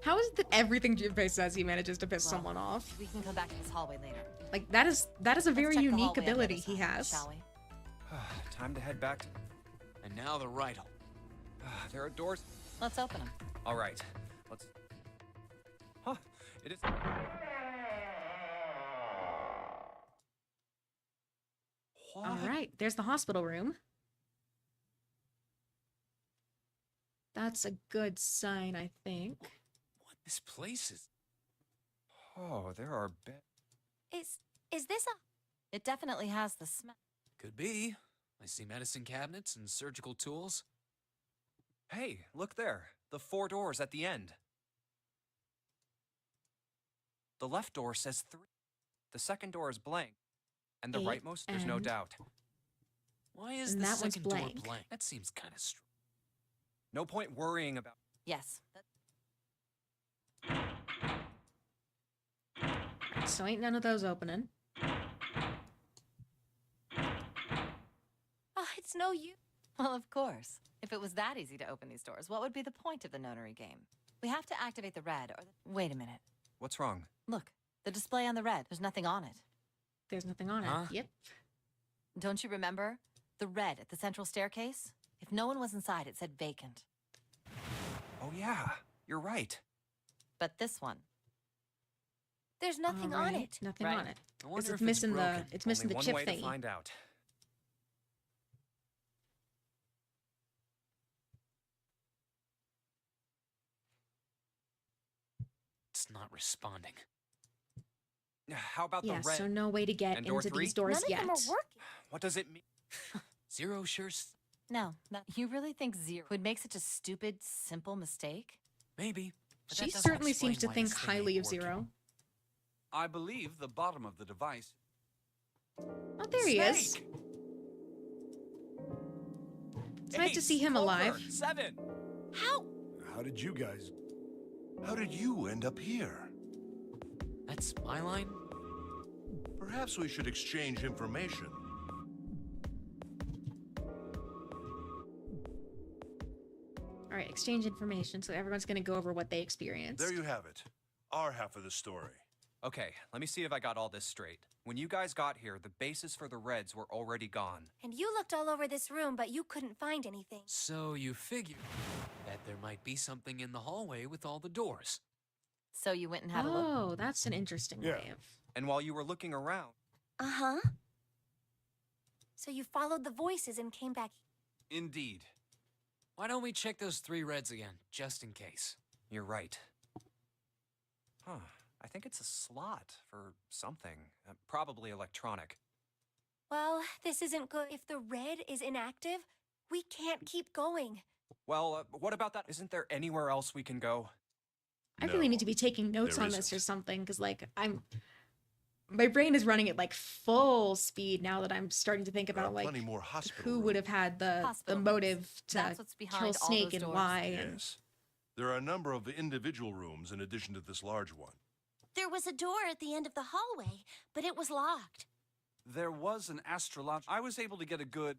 How is it that everything Junpei says he manages to piss Well, someone off? We can come back to this hallway later. Like that is a Let's very check the unique hallway on the ability other he side, has. Shall we? Time to head back to. And now the right hole. There are doors. Let's open them. All right. Let's. Huh. It is. What? All right, there's the hospital room. That's a good sign, I think. What this place is. Oh, there are beds. Is this a? It definitely has the smell. Could be. I see medicine cabinets and surgical tools. Hey, look there. The 4 doors at the end. The left door says 3. The second door is blank. And the 8 rightmost, there's no and- doubt. Why is And the that one's second door blank. blank? That seems kind of strange. No point worrying about. Yes. So ain't none of those opening. Oh, it's no use. Well, of course. If it was that easy to open these doors, what would be the point of the notary game? We have to activate the red or the... Wait a minute. What's wrong? Look, the display on the red. There's nothing on it. There's nothing on Huh? it. Yep. Don't you remember? The red at the central staircase? If no one was inside, it said vacant. Oh, yeah. You're right. But this one, There's nothing on Alright, it. Nothing Right. on it. I wonder It's if missing it's the broken. it's missing Only the one chip way to thingy. find out. It's not responding. How about Yeah, the red? so no way to get And door into 3? these doors None yet. of them are working. What does it mean? Zero sure. no. You really think Zero would make such a stupid, simple mistake? Maybe. but that She doesn't certainly seems to explain why think this thing highly ain't of working. Zero. I believe the bottom of the device. Oh, there he is. Snake! It's nice to 8, see him Clover, alive. 7. How? How did you guys... How did you end up here? That's my line? Perhaps we should exchange information. All right, exchange information. So everyone's going to go over what they experienced. There you have it. Our half of the story. Okay, let me see if I got all this straight. When you guys got here, the bases for the Reds were already gone. And you looked all over this room, but you couldn't find anything. So you figured that there might be something in the hallway with all the doors. So you went and had a look? Oh, that's an interesting Yeah. way of. And while you were looking around, Uh-huh. So you followed the voices and came back. Indeed. Why don't we check those 3 Reds again, just in case? you're right. Huh. I think it's a slot for something. Probably electronic. Well, this isn't good. If the red is inactive, we can't keep going. Well, what about that? Isn't there anywhere else we can go? I really No, need to be taking notes there on this or isn't. something because, like, my brain is running at like full speed now that I'm starting to think There are about like plenty more hospital who rooms. would have had the Hospital rooms. motive to That's what's behind kill all Snake those and doors. why. And Yes. There are a number of individual rooms in addition to this large one. There was a door at the end of the hallway, but it was locked. There was an astrolog. I was able to get a good.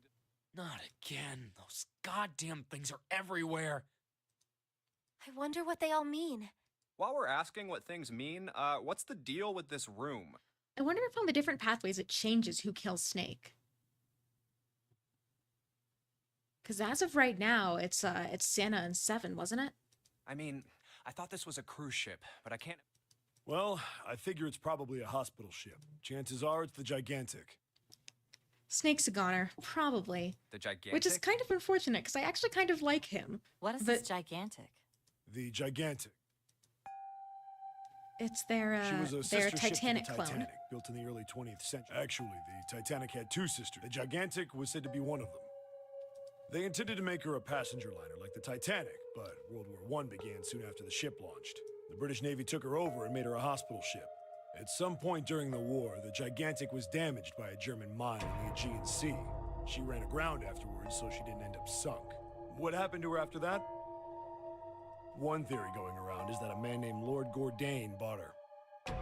Not again. Those goddamn things are everywhere. I wonder what they all mean. While we're asking what things mean, what's the deal with this room? I wonder if on the different pathways it changes who kills Snake. Because as of right now, it's Santa and Seven, wasn't it? I mean, I thought this was a cruise ship, but I can't. Well, I figure it's probably a hospital ship. Chances are it's the Gigantic. Snake's a goner, probably. The gigantic. Which is kind of unfortunate because I actually kind of like him. What is But- this gigantic? The Gigantic. It's their She was a their sister Titanic ship to the clone. Titanic, built in the early 20th century. Actually, the Titanic had 2 sisters. The Gigantic was said to be one of them. They intended to make her a passenger liner like the Titanic, but World War I began soon after the ship launched. The British Navy took her over and made her a hospital ship. At some point during the war, the Gigantic was damaged by a German mine in the Aegean Sea. She ran aground afterwards, so she didn't end up sunk. What happened to her after that? One theory going around is that a man named Lord Gordain bought her.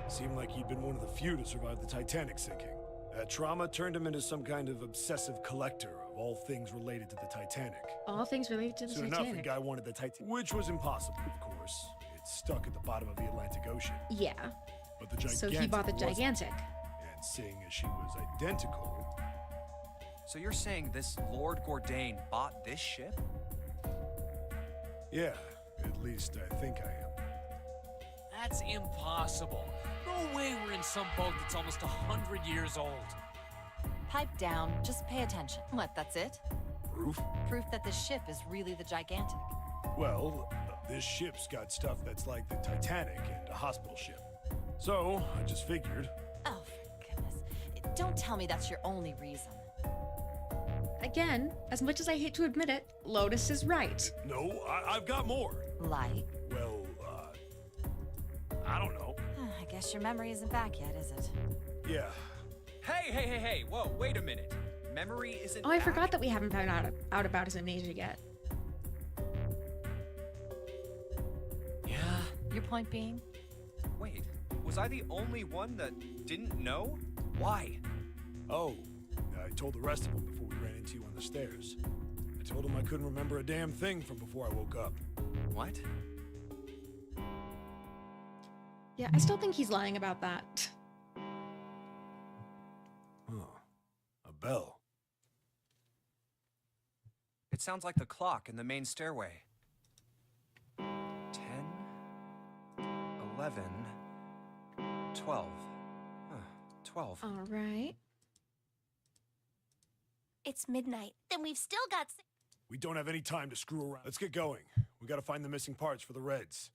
Seemed like he'd been one of the few to survive the Titanic sinking. That trauma turned him into some kind of obsessive collector of all things related to the Titanic. All things related to the Soon enough, the Titanic. guy wanted the Titanic, which was impossible, of course. It's stuck at the bottom of the Atlantic Ocean. Yeah. But the Gigantic So he bought the wasn't. Gigantic. And seeing as she was identical, So you're saying this Lord Gordain bought this ship? yeah, at least I think I am. That's impossible. No way we're in some boat that's almost 100 years old. Pipe down, just pay attention. What, that's it? Proof? Proof that this ship is really the gigantic. Well, this ship's got stuff that's like the Titanic and a hospital ship. So, I just figured. Oh, for goodness. Don't tell me that's your only reason. Again, as much as I hate to admit it, Lotus is right. No, I've got more. Like? Well, I don't know. I guess your memory isn't back yet, is it? Yeah. Hey, whoa, wait a minute. Memory isn't Oh, I back? forgot that we haven't found out about his amnesia yet. Yeah. Your point being? Wait, was I the only one that didn't know? Why? Oh, I told the rest of them before we ran into you on the stairs. I told them I couldn't remember a damn thing from before I woke up. What? Yeah, I still think he's lying about that. Huh. A bell. It sounds like the clock in the main stairway. 10, 11, 12. Huh, 12. All right. It's midnight. Then we've still got. We don't have any time to screw around. Let's get going. We gotta find the missing parts for the Reds.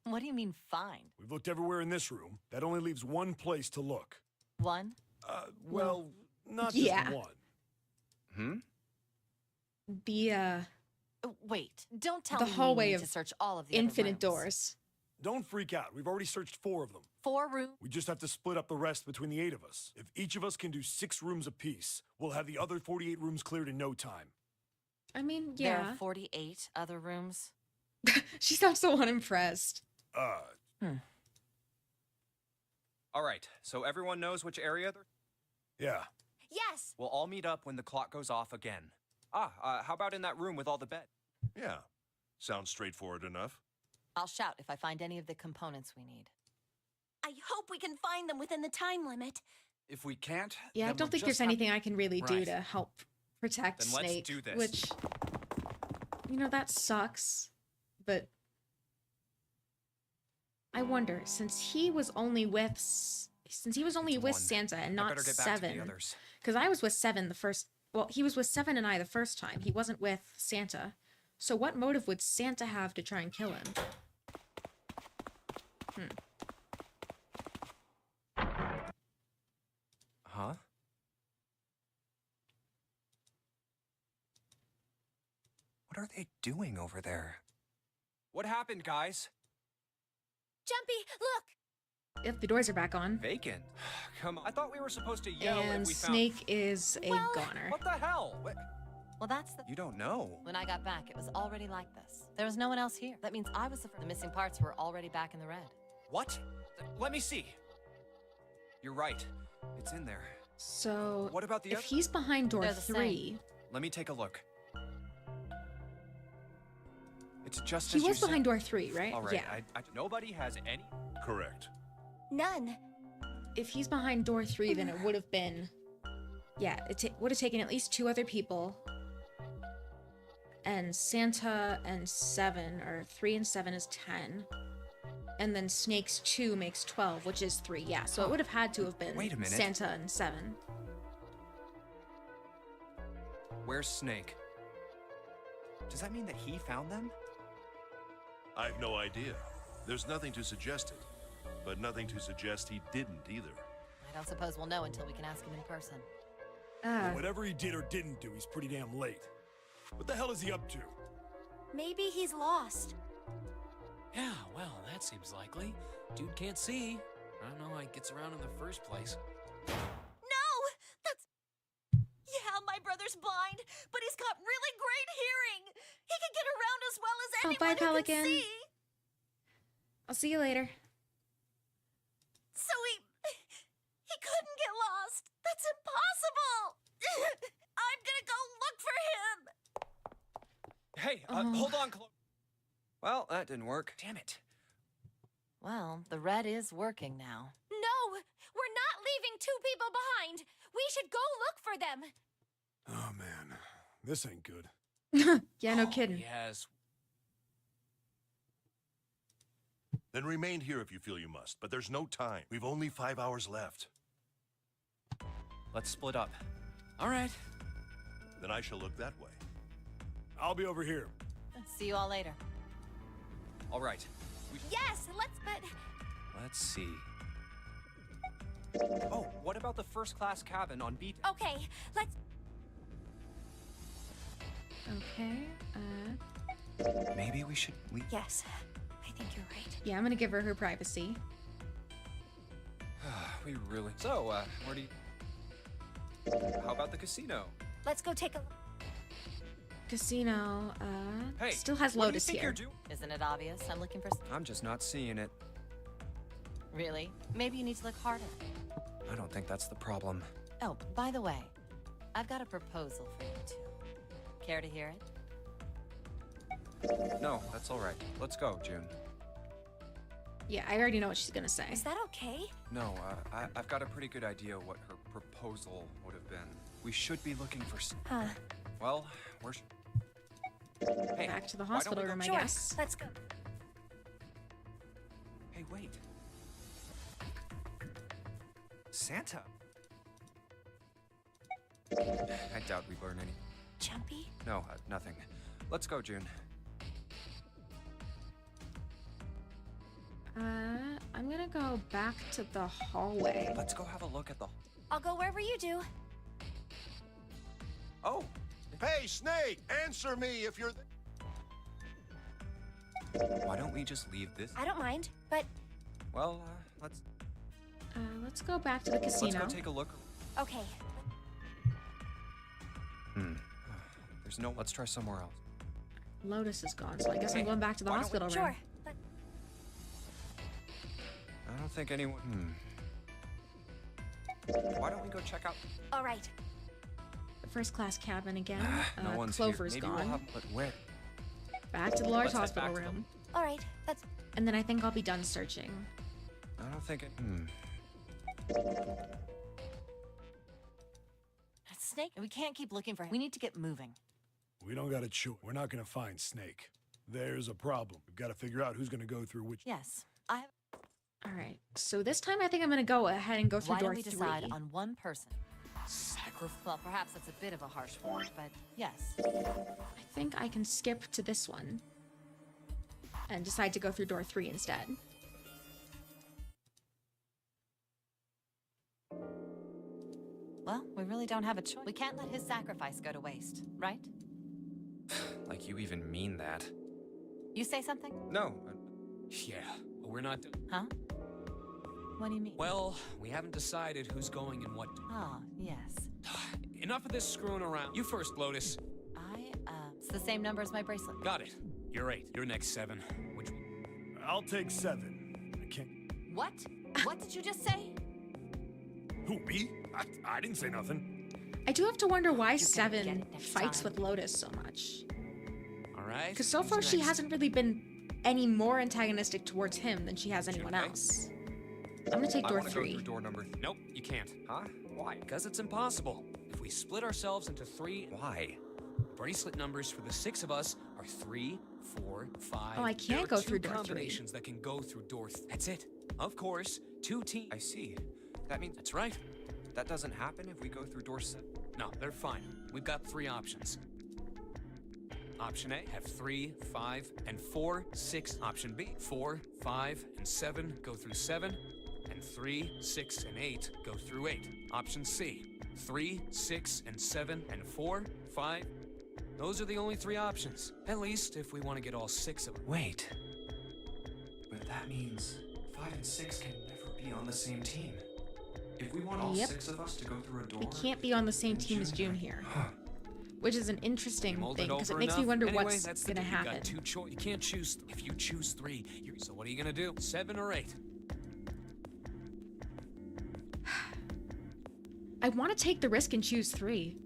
What do you mean, find? We've looked everywhere in this room. That only leaves one place to look. One? Well, not yeah. just one. Hmm? The Wait, don't tell The me we hallway need of to search all of the other infinite rooms. doors. Don't freak out. We've already searched 4 of them. 4 rooms? We just have to split up the rest between the 8 of us. If each of us can do 6 rooms apiece, we'll have the other 48 rooms cleared in no time. I mean, There yeah. are 48 other rooms. She sounds so unimpressed. All right, so everyone knows which area they're... Yeah. Yes! We'll all meet up when the clock goes off again. How about in that room with all the bed? Yeah. Sounds straightforward enough. I'll shout if I find any of the components we need. I hope we can find them within the time limit. If we can't, Yeah, I then don't we'll think just there's have- anything I can really do Right. to help protect Then let's Snake. do this. Which, you know, that sucks. But I wonder, since he was only with It's one. Santa and I not better get back to the 7, others. because I was with 7 the first. Well, he was with 7 and I the first time. He wasn't with Santa. So what motive would Santa have to try and kill him? Huh? What are they doing over there? What happened, guys? Jumpy, look! If the doors are back on. Vacant. Come on. I thought we were supposed to yell And if we found... Snake is a goner. What the hell? Well, that's the... You don't know. When I got back, it was already like this. There was no one else here. That means I was the missing parts were already back in the red. What? Let me see. You're right. It's in there. So What about the if other- he's behind door They're the 3, Let me take a look. It's just he as you was said. behind door 3, right? All right. Yeah. Nobody has any... Correct. None. If he's behind door 3, then it would have been, yeah, it would have taken at least 2 other people, and Santa and 7, or 3 and 7 is 10, and then Snake's 2 makes 12, which is 3. Yeah, so it would have had to have been Wait a minute. Santa and 7. Where's Snake? Does that mean that he found them? I've no idea. There's nothing to suggest it, but nothing to suggest he didn't either. I don't suppose we'll know until we can ask him in person. Whatever he did or didn't do, he's pretty damn late. What the hell is he up to? Maybe he's lost. Yeah, well, that seems likely. Dude can't see. I don't know how he gets around in the first place. No! That's... Yeah, my brother's blind, but he's got really great hearing. He can get around as well as Oh, anyone bye, who Pelican. can see. I'll see you later. So he couldn't get lost. That's impossible. I'm gonna go look for him. Hey, Oh. hold on, Chloe. Well, that didn't work. Damn it. Well, the red is working now. No, we're not leaving 2 people behind. We should go look for them. Oh man, this ain't good. Yeah, no Oh, kidding. Yes. Then remain here if you feel you must, but there's no time. We've only 5 hours left. Let's split up. All right. Then I shall look that way. I'll be over here. See you all later. All right. Yes, but Let's see. Oh, what about the first-class cabin on B deck? okay, let's. Okay, Maybe we should leave. Yes, I think you're right. yeah, I'm gonna give her her privacy. We really... So, where do you... How about the casino? Let's go take a look. Casino, Hey, still has what do you Lotus think here. you're doing? Isn't it obvious? I'm looking for... I'm just not seeing it. Really? Maybe you need to look harder. I don't think that's the problem. Oh, by the way, I've got a proposal for you two. Care to hear it? No, that's all right. Let's go, June. Yeah, I already know what she's gonna say. Is that okay? No, I've got a pretty good idea what her proposal would have been. We should be looking for... Huh. Well, we're... Hey, Back to the why don't hospital we go room, I Sure. guess. Let's go. Hey, wait. Santa? I doubt we learn any... Jumpy? No, nothing. Let's go, June. I'm gonna go back to the hallway. Let's go have a look at the... I'll go wherever you do. Oh! Hey, Snake! Answer me if you're... Why don't we just leave this? I don't mind, but Well, let's Let's go back to the casino. go take a look. okay. There's no... Let's try somewhere else. Lotus is gone, so I guess I'm Hey, going back to the why don't we- hospital room. Sure. But I don't think anyone... Why don't we go check out? All right. The first class cabin again. No one's Clover's here. Maybe gone. we'll have. But where? Back to the large Let's head hospital back to the- room. All right. That's And then I think I'll be done searching. I don't think it. Snake, we can't keep looking for him. We need to get moving. We don't got a choice. We're not gonna find Snake. There's a problem. We've got to figure out who's gonna go through which. Yes, I. All right. So this time I think I'm going to go ahead and go through Why door don't we 3. decide on one person? Well, perhaps that's a bit of a harsh word, but yes. I think I can skip to this one and decide to go through door 3 instead. Well, we really don't have a choice. We can't let his sacrifice go to waste, right? Like you even mean that? You say something? No. Yeah, but we're not. Huh? What do you mean? Well, we haven't decided who's going and what. Ah, yes. Enough of this screwing around. You first, Lotus. It's the same number as my bracelet. Got it. You're 8. You're next 7. Which? I'll take 7. I can't. What? What did you just say? Who, me? I didn't say nothing. I do have to wonder why You're gonna get 7 it next fights time. with Lotus so much. All right. Because so who's far she next? hasn't really been any more antagonistic towards him than she has anyone Okay. else. I'm gonna take I door want to go 3. through door number. Nope, you can't. Huh? Why? Because it's impossible. If we split ourselves into 3, Why? bracelet numbers for the 6 of us are 3, 4, 5. Oh, I can't There are go 2 through door 3. combinations that can go through door. That's it. Of course, 2 teams. I see. That means That's right. that doesn't happen if we go through door 7. No, they're fine. We've got 3 options. Option A, have 3, 5, and 4, 6. Option B, 4, 5, and 7 go through 7, and 3, 6, and 8 go through 8. Option C, 3, 6, and 7, and 4, 5. Those are the only 3 options. At least if we want to get all 6 of them. Wait. But that means 5 and 6 can never be on the same team. If we want all Yep. 6 of us to go through a door. We can't be on the same then team as June here. Huh. Which is an interesting Mulled thing, because it over makes me enough? wonder Anyway, what's that's the gonna deal. You've happen. got 2 choices. You can't choose. If you choose 3, so what are you gonna do? 7 or 8? I want to take the risk and choose 3.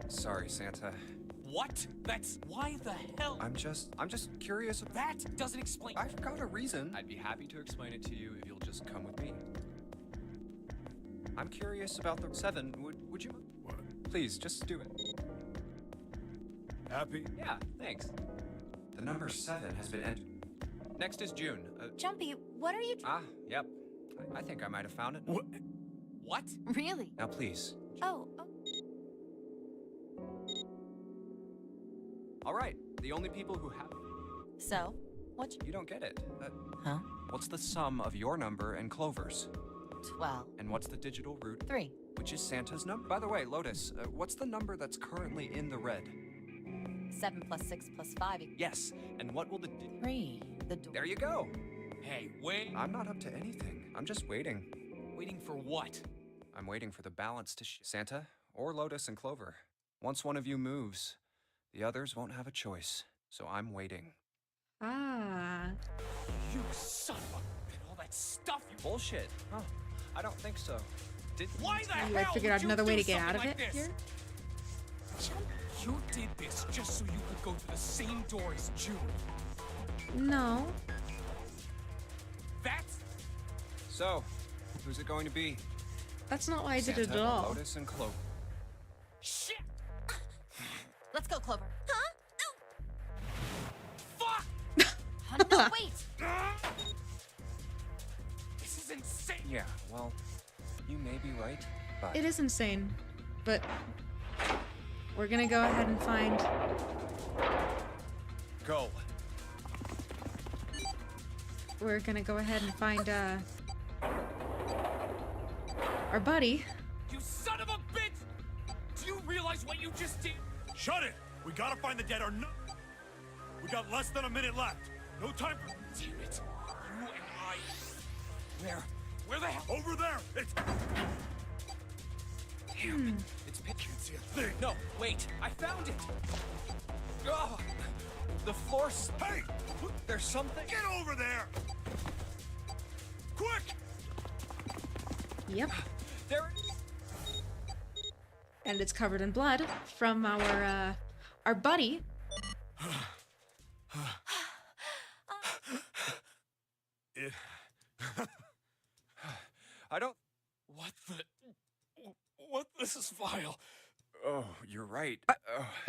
Sorry, Santa. What? That's why the hell? I'm just curious. That doesn't explain. I've got a reason. I'd be happy to explain it to you if you'll just come with me. I'm curious about the 7. Would you? What? Please, just do it. Happy? Yeah, thanks. The number 7 has been entered. Next is June. Jumpy. What are you? Yep. I think I might have found it. What? What? Really? Now, please. Oh. All right. The only people who have. So, what? You don't get it. Huh? What's the sum of your number and Clover's? 12. And what's the digital root? 3. Which is Santa's number? By the way, Lotus, what's the number that's currently in the red? 7 plus 6 plus 5 equals Yes. And what will the? 3. The door. There you go. Hey, wait. I'm not up to anything. I'm just waiting. Waiting for what? I'm waiting for the balance to Santa or Lotus and Clover. Once one of you moves, the others won't have a choice. So I'm waiting. Ah. You son of a... And all that stuff you... Bullshit. Huh. I don't think so. Why the You hell like figured would out you another way do to get out of something it like this? here? You did this just so you could go through the same door as June. No. That's... So, who's it going to be? That's not why I did it Santa, at all. Lotus, and Clover. Shit! Let's go, Clover. Huh? Fuck! No, wait! This is insane! Yeah, well, you may be right, but It is insane, but we're gonna go ahead and find. Go. We're gonna go ahead and find our buddy. You son of a bitch! Do you realize what you just did? Shut it! We gotta find the dead or no. We got less than a minute left. No time for. Damn it! You and I... Where the hell? Over there! It's. Damn, it's pitch. Can't see a thing. No, wait, I found it! oh, the floor's. Hey! There's something. Get over there! Quick! Yep. There it And it's covered in blood from our buddy. I don't. What the? What? This is vile. Oh, you're right.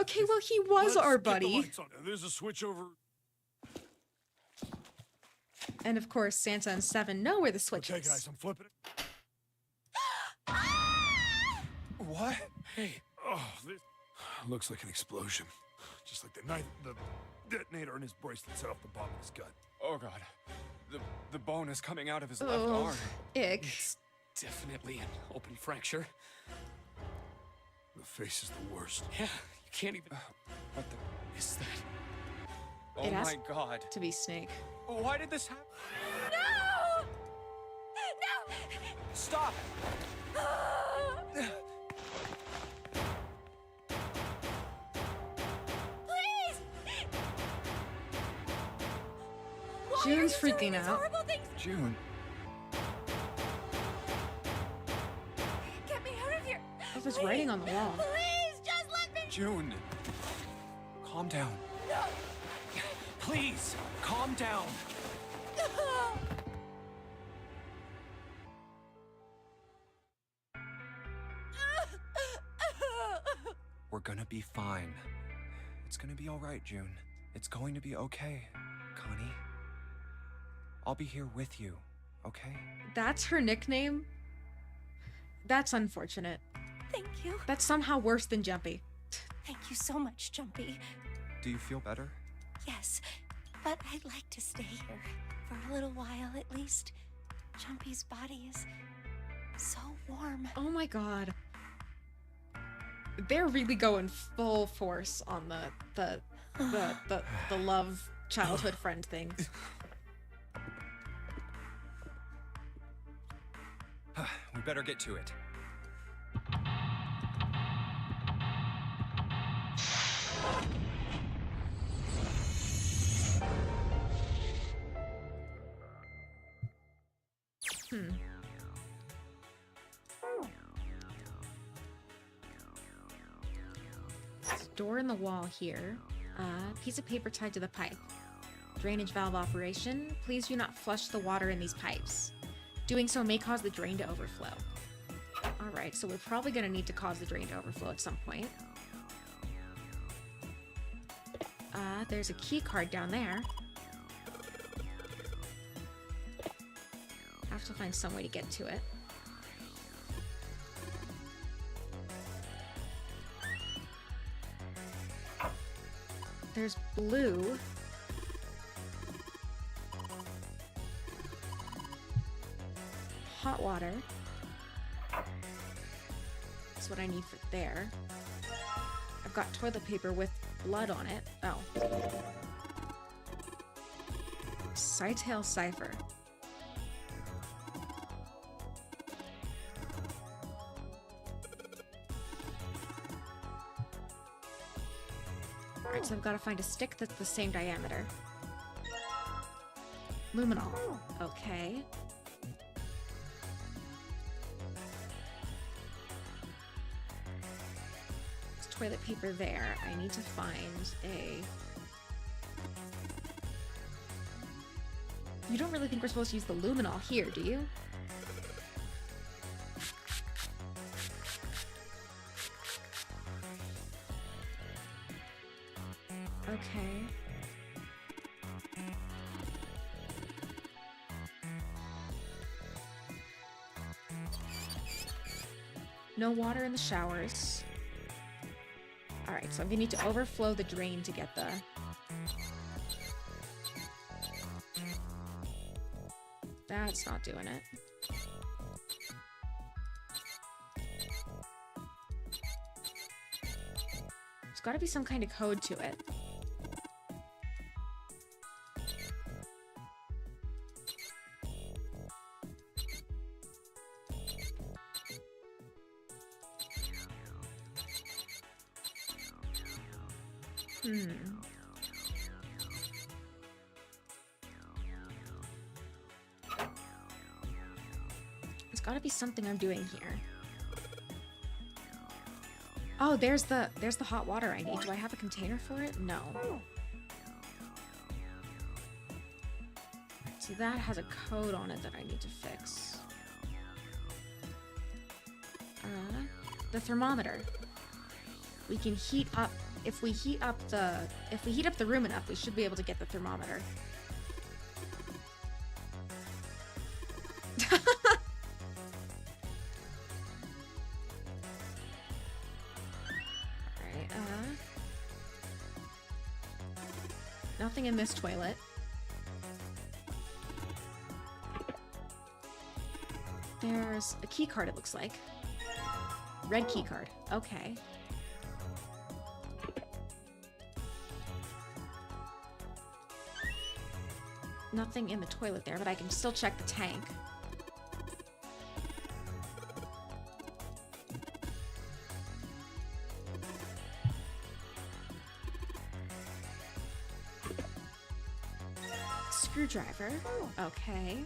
Okay, well, he was Let's our get the buddy. lights on. There's a switch over. And of course, Santa and Seven know where the switch Okay, is. guys, I'm flipping it. What? Hey. Oh, this looks like an explosion. Just like the detonator in his bracelet set off the bottom of his gut. Oh god. The bone is coming out of his left Oh, arm. ick. Definitely an open fracture. The face is the worst. Yeah, you can't even. What the? Is that? Oh It has- my god. To be Snake. Why did this happen? No! No! Stop! Please! June's freaking out. Horrible things. June. Get me out of here. Oh, there's writing on the wall. Please, just let me. June. Calm down. Please, calm down. We're gonna be fine. It's gonna be all right, June. It's going to be okay, Connie. I'll be here with you, okay? That's her nickname? That's unfortunate. Thank you. That's somehow worse than Jumpy. Thank you so much, Jumpy. Do you feel better? Yes, but I'd like to stay here for a little while at least. Jumpy's body is so warm. Oh my god. They're really going full force on the love childhood friend thing. We better get to it. Door in the wall here. Piece of paper tied to the pipe. Drainage valve operation. Please do not flush the water in these pipes. Doing so may cause the drain to overflow. Alright, so we're probably going to need to cause the drain to overflow at some point. There's a key card down there. I have to find some way to get to it. There's blue. Hot water. That's what I need for there. I've got toilet paper with blood on it. Oh. Cytail Cipher. Alright, so I've got to find a stick that's the same diameter. Luminol. Okay. There's toilet paper there. I need to find a... You don't really think we're supposed to use the luminol here, do you? Okay. No water in the showers. Alright, so I'm gonna need to overflow the drain to get the... That's not doing it. There's gotta be some kind of code to it. It's gotta be something I'm doing here. Oh, there's the hot water I need. Do I have a container for it? No. See, that has a code on it that I need to fix. The thermometer. We can heat up, if we heat up the room enough, we should be able to get the thermometer. Alright, nothing in this toilet. There's a key card, it looks like. Red key card. Okay. Nothing in the toilet there, but I can still check the tank. Screwdriver. Okay.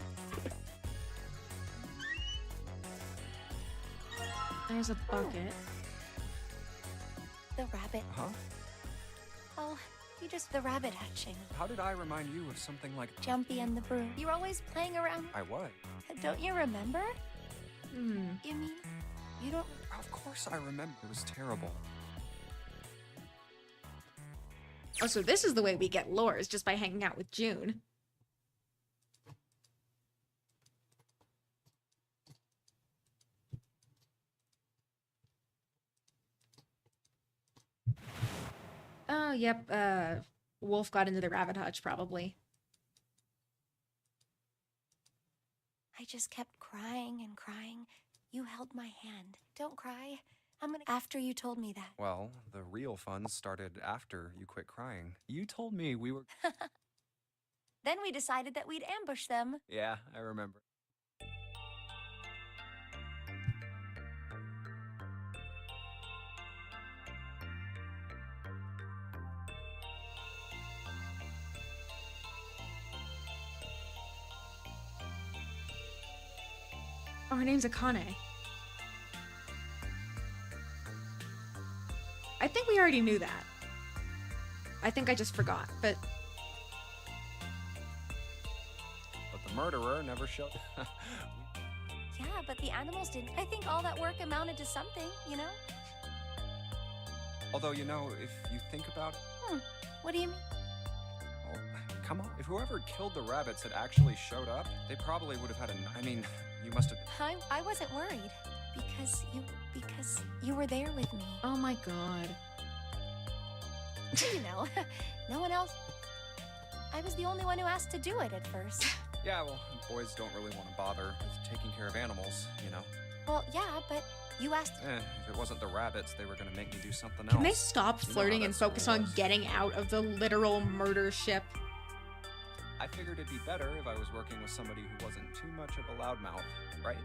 There's a bucket. The rabbit. Huh? Oh, you just the rabbit hatching. How did I remind you of something like... Jumpy and the broom. You're always playing around. I was. Don't you remember? Hmm. You mean you don't? Of course I remember. It was terrible. Oh, so this is the way we get lore, is just by hanging out with June. Oh, yep, Wolf got into the rabbit hutch, probably. I just kept crying and crying. You held my hand. Don't cry. I'm gonna. After you told me that. Well, the real fun started after you quit crying. You told me we were... Then we decided that we'd ambush them. Yeah, I remember. Oh, her name's Akane. I think we already knew that. I think I just forgot, but... But the murderer never showed... Yeah, but the animals didn't. I think all that work amounted to something, you know? Although, you know, if you think about it... What do you mean? Well, come on. If whoever killed the rabbits had actually showed up, they probably would have had a... I mean, you must have... I wasn't worried. Because you were there with me. Oh my god. You know, no one else. I was the only one who asked to do it at first. Yeah, well, boys don't really want to bother with taking care of animals, you know? Well, yeah, but you asked... If it wasn't the rabbits, they were gonna make me do something else. Can they stop You know how flirting that and focus school on was. getting out of the literal murder ship? I figured it'd be better if I was working with somebody who wasn't too much of a loudmouth, right?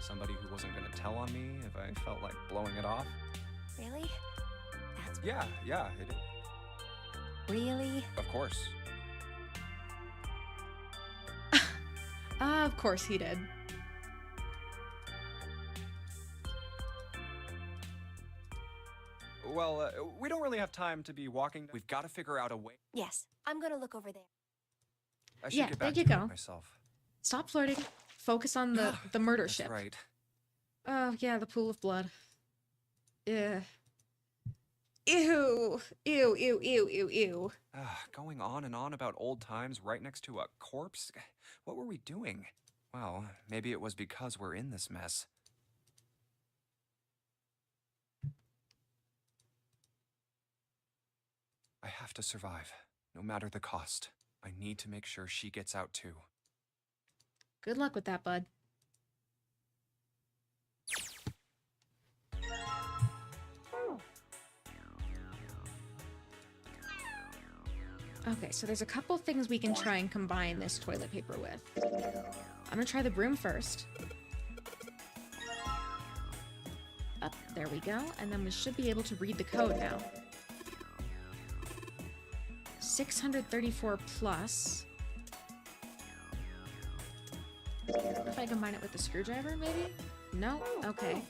Somebody who wasn't gonna tell on me if I felt like blowing it off. Really? That's... Yeah, it is. Really? Of course. Of course he did. Well, we don't really have time to be walking. We've got to figure out a way. Yes, I'm gonna look over there. I should Yeah, get there back you to go. it myself. Stop flirting. Focus on the murder That's ship. right. Oh, yeah, the pool of blood. Yeah. Ew. Ew, ew, ew, ew, ew. Going on and on about old times right next to a corpse? What were we doing? Well, maybe it was because we're in this mess. I have to survive, no matter the cost. I need to make sure she gets out too. Good luck with that, bud. Okay, so there's a couple things we can try and combine this toilet paper with. I'm gonna try the broom first. Up, there we go. And then we should be able to read the code now. 634 plus if I combine it with the screwdriver, maybe? No? Okay.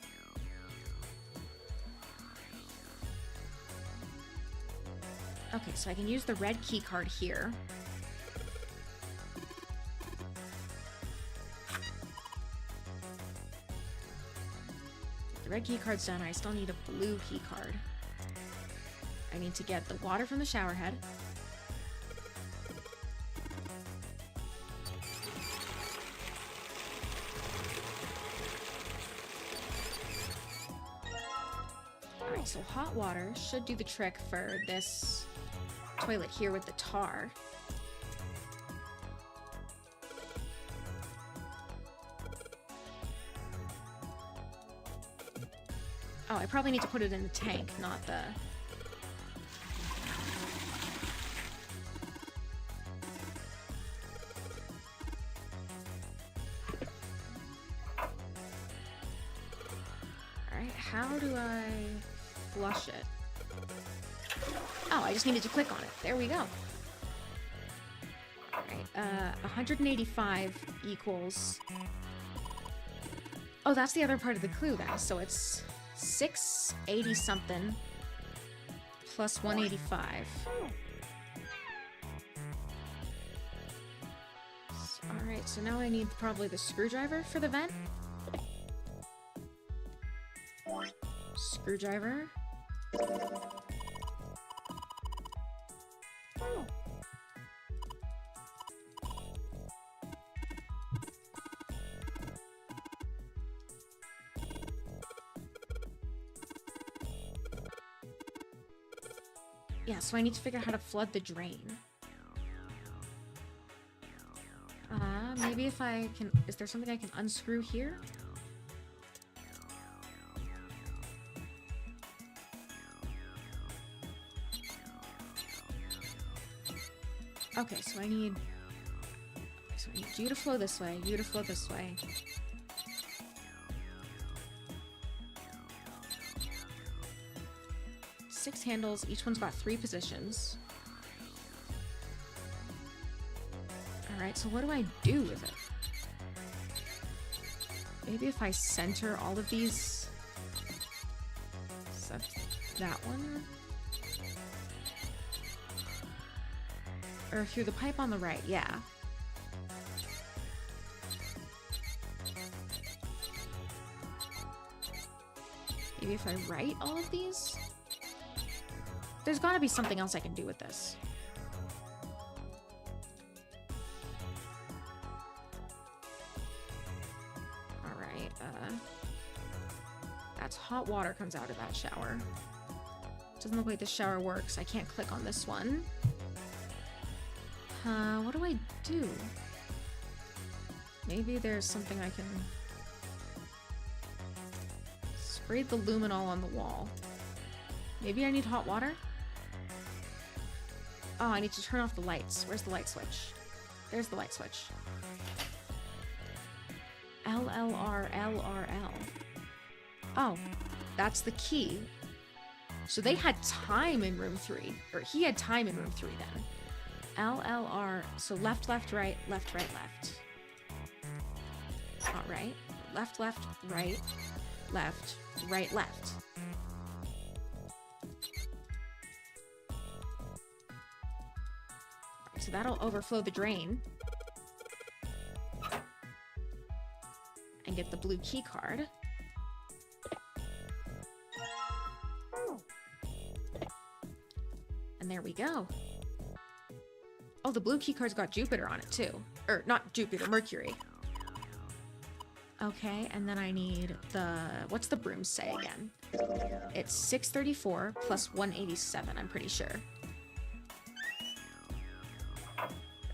Okay, so I can use the red key card here. The red key card's done. I still need a blue key card. I need to get the water from the shower head. Alright, so hot water should do the trick for this toilet here with the tar. Oh, I probably need to put it in the tank, not the... Alright, how do I flush it? Oh, I just needed to click on it. There we go. Alright, 185 equals... Oh, that's the other part of the clue, guys. So it's 680 something plus 185. Alright, so now I need probably the screwdriver for the vent. Screwdriver. Yeah, so I need to figure out how to flood the drain. Maybe if I can... Is there something I can unscrew here? Okay, so I need... So I need you to flow this way, you to flow this way. Six handles, each one's got 3 positions. Alright, so what do I do with it? Maybe if I center all of these... Except that one? Or through the pipe on the right, yeah. Maybe if I write all of these? There's gotta be something else I can do with this. Alright, that's hot water comes out of that shower. Doesn't look like the shower works. I can't click on this one. What do I do? Maybe there's something I can... Spray the luminol on the wall. Maybe I need hot water? Oh, I need to turn off the lights. Where's the light switch? There's the light switch. LLR, LRL. Oh, that's the key. So they had time in room 3. Or he had time in room 3 then. LLR, so left, left, right, left, right, left. Alright. Left, left, right, left, right, left. So that'll overflow the drain. And get the blue key card. And there we go. Oh, the blue key card's got Jupiter on it too. Or not Jupiter, Mercury. Okay, and then I need the... What's the broom say again? It's 634 plus 187, I'm pretty sure.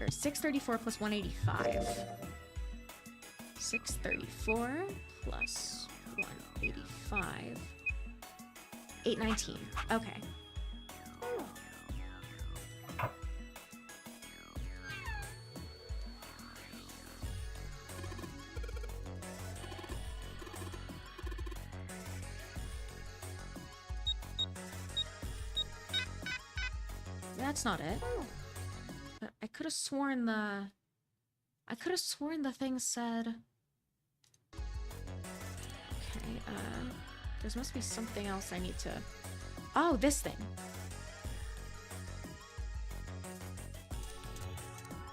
Or 634 plus 185. 634 plus 185. 819. Okay. That's not it. But I could have sworn the thing said There must be something else I need to... Oh, this thing.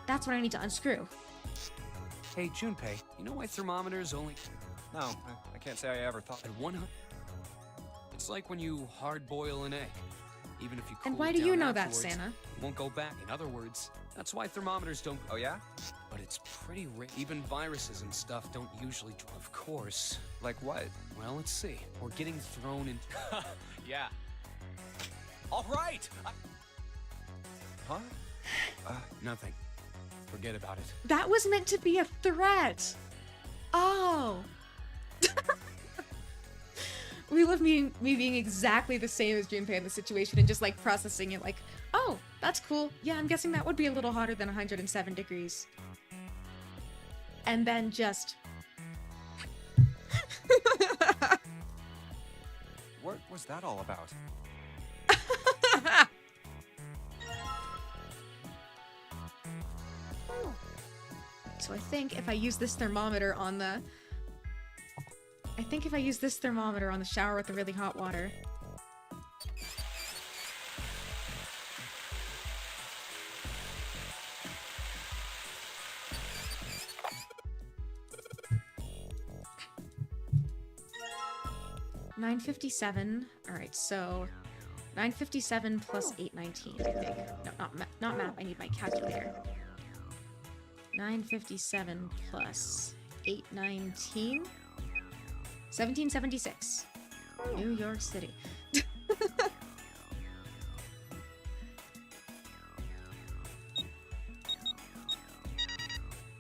That's what I need to unscrew. Hey, Junpei, you know why thermometers only... No, I can't say I ever thought. At 100... It's like when you hard-boil an egg. Even if you cool And why it do you down know that, afterwards, Santa? it won't go back. In other words, that's why thermometers don't... Oh, yeah? But it's pretty rare. Even viruses and stuff don't usually... Of course. Like what? Well, let's see. We're getting thrown in... Yeah. All right! Huh? Nothing. Forget about it. That was meant to be a threat. Oh. We love me being exactly the same as Junpei in the situation and just like processing it like, oh, that's cool. Yeah, I'm guessing that would be a little hotter than 107 degrees. And then just... What was that all about? So I think if I use this thermometer on the... shower with the really hot water... $9.57. Alright, so... 9:57 plus 8:19, I think. No, not map. I need my calculator. 9:57 plus 8:19. 1776. New York City.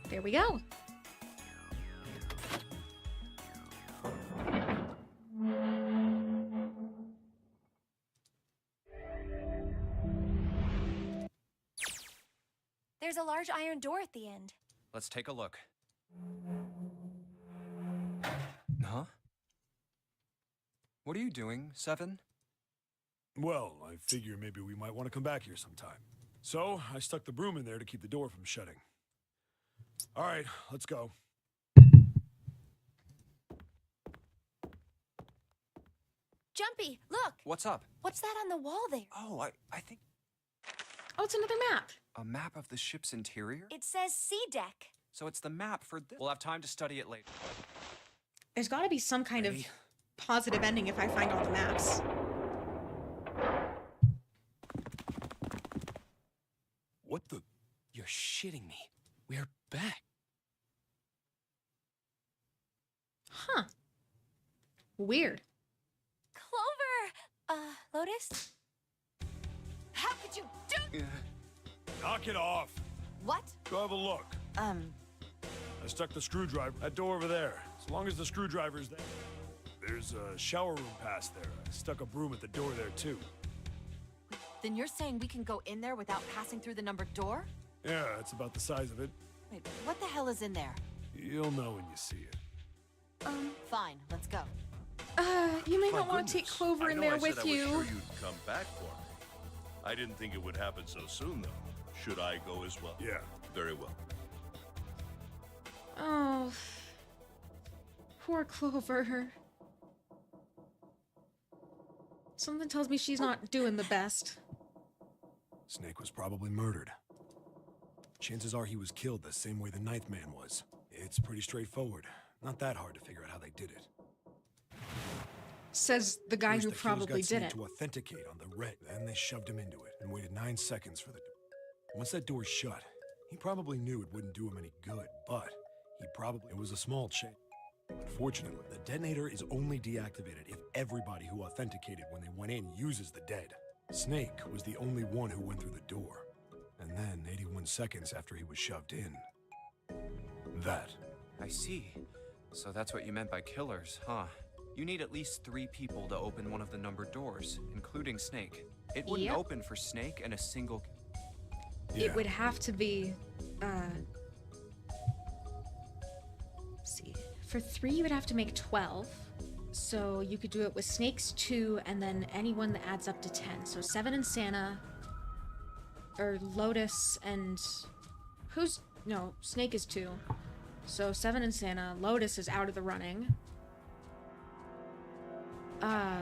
There we go. There's a large iron door at the end. Let's take a look. Huh? What are you doing, Seven? Well, I figure maybe we might want to come back here sometime. So, I stuck the broom in there to keep the door from shutting. Alright, let's go. Jumpy, look! What's up? What's that on the wall there? Oh, I think Oh, it's another map. a map of the ship's interior? It says sea deck. So it's the map for this. We'll have time to study it later. There's got to be some kind of Ready? positive ending if I find all the maps. What the? You're shitting me. We're back. Huh. Weird. Clover! Lotus? How could you do... Knock it off. What? Go have a look. I stuck the screwdriver. That door over there. As long as the screwdriver's there. There's a shower room past there. I stuck a broom at the door there too. Then you're saying we can go in there without passing through the numbered door? Yeah, it's about the size of it. Wait, what the hell is in there? You'll know when you see it. Fine, let's go. You may My not want to take goodness. Clover I in know there I said with I was you. sure you'd come back for me. I didn't think it would happen so soon, though. Should I go as well? Yeah. Very well. Oh. Poor Clover. Something tells me she's not doing the best. Snake was probably murdered. Chances are he was killed the same way the Ninth Man was. It's pretty straightforward. Not that hard to figure out how they did it. Says the guy First, who the killers probably got did Snake it. to authenticate on the red. Then they shoved him into it and waited 9 seconds for the... Once that door shut, he probably knew it wouldn't do him any good, but he probably... It was a small change. Unfortunately, the detonator is only deactivated if everybody who authenticated when they went in uses the dead. Snake was the only one who went through the door. And then, 81 seconds after he was shoved in... that. I see. So that's what you meant by killers, huh? You need at least 3 people to open one of the numbered doors, including Snake. It wouldn't Yep. open for Snake and a single... It would have to be, let's see. For 3, you would have to make 12. So you could do it with Snake's 2, and then anyone that adds up to 10. So 7 and Santa, or Lotus and... Who's... No, Snake is 2. So 7 and Santa. Lotus is out of the running.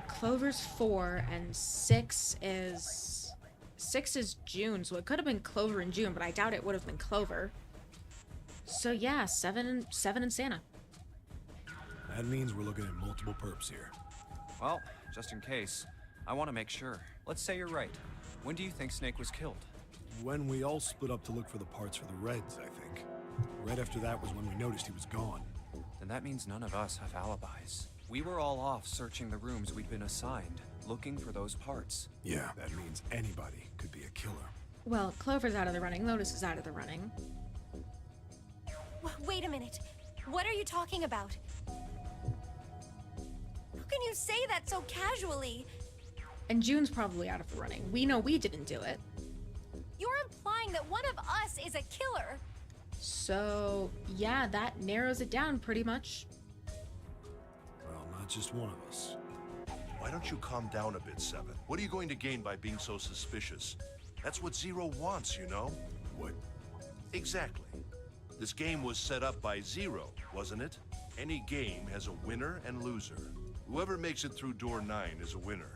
Clover's 4 and 6 is June, so it could have been Clover in June, but I doubt it would have been Clover. So yeah, 7 and Santa. That means we're looking at multiple perps here. Well, just in case, I want to make sure. Let's say you're right. When do you think Snake was killed? When we all split up to look for the parts for the Reds, I think. Right after that was when we noticed he was gone. Then that means none of us have alibis. We were all off searching the rooms we'd been assigned, looking for those parts. Yeah, that means anybody could be a killer. Well, Clover's out of the running, Lotus is out of the running. Wait a minute. What are you talking about? How can you say that so casually? And June's probably out of the running. We know we didn't do it. You're implying that one of us is a killer. So, yeah, that narrows it down pretty much. Well, not just one of us. Why don't you calm down a bit, Seven? What are you going to gain by being so suspicious? That's what Zero wants, you know? What? Exactly. This game was set up by Zero, wasn't it? Any game has a winner and loser. Whoever makes it through door 9 is a winner.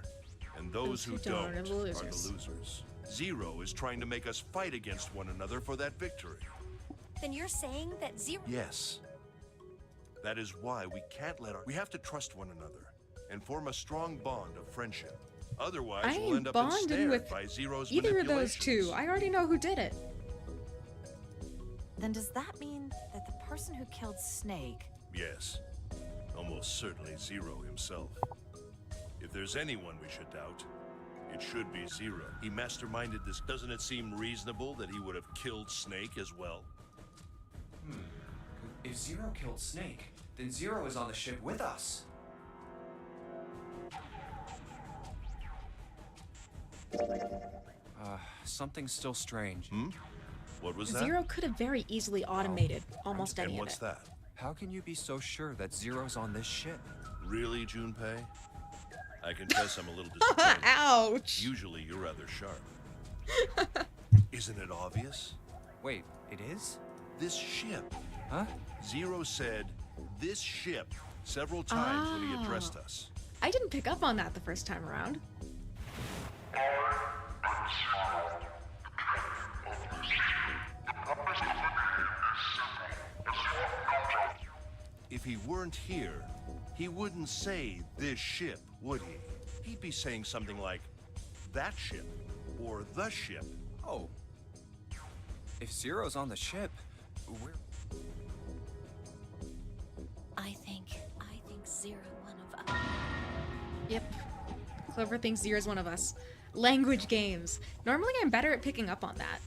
And those who don't are the losers. Zero is trying to make us fight against one another for that victory. Then you're saying that Zero... Yes. That is why we can't let our... We have to trust one another and form a strong bond of friendship. Otherwise, I we'll ain't end up bonding ensnared with by Zero's either of those manipulations. two. I already know who did it. Then does that mean that the person who killed Snake... Yes. Almost certainly Zero himself. If there's anyone we should doubt, it should be Zero. He masterminded this. Doesn't it seem reasonable that he would have killed Snake as well? If Zero killed Snake, then Zero is on the ship with us. Something's still strange. What was that? Zero could have very easily automated almost any And of what's it. that? How can you be so sure that Zero's on this ship? Really, Junpei? I confess I'm a little disappointed. Ouch! Usually you're rather sharp. Isn't it obvious? Wait, it is? This ship. Huh? Zero said, this ship, several times when he addressed Oh. us. I didn't pick up on that the first time around. If he weren't here, he wouldn't say this ship, would he? He'd be saying something like, that ship, or the ship. Oh. If Zero's on the ship, we're... I think Zero one of us. Yep. Clover thinks Zero's one of us. Language games. Normally I'm better at picking up on that.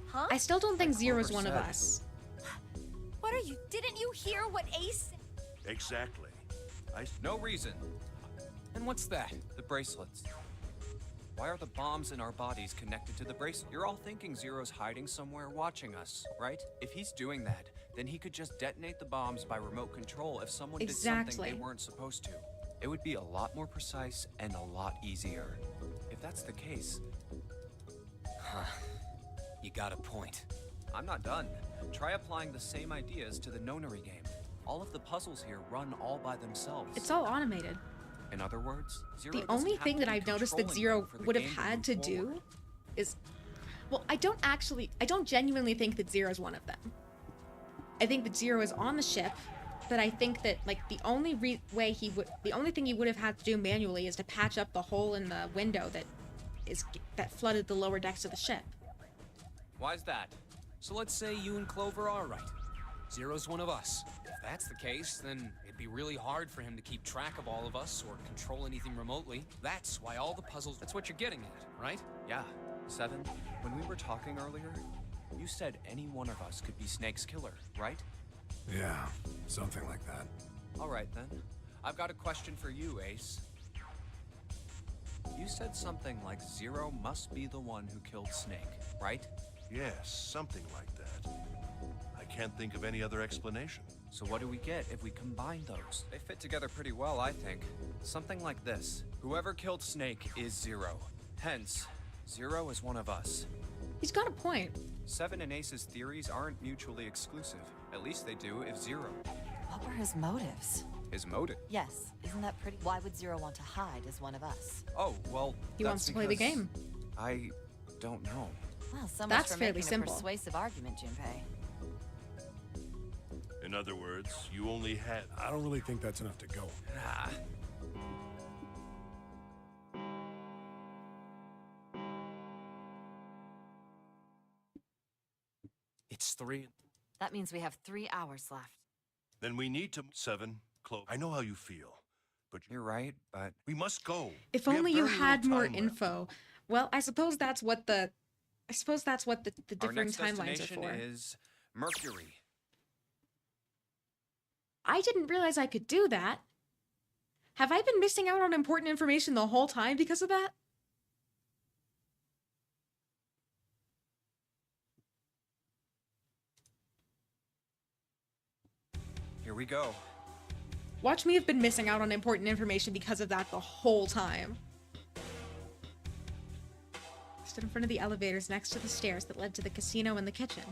Huh? I still don't think Like Zero's Clover one of said. us. What are you... Didn't you hear what Ace... Exactly. No reason. And what's that? The bracelets. Why are the bombs in our bodies connected to the bracelet? You're all thinking Zero's hiding somewhere watching us, right? If he's doing that, then he could just detonate the bombs by remote control if someone did something Exactly. they weren't supposed to. It would be a lot more precise and a lot easier. If that's the case... You got a point. I'm not done. Try applying the same ideas to the Nonary game. All of the puzzles here run all by themselves. It's all automated. In other words, Zero The doesn't only have thing to that be I've noticed that controlling Zero them for the would have game had move to forward. do is... Well, I don't genuinely think that Zero's one of them. I think that Zero is on the ship, but I think that, like, the only thing he would have had to do manually is to patch up the hole in the window that flooded the lower decks of the ship. Why's that? So let's say you and Clover are right. Zero's one of us. If that's the case, then it'd be really hard for him to keep track of all of us or control anything remotely. That's why all the puzzles... That's what you're getting at, right? Yeah, Seven, when we were talking earlier, you said any one of us could be Snake's killer, right? Yeah, something like that. All right, then. I've got a question for you, Ace. You said something like Zero must be the one who killed Snake, right? Yes, something like that. I can't think of any other explanation. So what do we get if we combine those? They fit together pretty well, I think. Something like this. Whoever killed Snake is Zero. Hence, Zero is one of us. He's got a point. Seven and Ace's theories aren't mutually exclusive. At least they do if Zero. What were his motives? His motive? Yes, isn't that pretty? Why would Zero want to hide as one of us? Oh, well, He that's wants to play the because game. I don't know. Well, so much That's for fairly making simple. a persuasive argument, Junpei. In other words, you only had... I don't really think that's enough to go. Ah. It's 3. That means we have 3 hours left. Then we need to... 7, Chloe. I know how you feel, but You're right, but we must go. If We have only you very had little more time left. info. Well, I suppose that's what the the our different next timelines are destination for. is Mercury. I didn't realize I could do that. Have I been missing out on important information the whole time because of that? Here we go. Watch me have been missing out on important information because of that the whole time. Stood in front of the elevators next to the stairs that led to the casino and the kitchen.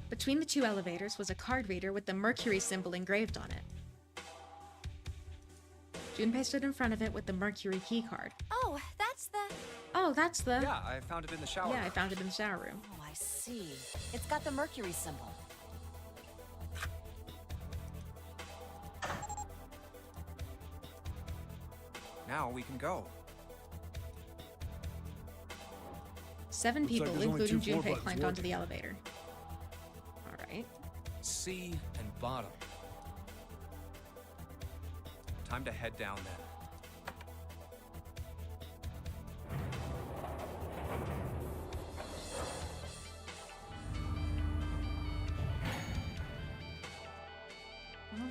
Between the two elevators was a card reader with the Mercury symbol engraved on it. Junpei stood in front of it with the Mercury key card. Oh, that's the... Oh, that's the... Yeah, I found it in the shower. Yeah, I found it in the shower room. Oh, I see. It's got the Mercury symbol. Now we can go. 7 Looks like people, there's only including 2 floor Junpei, buttons climbed onto working. the elevator. Alright. C and bottom. Time to head down then.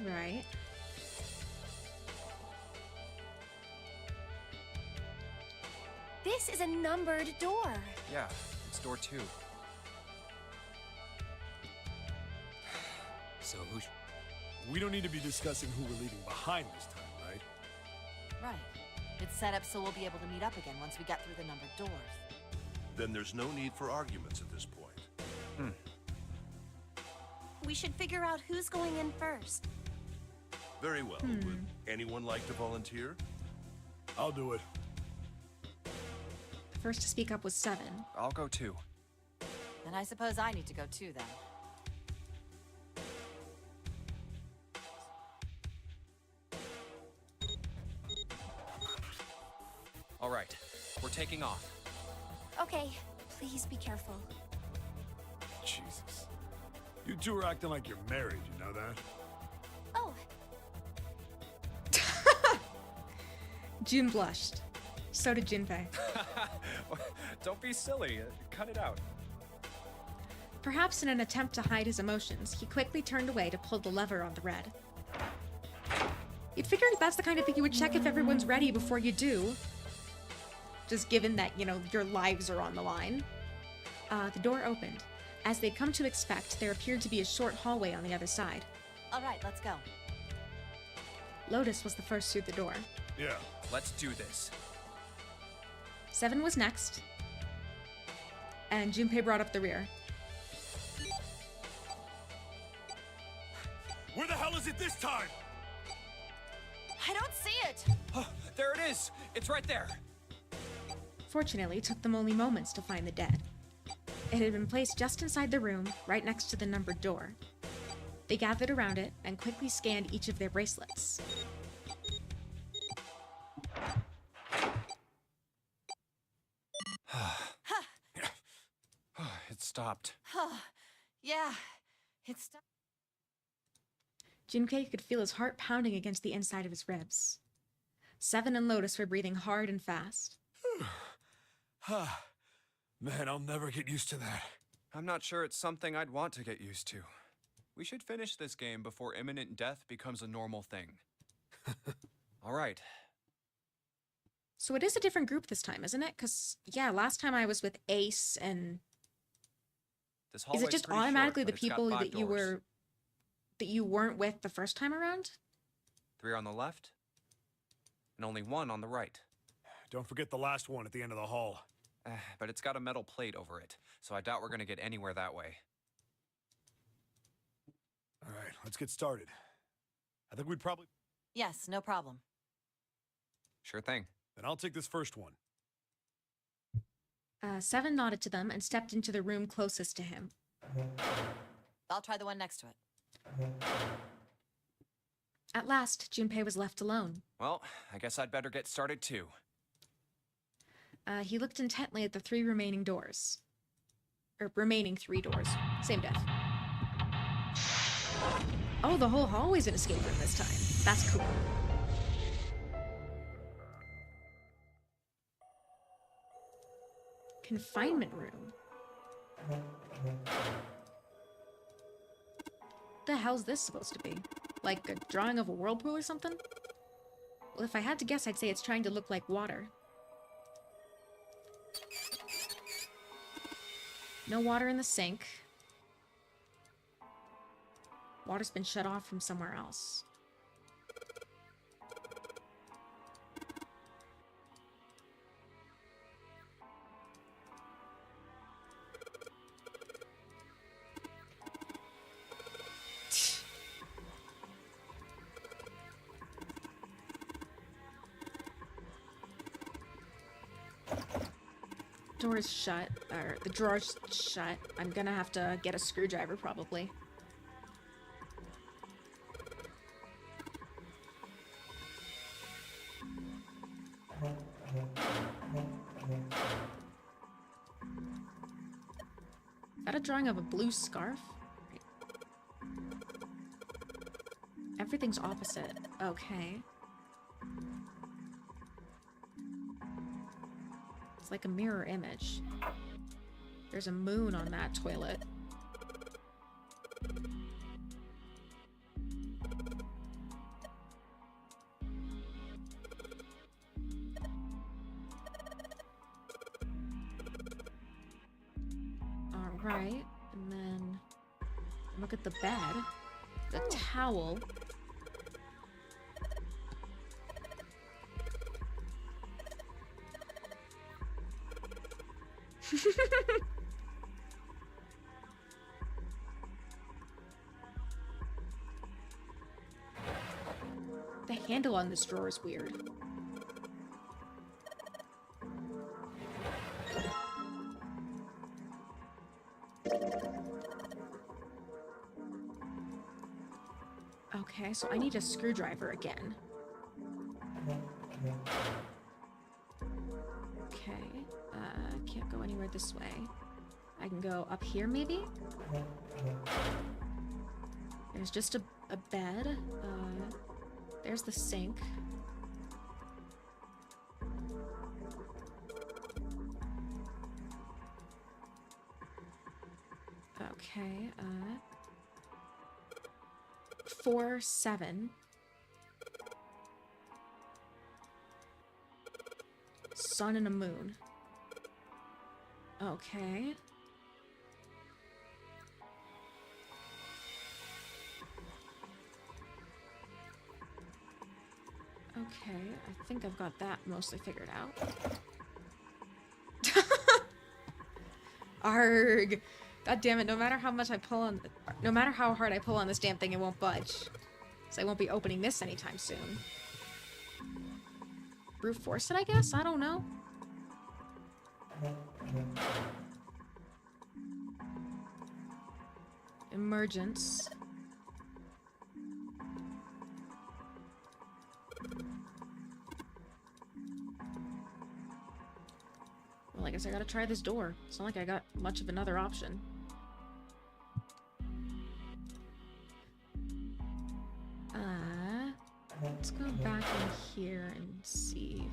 Alright. This is a numbered door. Yeah, it's door 2. So We don't need to be discussing who we're leaving behind this time, right? Right. It's set up so we'll be able to meet up again once we get through the numbered doors. Then there's no need for arguments at this point. We should figure out who's going in first. Very well. Would anyone like to volunteer? I'll do it. The first to speak up was 7. I'll go too. Then I suppose I need to go too then. All right, we're taking off. Okay, please be careful. Jesus. You two are acting like you're married, you know that? Oh, Jun blushed. So did Junpei. Don't be silly. Cut it out. Perhaps in an attempt to hide his emotions, he quickly turned away to pull the lever on the red. You'd figure that's the kind of thing you would check if everyone's ready before you do. Just given that, you know, your lives are on the line. The door opened. As they'd come to expect, there appeared to be a short hallway on the other side. All right, let's go. Lotus was the first through the door. Yeah. Let's do this. 7 was next. And Junpei brought up the rear. Where the hell is it this time? I don't see it! Oh, there it is. It's right there. Fortunately, it took them only moments to find the dead. It had been placed just inside the room, right next to the numbered door. They gathered around it and quickly scanned each of their bracelets. It stopped. Yeah, it's... Junpei could feel his heart pounding against the inside of his ribs. 7 and Lotus were breathing hard and fast. Man, I'll never get used to that. I'm not sure it's something I'd want to get used to. We should finish this game before imminent death becomes a normal thing. All right. So it is a different group this time, isn't it? Because, yeah, last time I was with Ace and... This Is hallway's it just pretty automatically short, the but it's got people 5 that you doors. were... that you weren't with the first time around? 3 on the left, and only 1 on the right. Don't forget the last one at the end of the hall. But it's got a metal plate over it, so I doubt we're gonna get anywhere that way. All right, let's get started. I think we'd probably... Yes, no problem. Sure thing. Then I'll take this first one. 7 nodded to them and stepped into the room closest to him. I'll try the one next to it. At last, Junpei was left alone. Well, I guess I'd better get started too. He looked intently at the 3 remaining doors. Remaining 3 doors. Same depth. Oh, the whole hallway's an escape room this time. That's cool. Confinement room. The hell's this supposed to be? Like a drawing of a whirlpool or something? Well, if I had to guess, I'd say it's trying to look like water. No water in the sink. Water's been shut off from somewhere else. Door is shut, or the drawer's shut. I'm gonna have to get a screwdriver, probably. Is that a drawing of a blue scarf? Everything's opposite. Okay. It's like a mirror image. There's a moon on that toilet. Alright, and then look at the bed. The towel. The handle on this drawer is weird. Okay, so I need a screwdriver again. Okay, can't go anywhere this way. I can go up here, maybe? There's just a bed. There's the sink. Okay, 4, 7. Sun and a moon. Okay. Okay, I think I've got that mostly figured out. Arg! God damn it, no matter how much I pull on... No matter how hard I pull on this damn thing, it won't budge. So I won't be opening this anytime soon. Brute force it, I guess? I don't know. Emergence. Well, I guess I gotta try this door. It's not like I got much of another option. Let's go back in here and see.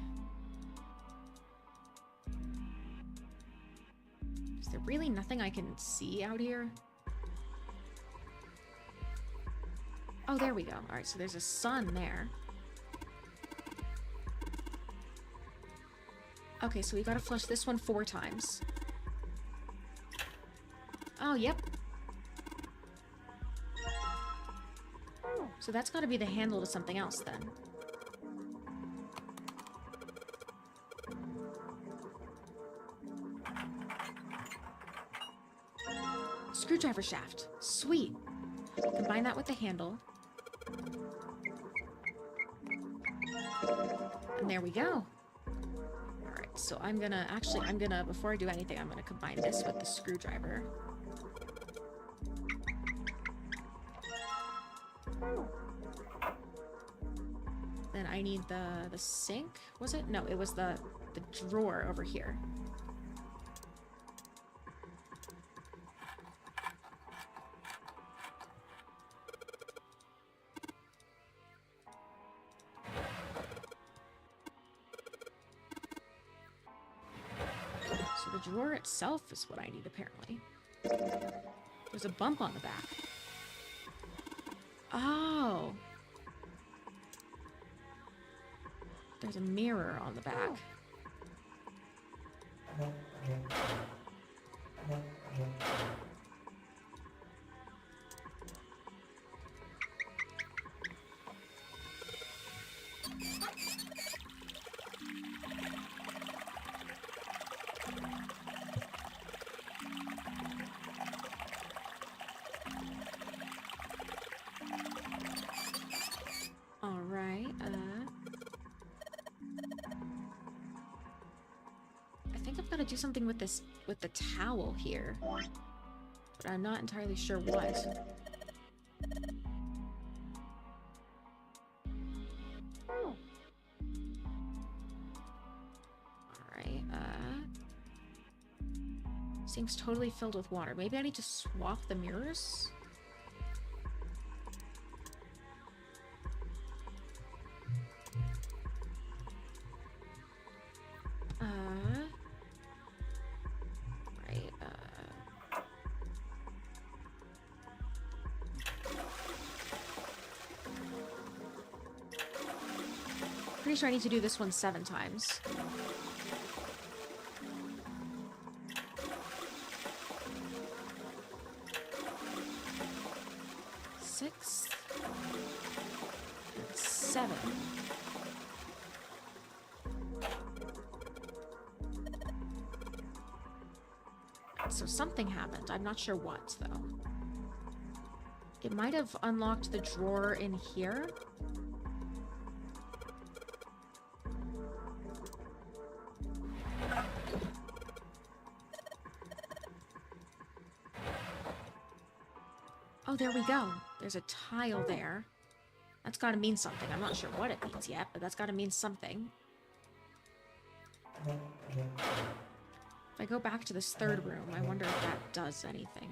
Is there really nothing I can see out here? Oh, there we go. Alright, so there's a sun there. Okay, so we gotta flush this one 4 times. Oh, yep. So that's gotta be the handle to something else, then. Screwdriver shaft. Sweet. Combine that with the handle. And there we go. Alright, so I'm gonna, before I do anything, I'm gonna combine this with the screwdriver. Then I need the sink, was it? No, it was the drawer over here. So the drawer itself is what I need, apparently. There's a bump on the back. Oh. There's a mirror on the back. All right, I think I've got to do something with this, with the towel here, but I'm not entirely sure what. Alright, seems totally filled with water. Maybe I need to swap the mirrors? Pretty sure I need to do this one 7 times. Six. 7. So something happened. I'm not sure what, though. It might have unlocked the drawer in here. Oh, there we go. There's a tile there. That's gotta mean something. I'm not sure what it means yet, but that's gotta mean something. If I go back to this third room, I wonder if that does anything.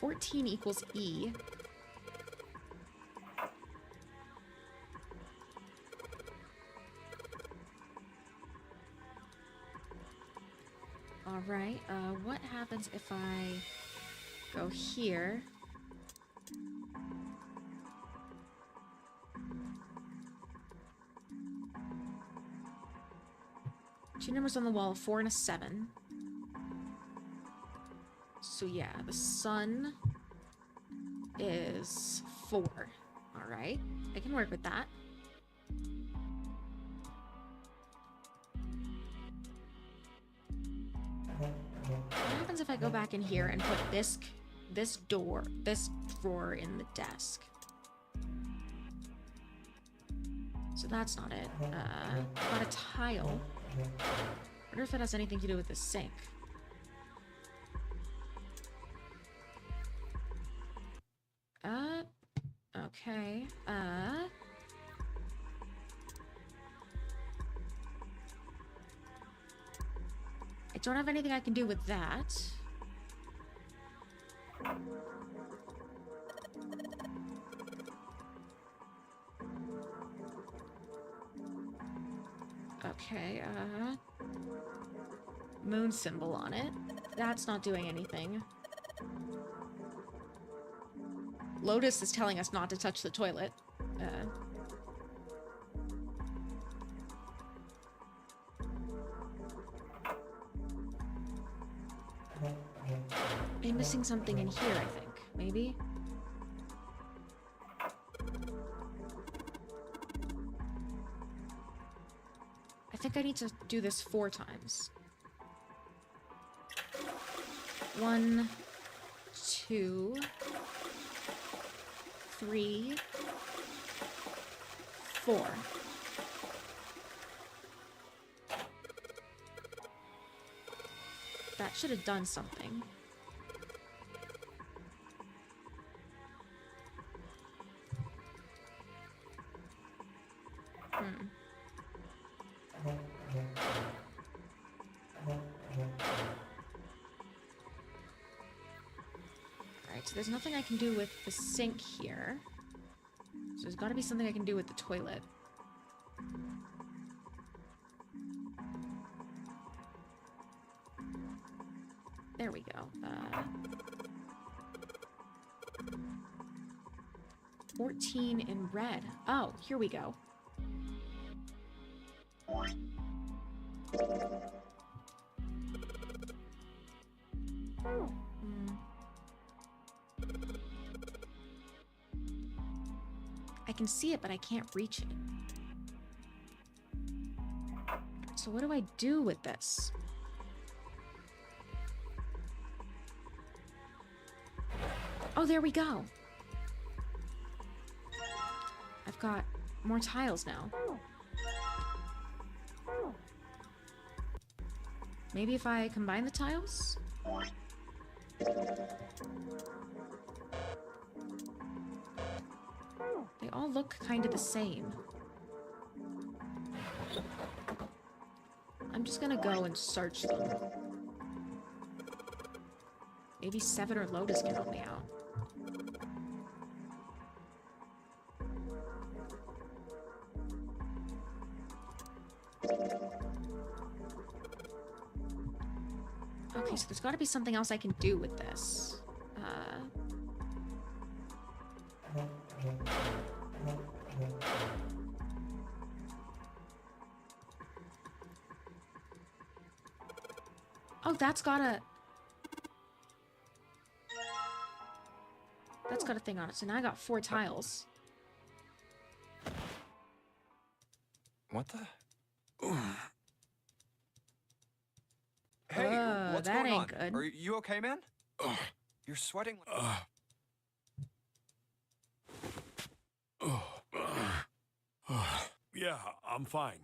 $14 equals E. Alright, what happens if I go here? Two numbers on the wall, 4 and a 7. So yeah, the sun is 4. Alright, I can work with that. What happens if I go back in here and put this drawer in the desk? So that's not it. Got a tile. Wonder if it has anything to do with the sink. Okay. I don't have anything I can do with that. Okay, moon symbol on it. That's not doing anything. Lotus is telling us not to touch the toilet. I'm missing something in here, I think. Maybe? I think I need to do this 4 times. 1, 2, 3, 4. That should have done something. Alright, so there's nothing I can do with the sink here. So there's gotta be something I can do with the toilet. There we go. 14 in red. Oh, here we go. I can see it, but I can't reach it. So what do I do with this? Oh, there we go. I've got more tiles now. Maybe if I combine the tiles? They all look kind of the same. I'm just gonna go and search them. Maybe Seven or Lotus can help me out. Okay, so there's got to be something else I can do with this. Oh, that's got a thing on it. So now I got 4 tiles. What the? Hey, what's that going ain't on? good. Are you okay, man? You're sweating. Yeah, I'm fine.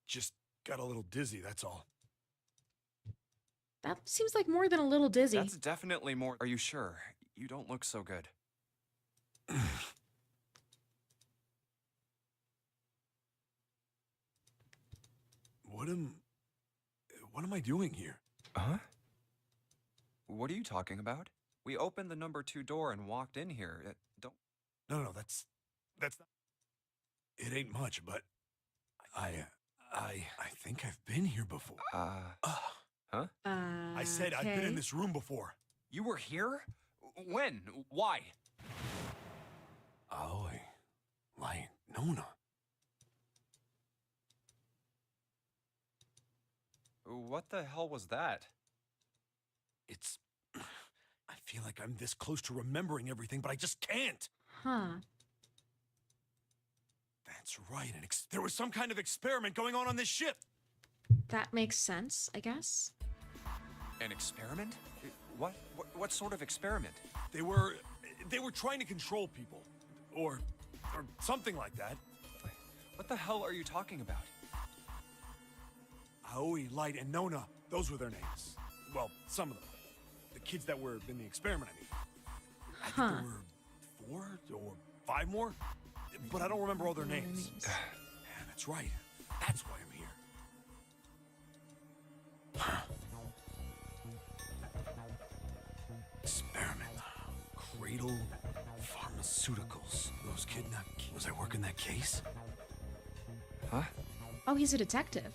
Just got a little dizzy, that's all. That seems like more than a little dizzy. That's definitely more. Are you sure? You don't look so good. What am I doing here? Huh? What are you talking about? We opened the number 2 door and walked in here. Don't. No, that's not. It ain't much, but I think I've been here before. Huh? I said I've been in this room before. You were here? When? Why? Aoi, Light, Nona. What the hell was that? I feel like I'm this close to remembering everything, but I just can't. Huh. That's right. There was some kind of experiment going on this ship. That makes sense, I guess. An experiment? What sort of experiment? They were trying to control people, or something like that. What the hell are you talking about? Aoi, Light, and Nona. Those were their names. Well, some of them. The kids that were in the experiment, I mean. I think there were 4 or 5 more, but I don't remember all their names. Yeah, that's right. That's why I'm here. Experiment. Cradle Pharmaceuticals. Those kidnapped. Was I working that case? Huh? Oh, he's a detective.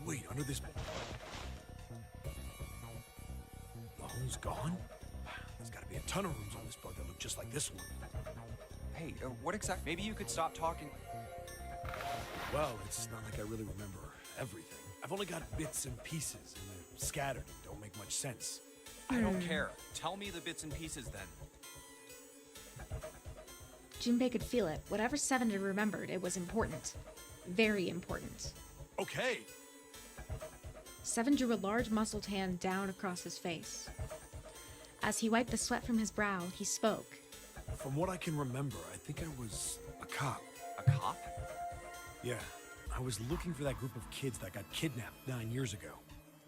Wait, under this... The hole's gone? There's gotta be a ton of rooms on this boat that look just like this one. Hey, what exactly? Maybe you could stop talking. Well, it's not like I really remember everything. I've only got bits and pieces, and they're scattered and don't make much sense. I don't care. Tell me the bits and pieces then. Junpei could feel it. Whatever Seven had remembered, it was important. Very important. Okay. Seven drew a large muscled hand down across his face. As he wiped the sweat from his brow, he spoke. From what I can remember, I think I was a cop. A cop? Yeah, I was looking for that group of kids that got kidnapped 9 years ago.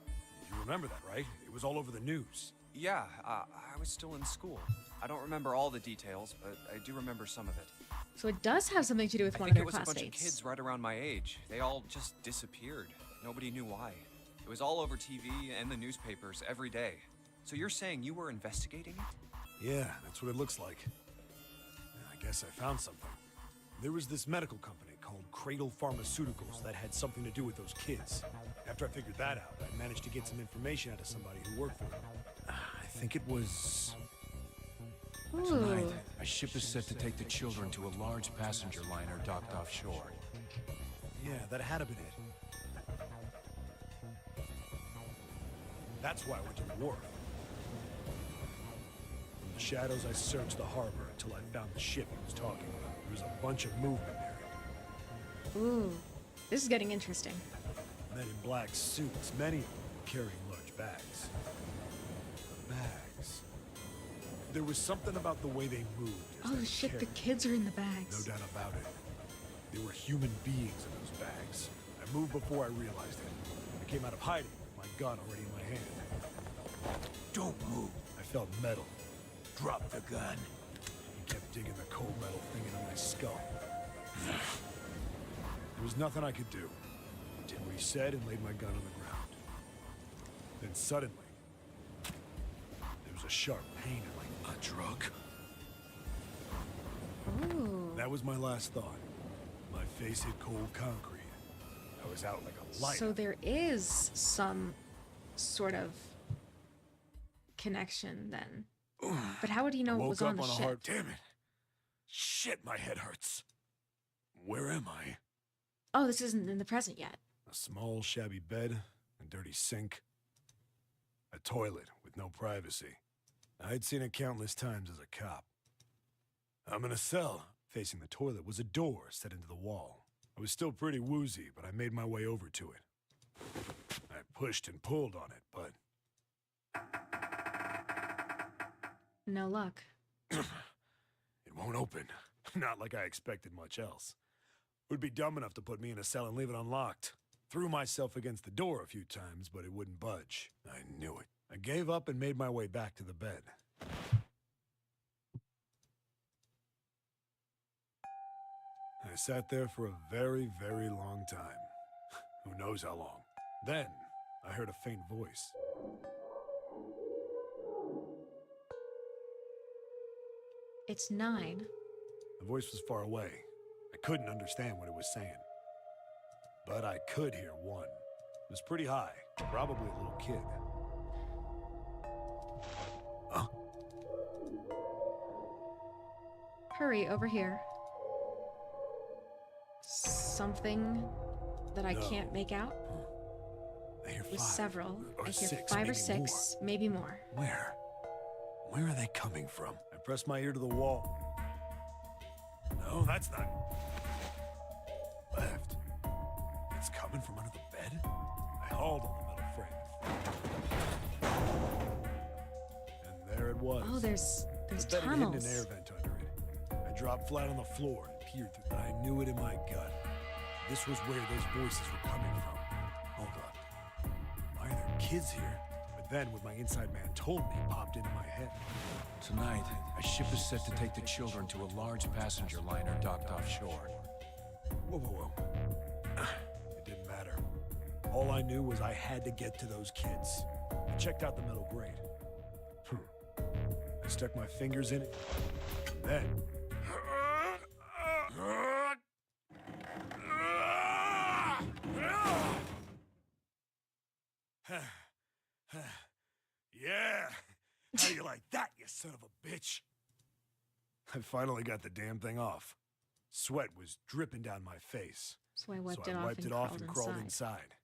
You remember that, right? It was all over the news. Yeah, I was still in school. I don't remember all the details, but I do remember some of it. So it does have something to do with I one think of it their was a bunch of classmates. kids right around my age. They all just disappeared. Nobody knew why. It was all over TV and the newspapers every day. So you're saying you were investigating it? Yeah, that's what it looks like. I guess I found something. There was this medical company called Cradle Pharmaceuticals that had something to do with those kids. After I figured that out, I managed to get some information out of somebody who worked for them. I think it was... Ooh. A ship is set to take the children to a large passenger liner docked offshore. Yeah, that had to be it. That's why I went to the wharf. From the shadows, I searched the harbor until I found the ship he was talking about. There was a bunch of movement there. Ooh. This is getting interesting. Men in black suits, many of them carrying large bags. The bags. There was something about the way they moved. as Oh they shit, the carried. kids are in the No bags. doubt about it. There were human beings in those bags. I moved before I realized it. I came out of hiding with my gun already in my hand. Don't move. I felt metal. Drop the gun. He kept digging the cold metal thing into my skull. There was nothing I could do. I did what he said and laid my gun on the ground. Then suddenly, there was a sharp pain in my... A drug? Ooh. That was my last thought. My face hit cold concrete. I was out like a light. So there is some sort of connection then. But how would he know I it woke was up on the a ship? hard... Damn it. Shit, my head hurts. Where am I? Oh, this isn't in the present yet. A small, shabby bed, a dirty sink, a toilet with no privacy. I'd seen it countless times as a cop. I'm in a cell. Facing the toilet was a door set into the wall. I was still pretty woozy, but I made my way over to it. I pushed and pulled on it, but No luck. it won't open. Not like I expected much else. It would be dumb enough to put me in a cell and leave it unlocked. Threw myself against the door a few times, but it wouldn't budge. I knew it. I gave up and made my way back to the bed. I sat there for a very, very long time. Who knows how long. Then, I heard a faint voice. It's 9. The voice was far away. I couldn't understand what it was saying. But I could hear one. It was pretty high, probably a little kid. Huh? Hurry, over here. Something that I No. can't make out? I hear With 5. several. Or I hear 6, 5 or maybe 6, maybe more. More. Where? Where are they coming from? I pressed my ear to the wall. No, that's not... Left. It's coming from under the bed? I hauled on the metal frame. And there it was. Oh, there's The bed had hidden tunnels. an air vent under it. I dropped flat on the floor and peered through. I knew it in my gut. This was where those voices were coming from. Hold up. Why are there kids here? But then, what my inside man told me popped into my head. Tonight, a ship is set to take the children to a large passenger liner docked offshore. Whoa, whoa, whoa. It didn't matter. All I knew was I had to get to those kids. I checked out the metal grate. I stuck my fingers in it. And then... Yeah! How do you like that, you son of a bitch? I finally got the damn thing off. Sweat was dripping down my face. So I wiped so it I off wiped and it off crawled and crawled inside. inside.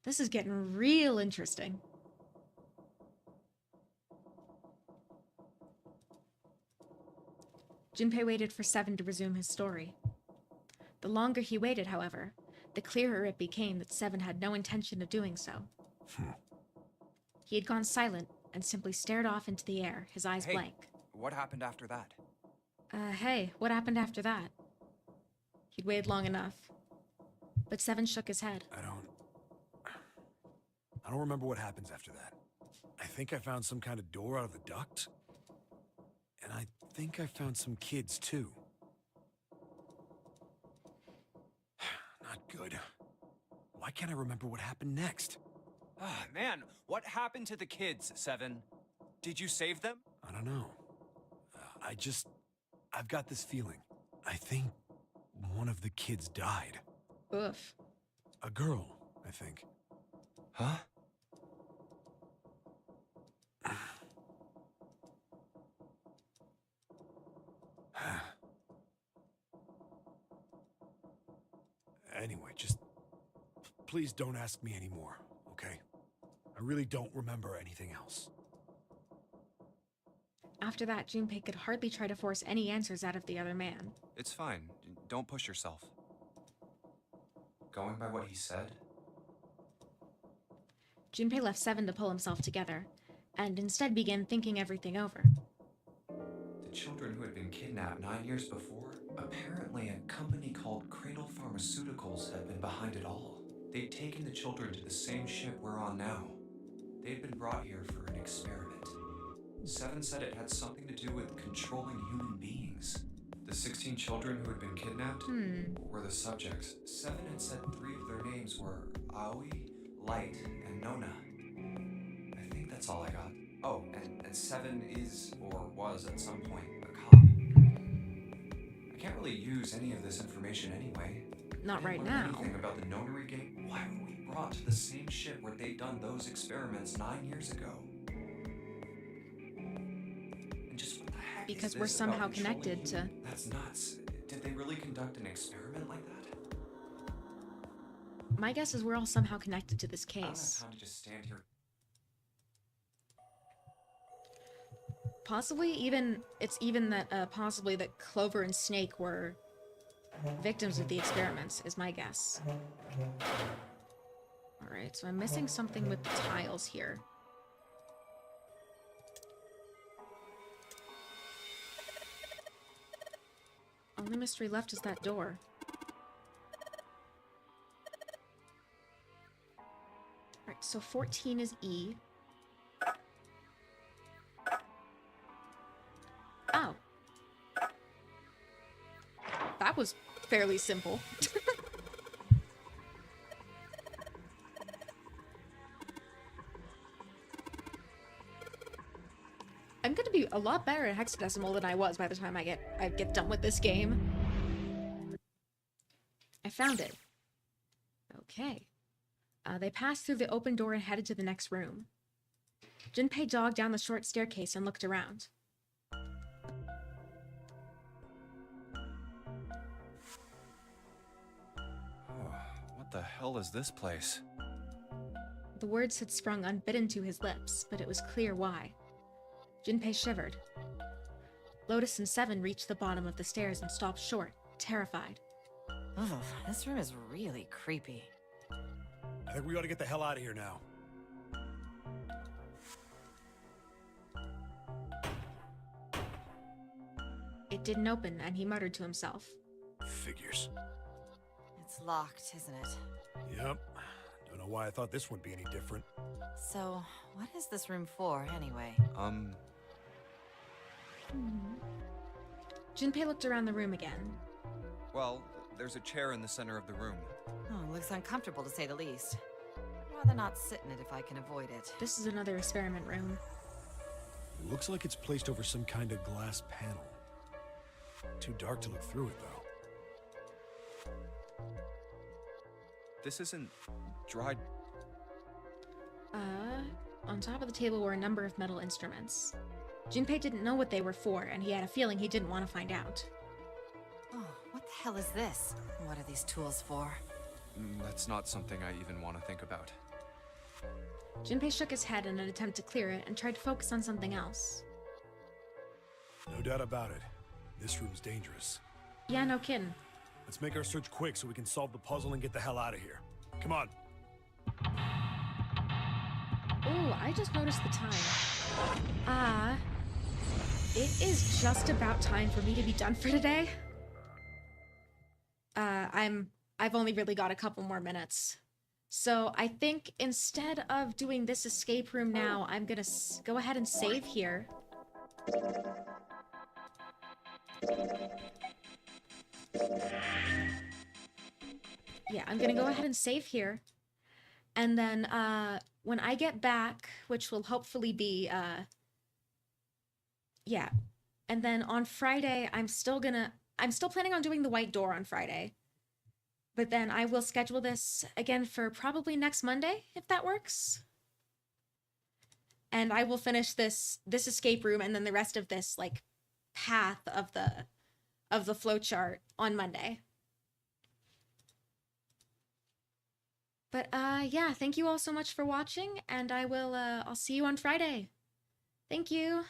This is getting real interesting. Junpei waited for Seven to resume his story. The longer he waited, however, the clearer it became that Seven had no intention of doing so. He had gone silent and simply stared off into the air, his eyes Hey, blank. what happened after that? Hey, what happened after that? He'd waited long enough. But Seven shook his head. I don't remember what happens after that. I think I found some kind of door out of the duct. And I think I found some kids, too. Not good. Why can't I remember what happened next? Ah, man, what happened to the kids, Seven? Did you save them? I don't know. I've got this feeling. I think one of the kids died. Oof. A girl, I think. Huh? Anyway, just please don't ask me anymore, okay? I really don't remember anything else. After that, Junpei could hardly try to force any answers out of the other man. It's fine. Don't push yourself. Going by what he said, Junpei left Seven to pull himself together, and instead began thinking everything over. the children who had been kidnapped 9 years before, apparently a company called Cradle Pharmaceuticals had been behind it all. They'd taken the children to the same ship we're on now. They'd been brought here for an experiment. Seven said it had something to do with controlling human beings. The 16 children who had been kidnapped were the subjects. Seven had said 3 of their names were Aoi, Light, and Nona. I think that's all I got. Oh, and Seven is, or was at some point, a cop. I can't really use any of this information anyway. Not right I didn't learn now. anything about the Nonary game. Why were we brought to the same ship where they'd done those experiments 9 years ago? And just what the heck is Because this we're about somehow controlling connected to... That's nuts. Did they really conduct an experiment like that? My guess is we're all somehow connected to this I don't have case. time to just stand here. It's even that, possibly that Clover and Snake were victims of the experiments, is my guess. Alright, so I'm missing something with the tiles here. Only mystery left is that door. Alright, so 14 is E. Oh. That was fairly simple. I'm gonna be a lot better at hexadecimal than I was by the time I get done with this game. I found it. Okay. They passed through the open door and headed to the next room. Junpei jogged down the short staircase and looked around. What the hell is this place? The words had sprung unbidden to his lips, but it was clear why. Junpei shivered. Lotus and Seven reached the bottom of the stairs and stopped short, terrified. Oh, this room is really creepy. I think we ought to get the hell out of here now. It didn't open, and he muttered to himself. Figures. It's locked, isn't it? Yep. Don't know why I thought this would be any different. So, what is this room for, anyway? Junpei looked around the room again. Well, there's a chair in the center of the room. Oh, looks uncomfortable to say the least. I'd rather not sit in it if I can avoid it. This is another experiment room. Looks like it's placed over some kind of glass panel. Too dark to look through it, though. This isn't dried. On top of the table were a number of metal instruments. Junpei didn't know what they were for, and he had a feeling he didn't want to find out. Oh, what the hell is this? What are these tools for? That's not something I even want to think about. Junpei shook his head in an attempt to clear it and tried to focus on something else. No doubt about it. This room's dangerous. Yeah, no kidding. Let's make our search quick so we can solve the puzzle and get the hell out of here. Come on. Ooh, I just noticed the time. It is just about time for me to be done for today. I've only really got a couple more minutes. So I think instead of doing this escape room now, I'm gonna go ahead and save here. Yeah, I'm gonna go ahead and save here. And then when I get back, which will hopefully be yeah. And then on Friday, I'm still planning on doing the white door on Friday. But then I will schedule this again for probably next Monday, if that works. And I will finish this escape room and then the rest of this like path of the flowchart on Monday. But yeah, thank you all so much for watching, and I'll see you on Friday. Thank you.